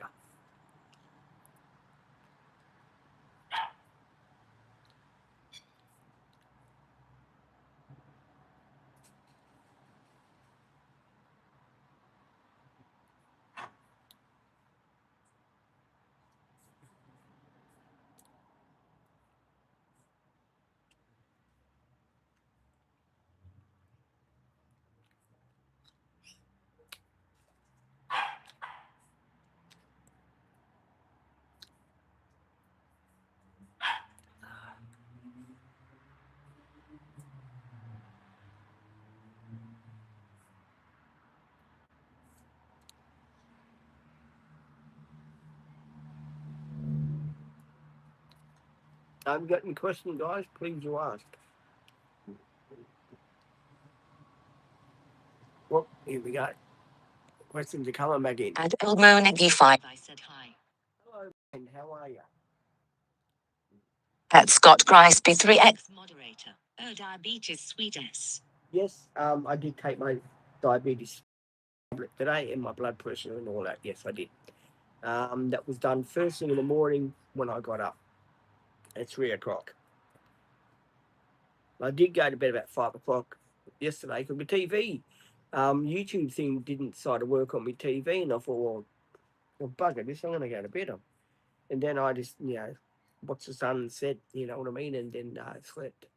A: I've got any questions, guys? Please do ask. Well, here we go. Questions are coming back in.
B: At Elmo Neggy 5. I said hi.
A: Hello, and how are you?
B: At Scott Price B3X moderator. Oh, diabetes, sweetness.
A: Yes, I did take my diabetes tablet today and my blood pressure and all that. Yes, I did. That was done first thing in the morning when I got up at 3 o'clock. I did go to bed about 5 o'clock yesterday because my TV, YouTube thing didn't decide to work on my TV, and I thought, well, bugger this, I'm going to go to bed on. And then I just, watched the sun set, you know what I mean, and then slept.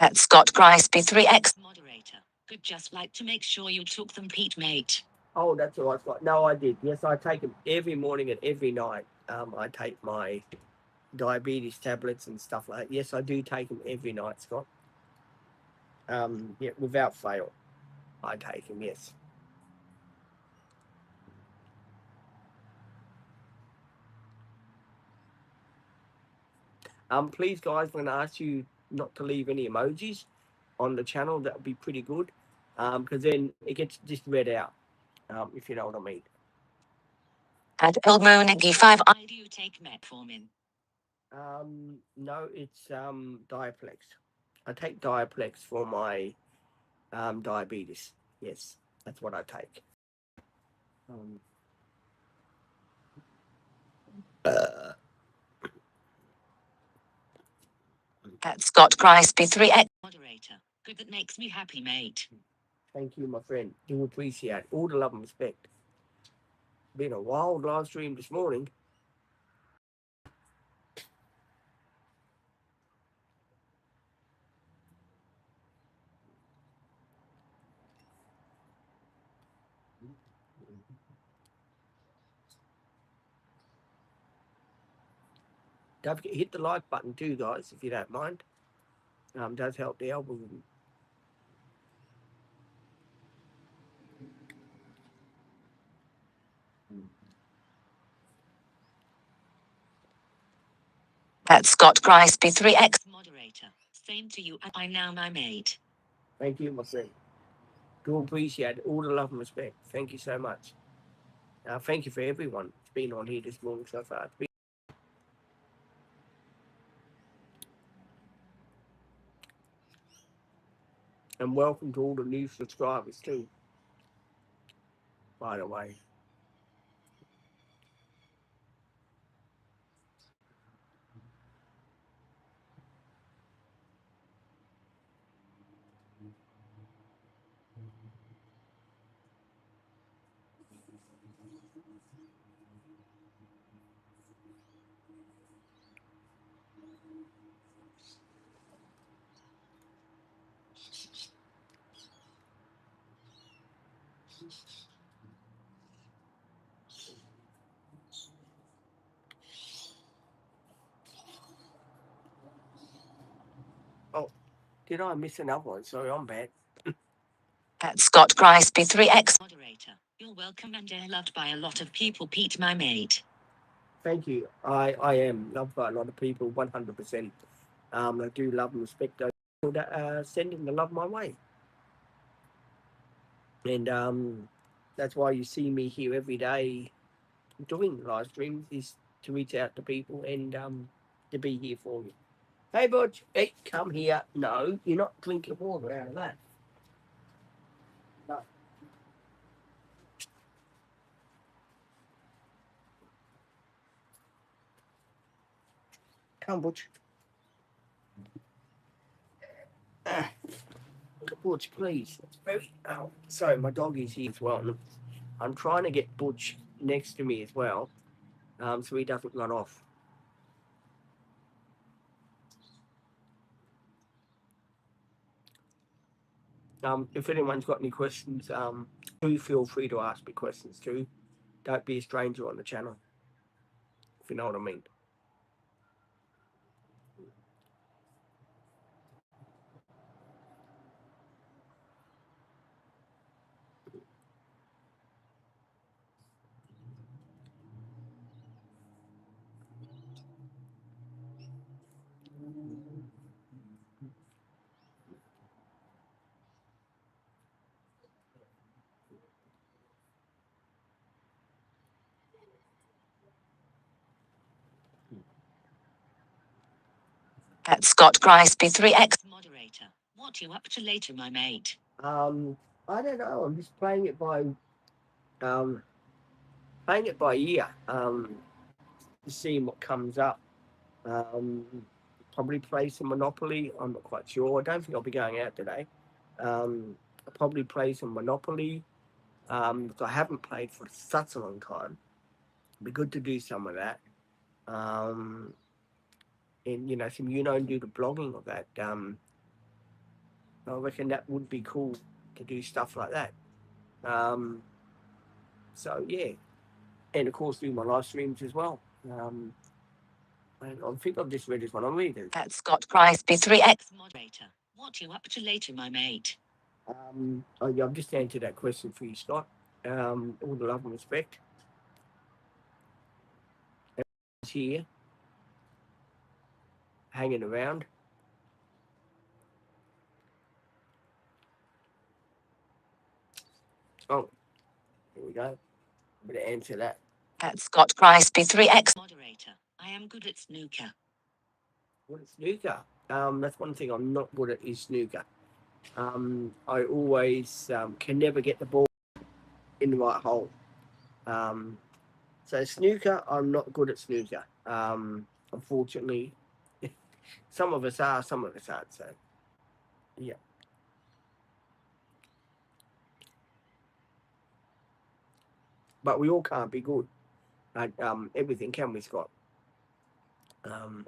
B: At Scott Price B3X moderator. Could just like to make sure you took them, Pete, mate.
A: Oh, that's all right, Scott. No, I did. Yes, I take them every morning and every night. I take my diabetes tablets and stuff like that. Yes, I do take them every night, Scott. Yeah, without fail, I take them. Yes. Please, guys, I'm going to ask you not to leave any emojis on the channel. That would be pretty good, because then it gets just read out, if you know what I mean.
B: At Elmo Neggy 5. Do you take metformin?
A: No, it's Diaplex. I take Diaplex for my diabetes. Yes, that's what I take.
B: At Scott Crispy 3X moderator. Good, that makes me happy, mate.
A: Thank you, my friend. Do appreciate all the love and respect. Been a wild live stream this morning. Don't forget hit the like button too, guys, if you don't mind. Does help the algorithm.
B: At Scott Crispy 3X moderator. Same to you. I now my mate.
A: Thank you, my friend. Do appreciate all the love and respect. Thank you so much. Thank you for everyone that's been on here this morning so far. And welcome to all the new subscribers too, by the way. Oh, did I miss another one? Sorry, I'm bad.
B: At Scott Crispy 3X moderator. You're welcome and loved by a lot of people, Pete, my mate.
A: Thank you. I am loved by a lot of people, 100%. I do love and respect those people that are sending the love my way. And that's why you see me here every day doing live streams, is to reach out to people and to be here for you. Hey, Butch, hey, come here. No, you're not drinking water out of that. No. Come, Butch. Butch, please. It's very. Oh, sorry, my dog is here as well. I'm trying to get Butch next to me as well, so he doesn't run off. If anyone's got any questions, do feel free to ask me questions too. Don't be a stranger on the channel, if you know what I mean.
B: At Scott Crispy 3X moderator. What you up to later, my mate?
A: I don't know. I'm just playing it by ear. Seeing what comes up. Probably play some Monopoly. I'm not quite sure. I don't think I'll be going out today. I'll probably play some Monopoly. Because I haven't played for such a long time. It'd be good to do some of that. And do the blogging of that. I reckon that would be cool to do stuff like that. So yeah, and of course do my live streams as well. I think I've just read this one. I'm reading.
B: At Scott Crispy 3X moderator. What you up to later, my mate?
A: Yeah, I've just answered that question for you, Scott. All the love and respect. Everyone's here, hanging around. Oh, here we go. Better answer that.
B: At Scott Crispy 3X moderator. I am good at snooker.
A: Well, snooker. That's one thing I'm not good at is snooker. I always can never get the ball in the right hole. Um, so snooker, I'm not good at snooker. Unfortunately, some of us are, some of us aren't. So yeah, but we all can't be good at everything, can we, Scott? Um,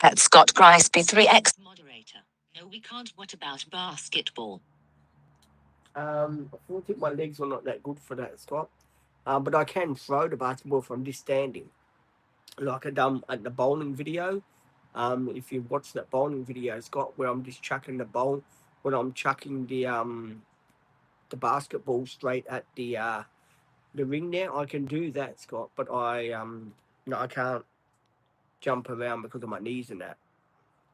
B: At Scott Crispy 3x moderator. No, we can't. What about basketball?
A: I think my legs are not that good for that, Scott. But I can throw the basketball from just standing, like I done at the bowling video. If you watch that bowling video, Scott, where I'm just chucking the bowl, when I'm chucking the basketball straight at the ring there, I can do that, Scott. But I no, I can't jump around because of my knees and that.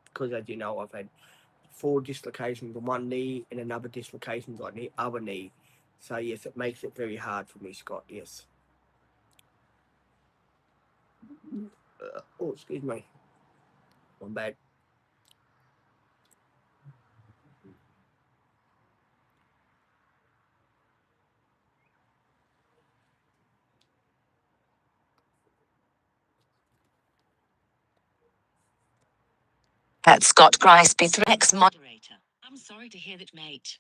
A: Because as you know, I've had 4 dislocations on one knee and another dislocation on the other knee. So yes, it makes it very hard for me, Scott. Yes. Oh, excuse me. I'm bad.
B: At Scott Crispy 3x moderator. I'm sorry to hear that, mate.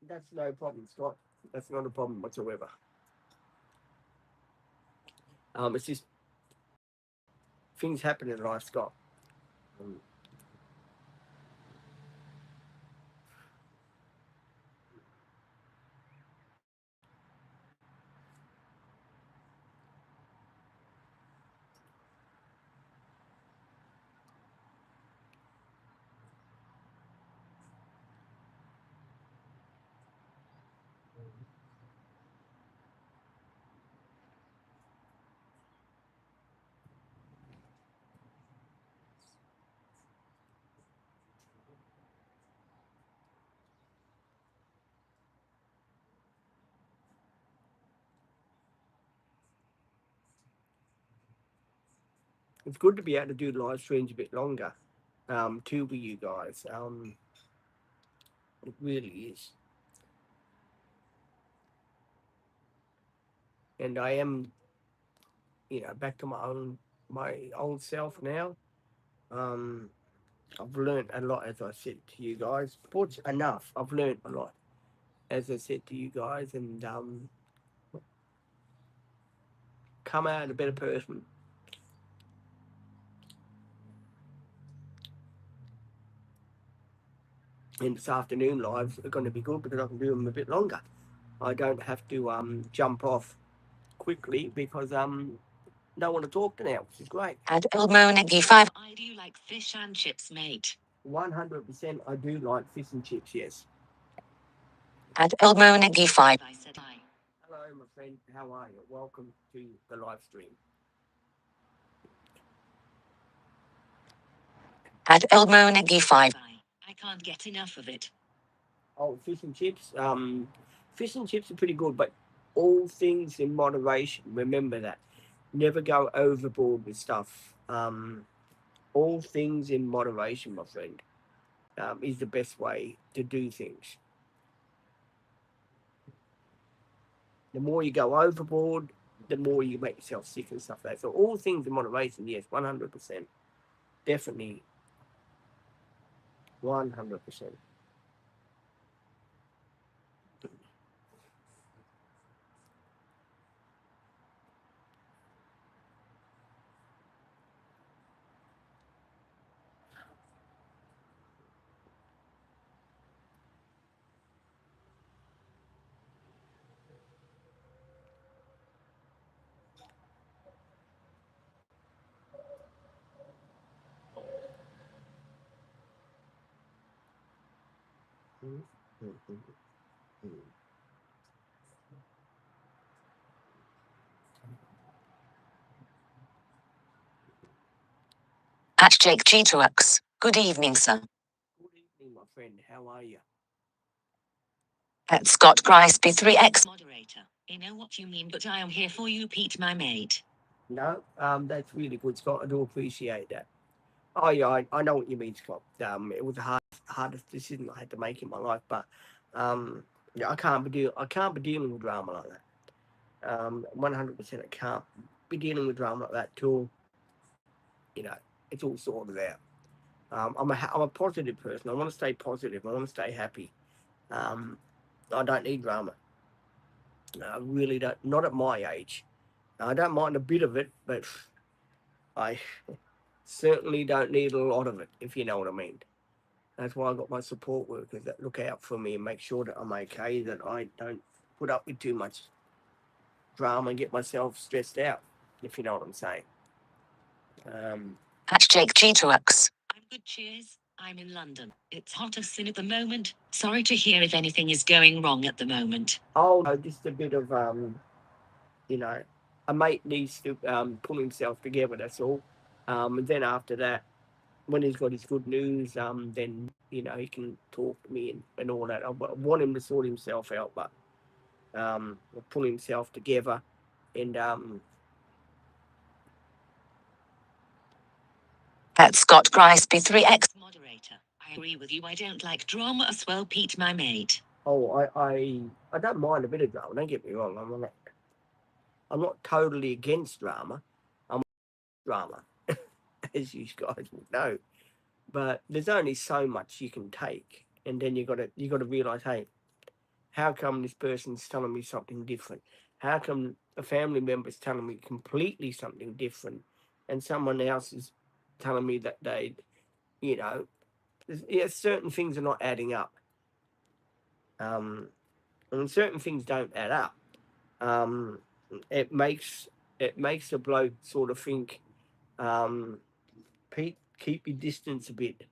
A: That's no problem, Scott. That's not a problem whatsoever. It's just things happen in life, Scott. Um, it's good to be able to do live streams a bit longer, too, with you guys. It really is. And I am, back to my old self now. Um, I've learned a lot, as I said to you guys. But enough. I've learned a lot, as I said to you guys, and come out a better person. And this afternoon lives are going to be good because I can do them a bit longer. I don't have to jump off quickly because don't want to talk to now, which is great.
B: At Elmonegi5. I do like fish and chips, mate.
A: 100%, I do like fish and chips. Yes.
B: At Elmonegi5. I said hi.
A: Hello, my friend. How are you? Welcome to the live stream.
B: At Elmonegi5. I can't get enough of it.
A: Oh, fish and chips. Fish and chips are pretty good, but all things in moderation. Remember that. Never go overboard with stuff. All things in moderation, my friend, is the best way to do things. The more you go overboard, the more you make yourself sick and stuff like that. So all things in moderation, yes, 100%. Definitely 100%. Mm, mm, mm, mm.
B: At Jake G2X. Good evening, sir.
A: Good evening, my friend. How are you?
B: At Scott Grice B3X moderator. I know what you mean, but I am here for you, Pete, my mate.
A: No, that's really good, Scott. I do appreciate that. Oh yeah, I know what you mean, Scott. It was the hardest decision I had to make in my life, but yeah, I can't be dealing with drama like that. 100%, I can't be dealing with drama like that till you know it's all sorted out. I'm a positive person. I want to stay positive. I want to stay happy. Um, I don't need drama. I really don't. Not at my age. I don't mind a bit of it, but I certainly don't need a lot of it. If you know what I mean. That's why I got my support workers that look out for me and make sure that I'm okay. That I don't put up with too much drama and get myself stressed out. If you know what I'm saying. Um,
B: At Jake G2X. I'm good, cheers. I'm in London. It's hot as sin at the moment. Sorry to hear if anything is going wrong at the moment.
A: oh, no, just a bit of you know, a mate needs to pull himself together. That's all. And then after that, when he's got his good news, then he can talk to me and all that. I want him to sort himself out, but pull himself together, and
B: At Scott Grice B3X moderator. I agree with you. I don't like drama as well, Pete, my mate.
A: oh, I don't mind a bit of drama. Don't get me wrong. I'm not totally against drama. I'm drama, as you guys would know. But there's only so much you can take, and then you got to realize, hey, how come this person's telling me something different? How come a family member's telling me completely something different, and someone else is telling me that you know, yeah, certain things are not adding up, and certain things don't add up. Um, it makes it makes a bloke sort of think, um, Pete, keep your distance a bit.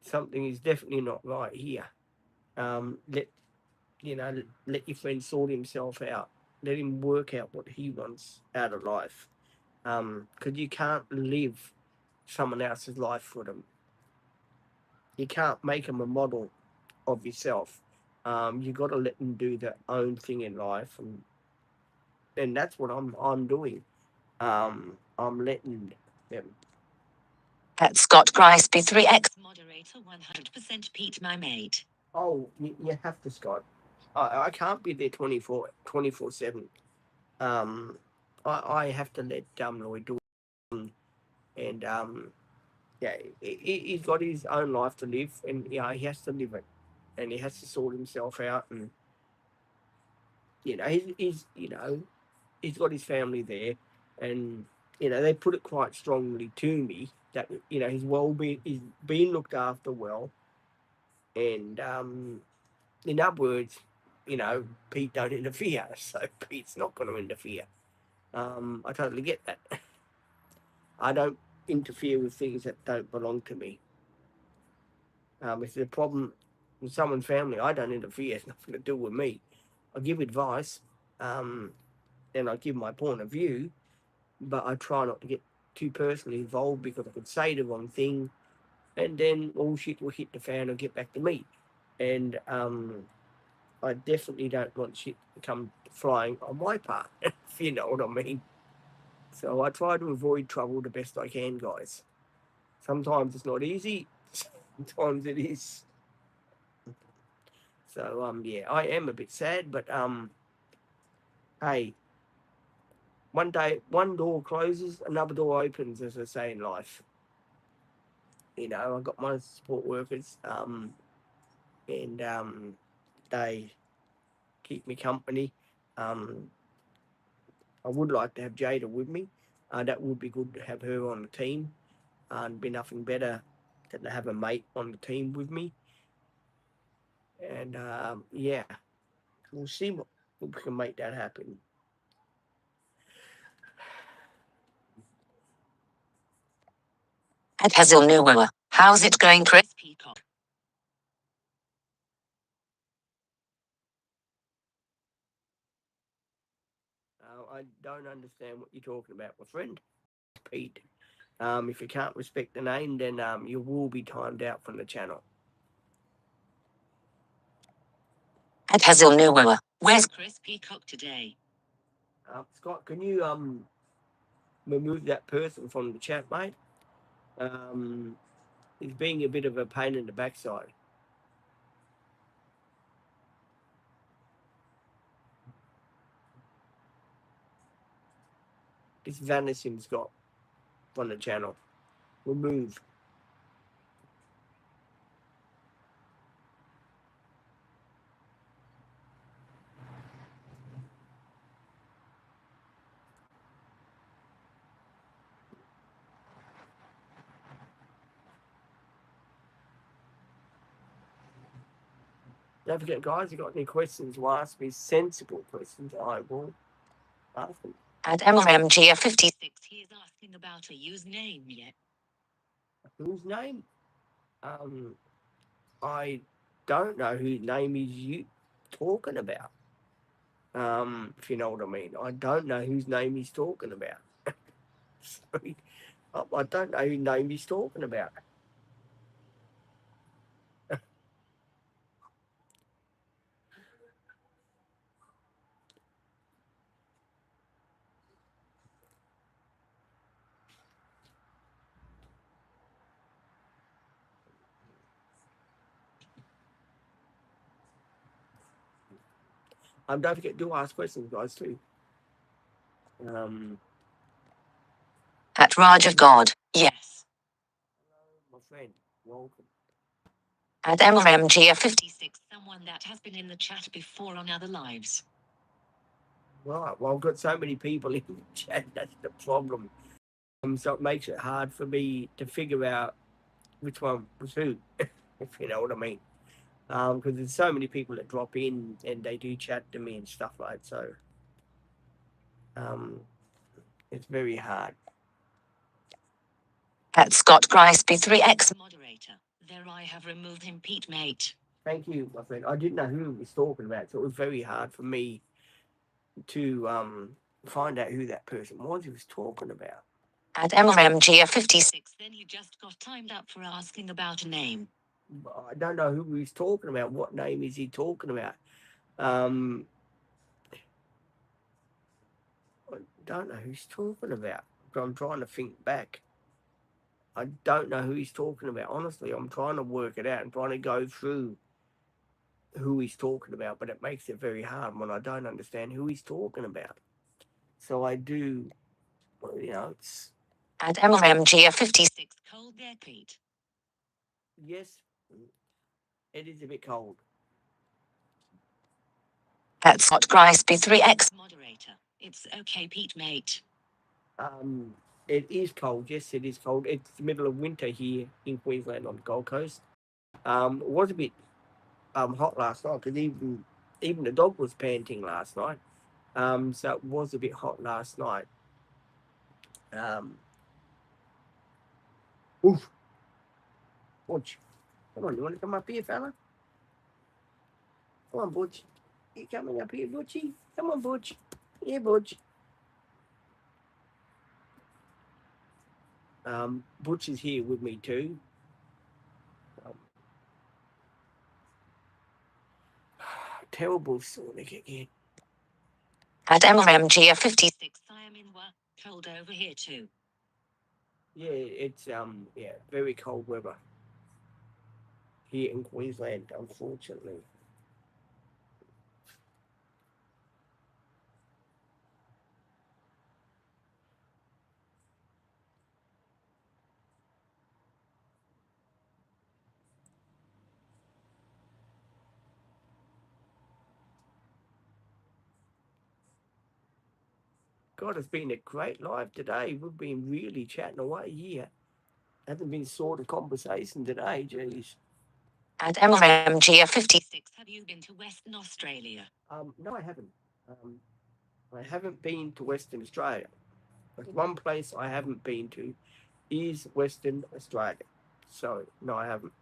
A: Something is definitely not right here. Let let your friend sort himself out. Let him work out what he wants out of life. Because you can't live someone else's life for them. You can't make them a model of yourself. You got to let them do their own thing in life, and that's what I'm doing. I'm letting them.
B: At Scott Grice B3X moderator 100% Pete, my mate.
A: Oh, you have to, Scott. I can't be there 24/7. Um, I have to let Lloyd do it, and yeah, he's got his own life to live, and yeah, he has to live it, and he has to sort himself out, and he's got his family there, and they put it quite strongly to me that he's he's being looked after well, and in other words, Pete don't interfere, so Pete's not going to interfere. I totally get that. I don't interfere with things that don't belong to me. If there's a problem with someone's family, I don't interfere. It's nothing to do with me. I give advice, um, and I give my point of view, but I try not to get too personally involved because I could say the wrong thing, and then all shit will hit the fan and get back to me. And I definitely don't want shit to come flying on my part, if you know what I mean. So I try to avoid trouble the best I can, guys. Sometimes it's not easy, sometimes it is. So yeah, I am a bit sad, but hey, one day one door closes, another door opens, as I say in life. I got my support workers, and they keep me company. Um, I would like to have Jada with me. That would be good to have her on the team. And be nothing better than to have a mate on the team with me. And yeah, we'll see what we can make that happen.
B: At Hazel Newer. How's it going, Chris Peacock?
A: I don't understand what you're talking about, my friend. Pete. If you can't respect the name, then you will be timed out from the channel.
B: At Hazel Noah, where's Chris Peacock today?
A: Scott, can you remove that person from the chat, mate? He's being a bit of a pain in the backside. Just vanish him, Scott, from the channel. Remove. Don't forget, guys, if you've got any questions to ask me, sensible questions, I will ask them.
B: At MRMG56, he is asking about a username yet.
A: Whose name? I don't know whose name is you talking about. If you know what I mean. I don't know whose name he's talking about. Sorry. I don't know whose name he's talking about. Don't forget to ask questions, guys, too.
B: At Raj of God, yes.
A: Hello, my friend. Welcome.
B: At MRMG56, someone that has been in the chat before on other lives.
A: Right. Well, I've got so many people in the chat. That's the problem. So it makes it hard for me to figure out which one was who, if you know what I mean. Because there's so many people that drop in and they do chat to me and stuff like that. So it's very hard.
B: At Scott Grice B3X moderator. There I have removed him, Pete, mate.
A: Thank you, my friend. I didn't know who he was talking about, so it was very hard for me to find out who that person was he was talking about.
B: At MRMG56, then he just got timed up for asking about a name.
A: I don't know who he's talking about. What name is he talking about? I don't know who he's talking about. I'm trying to think back. I don't know who he's talking about. Honestly, I'm trying to work it out and trying to go through who he's talking about, but it makes it very hard when I don't understand who he's talking about. So I do, well, it's...
B: At MRMG56, cold there, Pete.
A: Yes, it is a bit cold.
B: At Scott Grice B3X moderator. It's okay, Pete, mate.
A: It is cold. Yes, it is cold. It's the middle of winter here in Queensland on the Gold Coast. It was a bit hot last night because even the dog was panting last night. So it was a bit hot last night. Oof. Butch, come on, you want to come up here, fella? Come on, Butch. You coming up here, Butchie? Come on, Butch. Yeah, Butch. Butch is here with me too. Terrible Sonic again.
B: At MRMG56, I am in work. Cold over here too.
A: Yeah, it's very cold weather here in Queensland, unfortunately. God, it's been a great live today. We've been really chatting away here. Hasn't been sort of conversation today, geez.
B: At MRMG56, have you been to Western Australia?
A: No, I haven't. I haven't been to Western Australia. But one place I haven't been to is Western Australia. So, no, I haven't.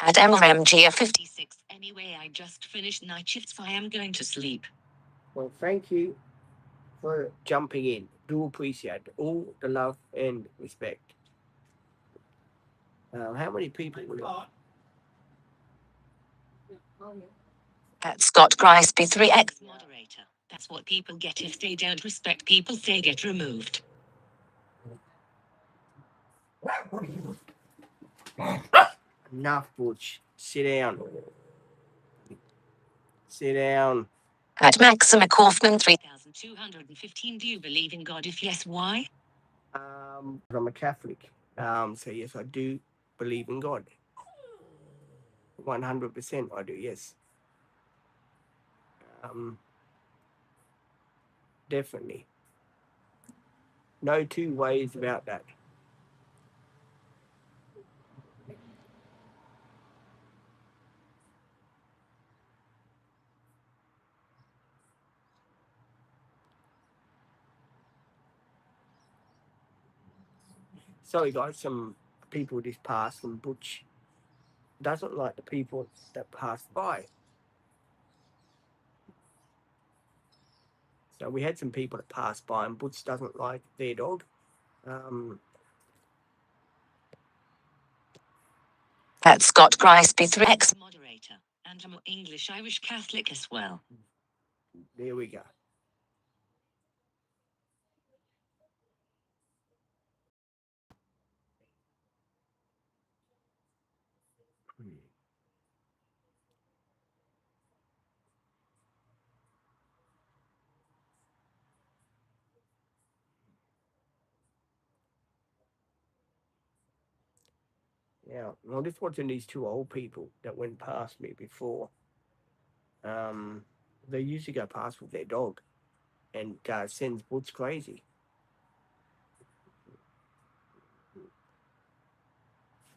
B: At MRMG56. Anyway, I just finished night shifts. I am going to sleep.
A: Well, thank you for jumping in. Do appreciate all the love and respect. How many people we got?
B: At Scott Grice B3X moderator. That's what people get if they don't respect people. They get removed.
A: Enough, Butch. Sit down. Sit down.
B: At Maxima Kaufman 3215. Do you believe in God? If yes, why?
A: I'm a Catholic. So yes, I do believe in God. 100% I do, yes. Definitely. No two ways about that. Sorry guys, some people just passed and Butch doesn't like the people that pass by. So we had some people that passed by and Butch doesn't like their dog.
B: That's Scott Grice B3X moderator. And I'm English Irish Catholic as well.
A: There we go. Yeah, I'm just watching these two old people that went past me before. They used to go past with their dog and sends Butch crazy.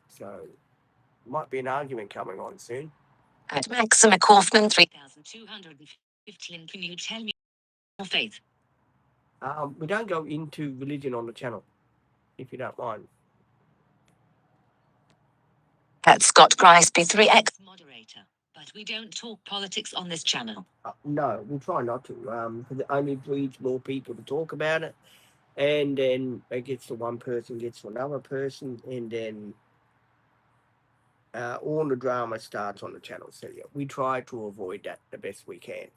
A: So might be an argument coming on soon.
B: At Maxima Kaufman 3215. Can you tell me your faith?
A: We don't go into religion on the channel, if you don't mind.
B: That's Scott Grice B3X moderator. But we don't talk politics on this channel.
A: No, we'll try not to, because it only breeds more people to talk about it. And then it gets to one person, gets to another person, and then all the drama starts on the channel. So yeah, we try to avoid that the best we can.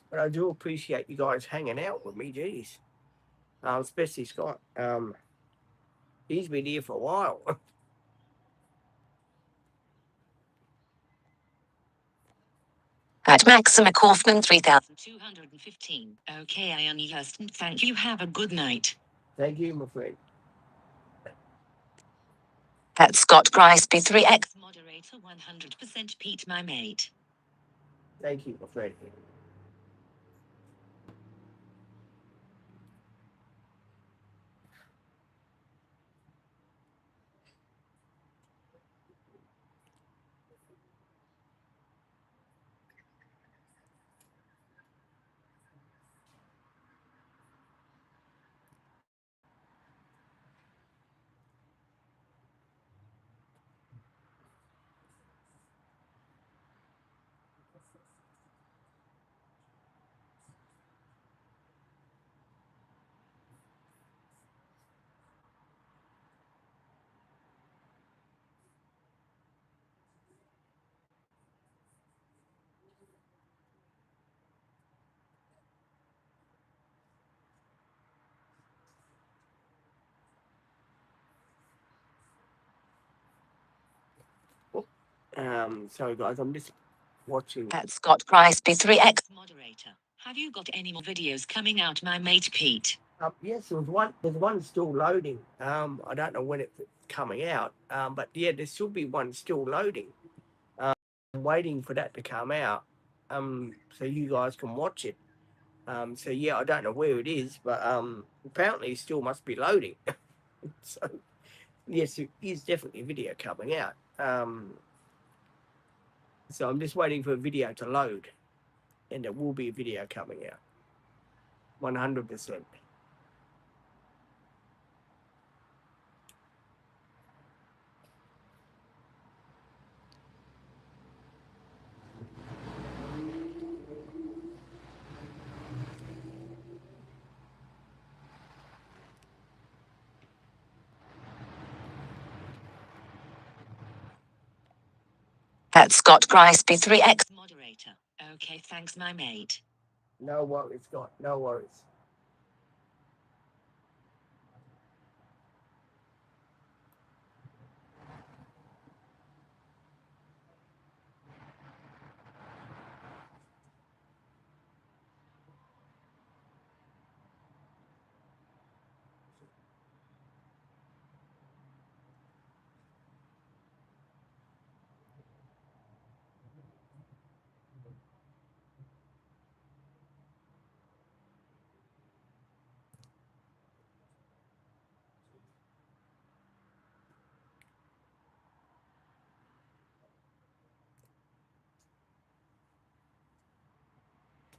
A: But I do appreciate you guys hanging out with me, geez. Especially Scott. He's been here for a while.
B: At Maxima Kaufman 3215. Okay, I am Houston. Thank you. Have a good night.
A: Thank you, my friend.
B: At Scott Grice B3X moderator 100% Pete, my mate.
A: Thank you, my friend. Sorry guys, I'm just watching.
B: At Scott Grice B3X moderator. Have you got any more videos coming out, my mate Pete?
A: Yes, there's one still loading. I don't know when it's coming out. But yeah, there should be one still loading. I'm waiting for that to come out. So you guys can watch it. So yeah, I don't know where it is, but apparently it still must be loading. So yes, it is definitely a video coming out. So I'm just waiting for a video to load, and there will be a video coming out, 100%.
B: At Scott Crispy 3X moderator. Okay, thanks, my mate.
A: No worries, Scott. No worries.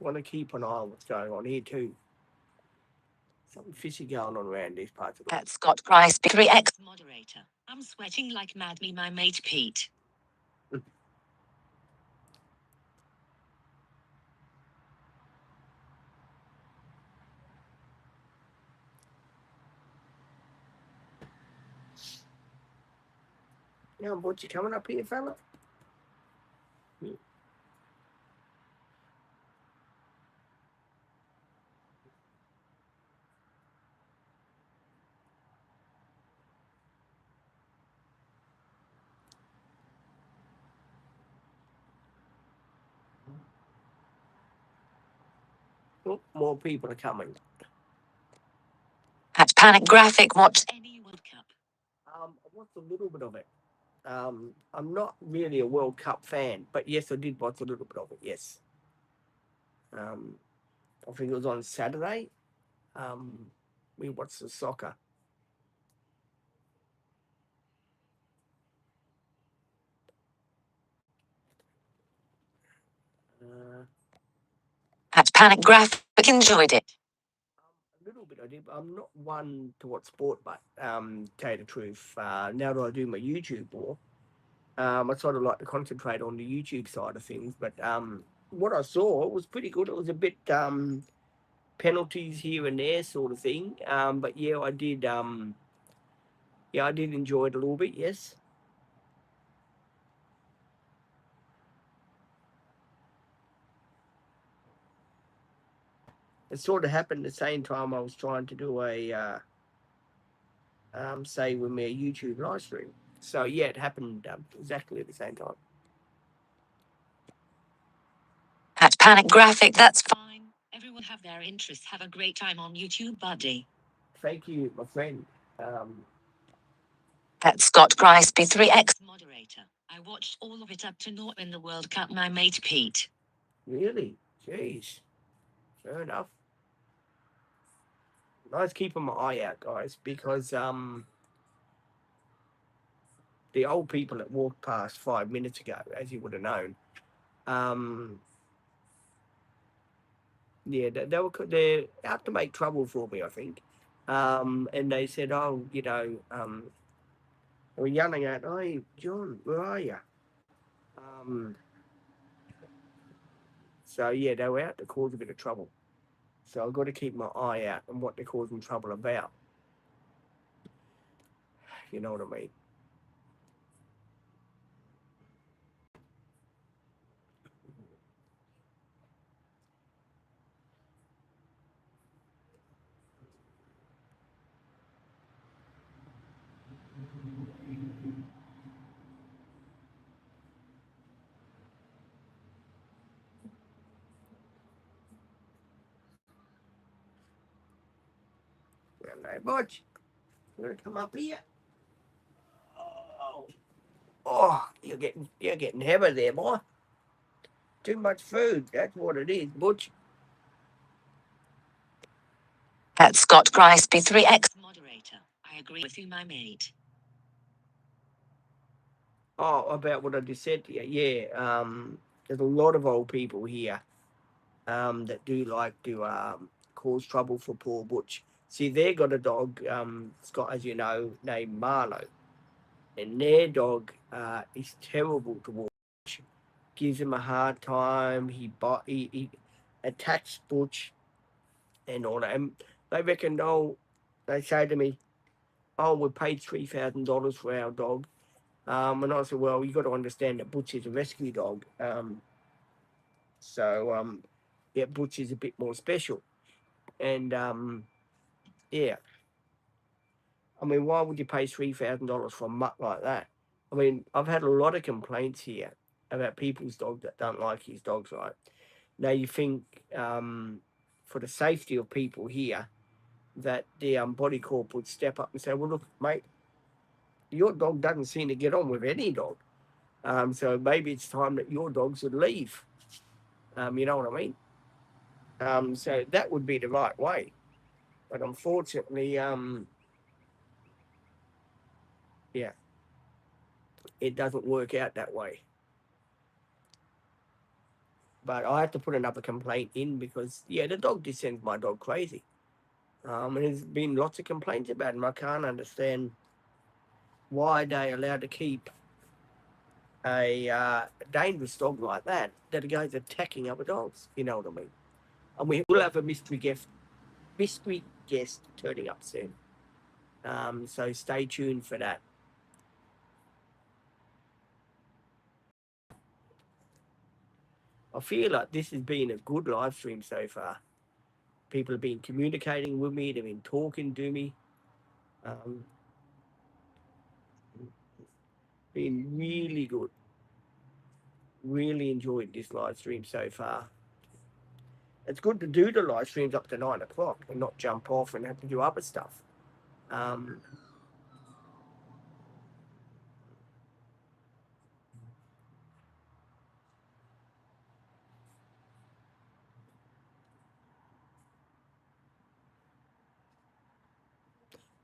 A: Want to keep an eye on what's going on here too. Something fishy going on around these parts of the world.
B: At Scott Crispy 3X moderator. I'm sweating like mad, me, my mate Pete.
A: Now, what you coming up here, fella? Oh, more people are coming.
B: At Panic Graphic watch any World Cup.
A: I watched a little bit of it. I'm not really a World Cup fan, but yes, I did watch a little bit of it. Yes. I think it was on Saturday. We watched the soccer.
B: At Panic Graphic enjoyed it.
A: A little bit I did, but I'm not one to watch sport, but tell you the truth, now that I do my YouTube more, I sort of like to concentrate on the YouTube side of things. But what I saw was pretty good. It was a bit penalties here and there sort of thing. But yeah, I did enjoy it a little bit, yes. It sort of happened at the same time I was trying to do a say with my YouTube live stream. So yeah, it happened exactly at the same time.
B: At Panic Graphic, that's fine. Everyone have their interests. Have a great time on YouTube, buddy.
A: Thank you, my friend.
B: At Scott Crispy 3X moderator. I watched all of it up to not win the World Cup, my mate Pete.
A: Really? Jeez. Fair enough. Nice keeping my eye out, guys, because the old people that walked past 5 minutes ago, as you would have known, yeah, they're out to make trouble for me, I think. And they said, oh, they were yelling out, "Hey, John, where are you?" So yeah, they were out to cause a bit of trouble. So I've got to keep my eye out on what they're causing trouble about. You know what I mean? Well, hey, Butch, you want to come up here? Oh, you're getting heavy there, boy. Too much food. That's what it is, Butch.
B: At Scott Crispy 3X moderator. I agree with you, my mate.
A: Oh, about what I just said to you. Yeah, there's a lot of old people here that do like to cause trouble for poor Butch. See, they got a dog, Scott, as you know, named Marlowe. And their dog is terrible to watch. Gives him a hard time. He attacks Butch and all that. And they reckon, oh, they say to me, oh, we paid $3,000 for our dog. And I said, well, you got to understand that Butch is a rescue dog. So yeah, Butch is a bit more special. And yeah, I mean, why would you pay $3,000 for a mutt like that? I mean, I've had a lot of complaints here about people's dogs that don't like his dogs right. Now you think for the safety of people here that the body corp would step up and say, well, look, mate, your dog doesn't seem to get on with any dog. So maybe it's time that your dog should leave. You know what I mean? So that would be the right way. But unfortunately, yeah, it doesn't work out that way. But I had to put another complaint in because, yeah, the dog just sends my dog crazy. And there's been lots of complaints about him. I can't understand why they allowed to keep a dangerous dog like that goes attacking other dogs. You know what I mean? And we will have a mystery guest turning up soon. So stay tuned for that. I feel like this has been a good live stream so far. People have been communicating with me. They've been talking to me. Um, been really good. Really enjoyed this live stream so far. It's good to do the live streams up to 9 o'clock and not jump off and have to do other stuff. Um,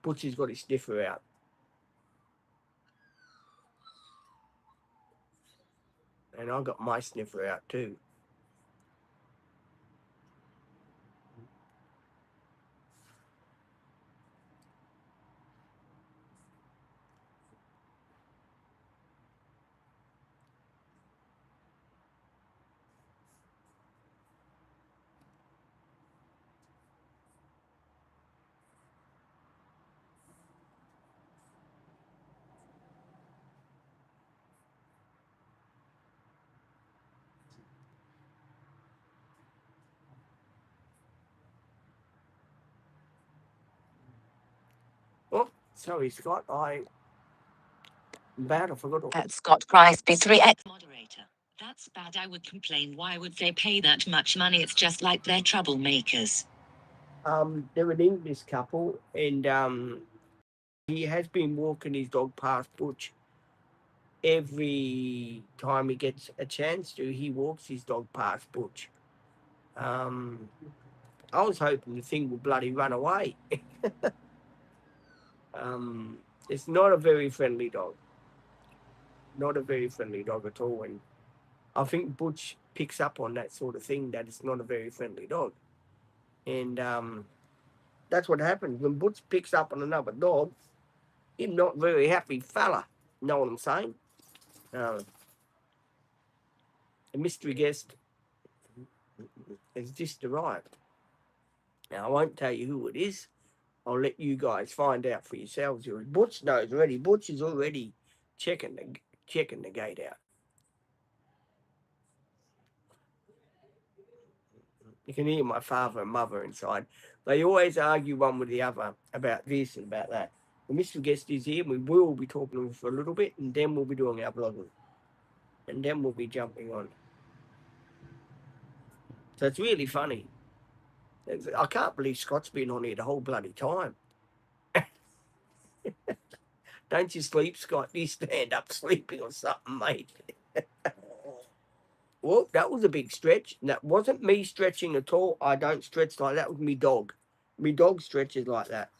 A: Butchie's got his sniffer out. And I got my sniffer out too. Oh, sorry, Scott. I forgot.
B: At Scott Crispy 3X moderator. That's bad. I would complain. Why would they pay that much money? It's just like they're troublemakers.
A: They're an English couple, and he has been walking his dog past Butch every time he gets a chance to. He walks his dog past Butch. I was hoping the thing would bloody run away. It's not a very friendly dog. Not a very friendly dog at all. And I think Butch picks up on that sort of thing, that it's not a very friendly dog. And that's what happens when Butch picks up on another dog. He's not very happy fella. Know what I'm saying? A mystery guest has just arrived. Now, I won't tell you who it is. I'll let you guys find out for yourselves. Butch knows already. Butch is already checking the gate out. You can hear my father and mother inside. They always argue one with the other about this and about that. The mystery guest is here. We will be talking to him for a little bit, and then we'll be doing our vlogging. And then we'll be jumping on. So it's really funny. I can't believe Scott's been on here the whole bloody time. Don't you sleep, Scott? You stand up sleeping or something, mate. Well, that was a big stretch. And that wasn't me stretching at all. I don't stretch like that. Was me dog. me dog stretches like that.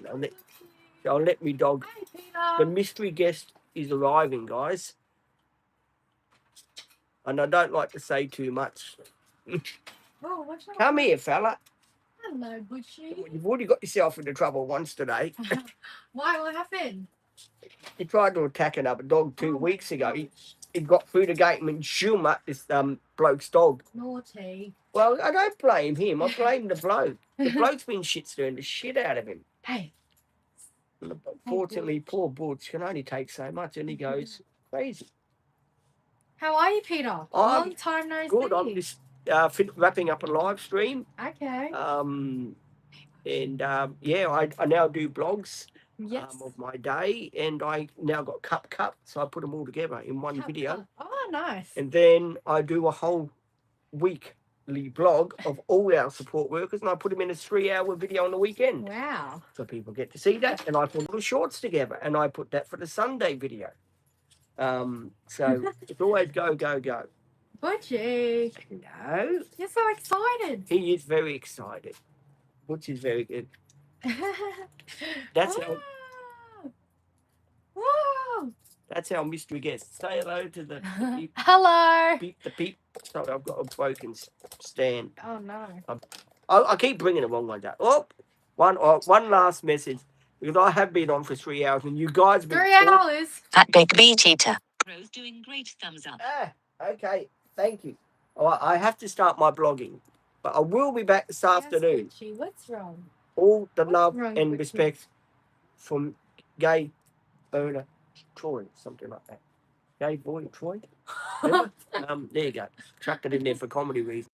A: I'll let me dog.
C: Hey, Peter.
A: The mystery guest is arriving, guys. And I don't like to say too much.
C: Oh, what's wrong?
A: Come here, fella.
C: Hello, Butchie.
A: You've already got yourself into trouble once today.
C: Why? What happened?
A: He tried to attack another dog 2
C: Oh,
A: weeks ago.
C: gosh.
A: He got through the gate and shoo at this bloke's dog.
C: Naughty.
A: Well, I don't blame him. I blame the bloke. The bloke's been shit-stirring the shit out of him.
C: Hey.
A: Fortunately, poor Butch can only take so much, and he goes crazy.
C: How are you, Peter? Long time no
A: Good.
C: see.
A: I'm just wrapping up a live stream.
C: Okay.
A: Yeah, I now do blogs
C: Yes.
A: of my day, and I now got cup, so I put them all together in one video.
C: Oh, nice.
A: And then I do a whole weekly blog of all our support workers, and I put them in a 3-hour video on the weekend.
C: Wow.
A: So people get to see that, and I put little shorts together, and I put that for the Sunday video. So it's always go.
C: Butchie.
A: No,
C: You're so excited.
A: he is very excited. Butch is very good. That's how.
C: Wow.
A: That's our mystery guest. Say hello to the peep.
C: Hello.
A: The peep. Sorry, I've got a broken stand.
C: Oh, no.
A: I keep bringing the wrong ones up. One last message, because I have been on for 3 hours, and you guys have been
C: 3 hours.
B: At Big Beat Eater. Rose doing great, thumbs up.
A: Okay, thank you. I have to start my blogging, but I will be back this afternoon.
C: Yes, Butchie, what's wrong?
A: All the
C: What's
A: love
C: wrong,
A: and
C: Butchie?
A: respect from gay owner Troy, something like that. Gay boy Troy. Remember? There you go. Chucked it in there for comedy reasons.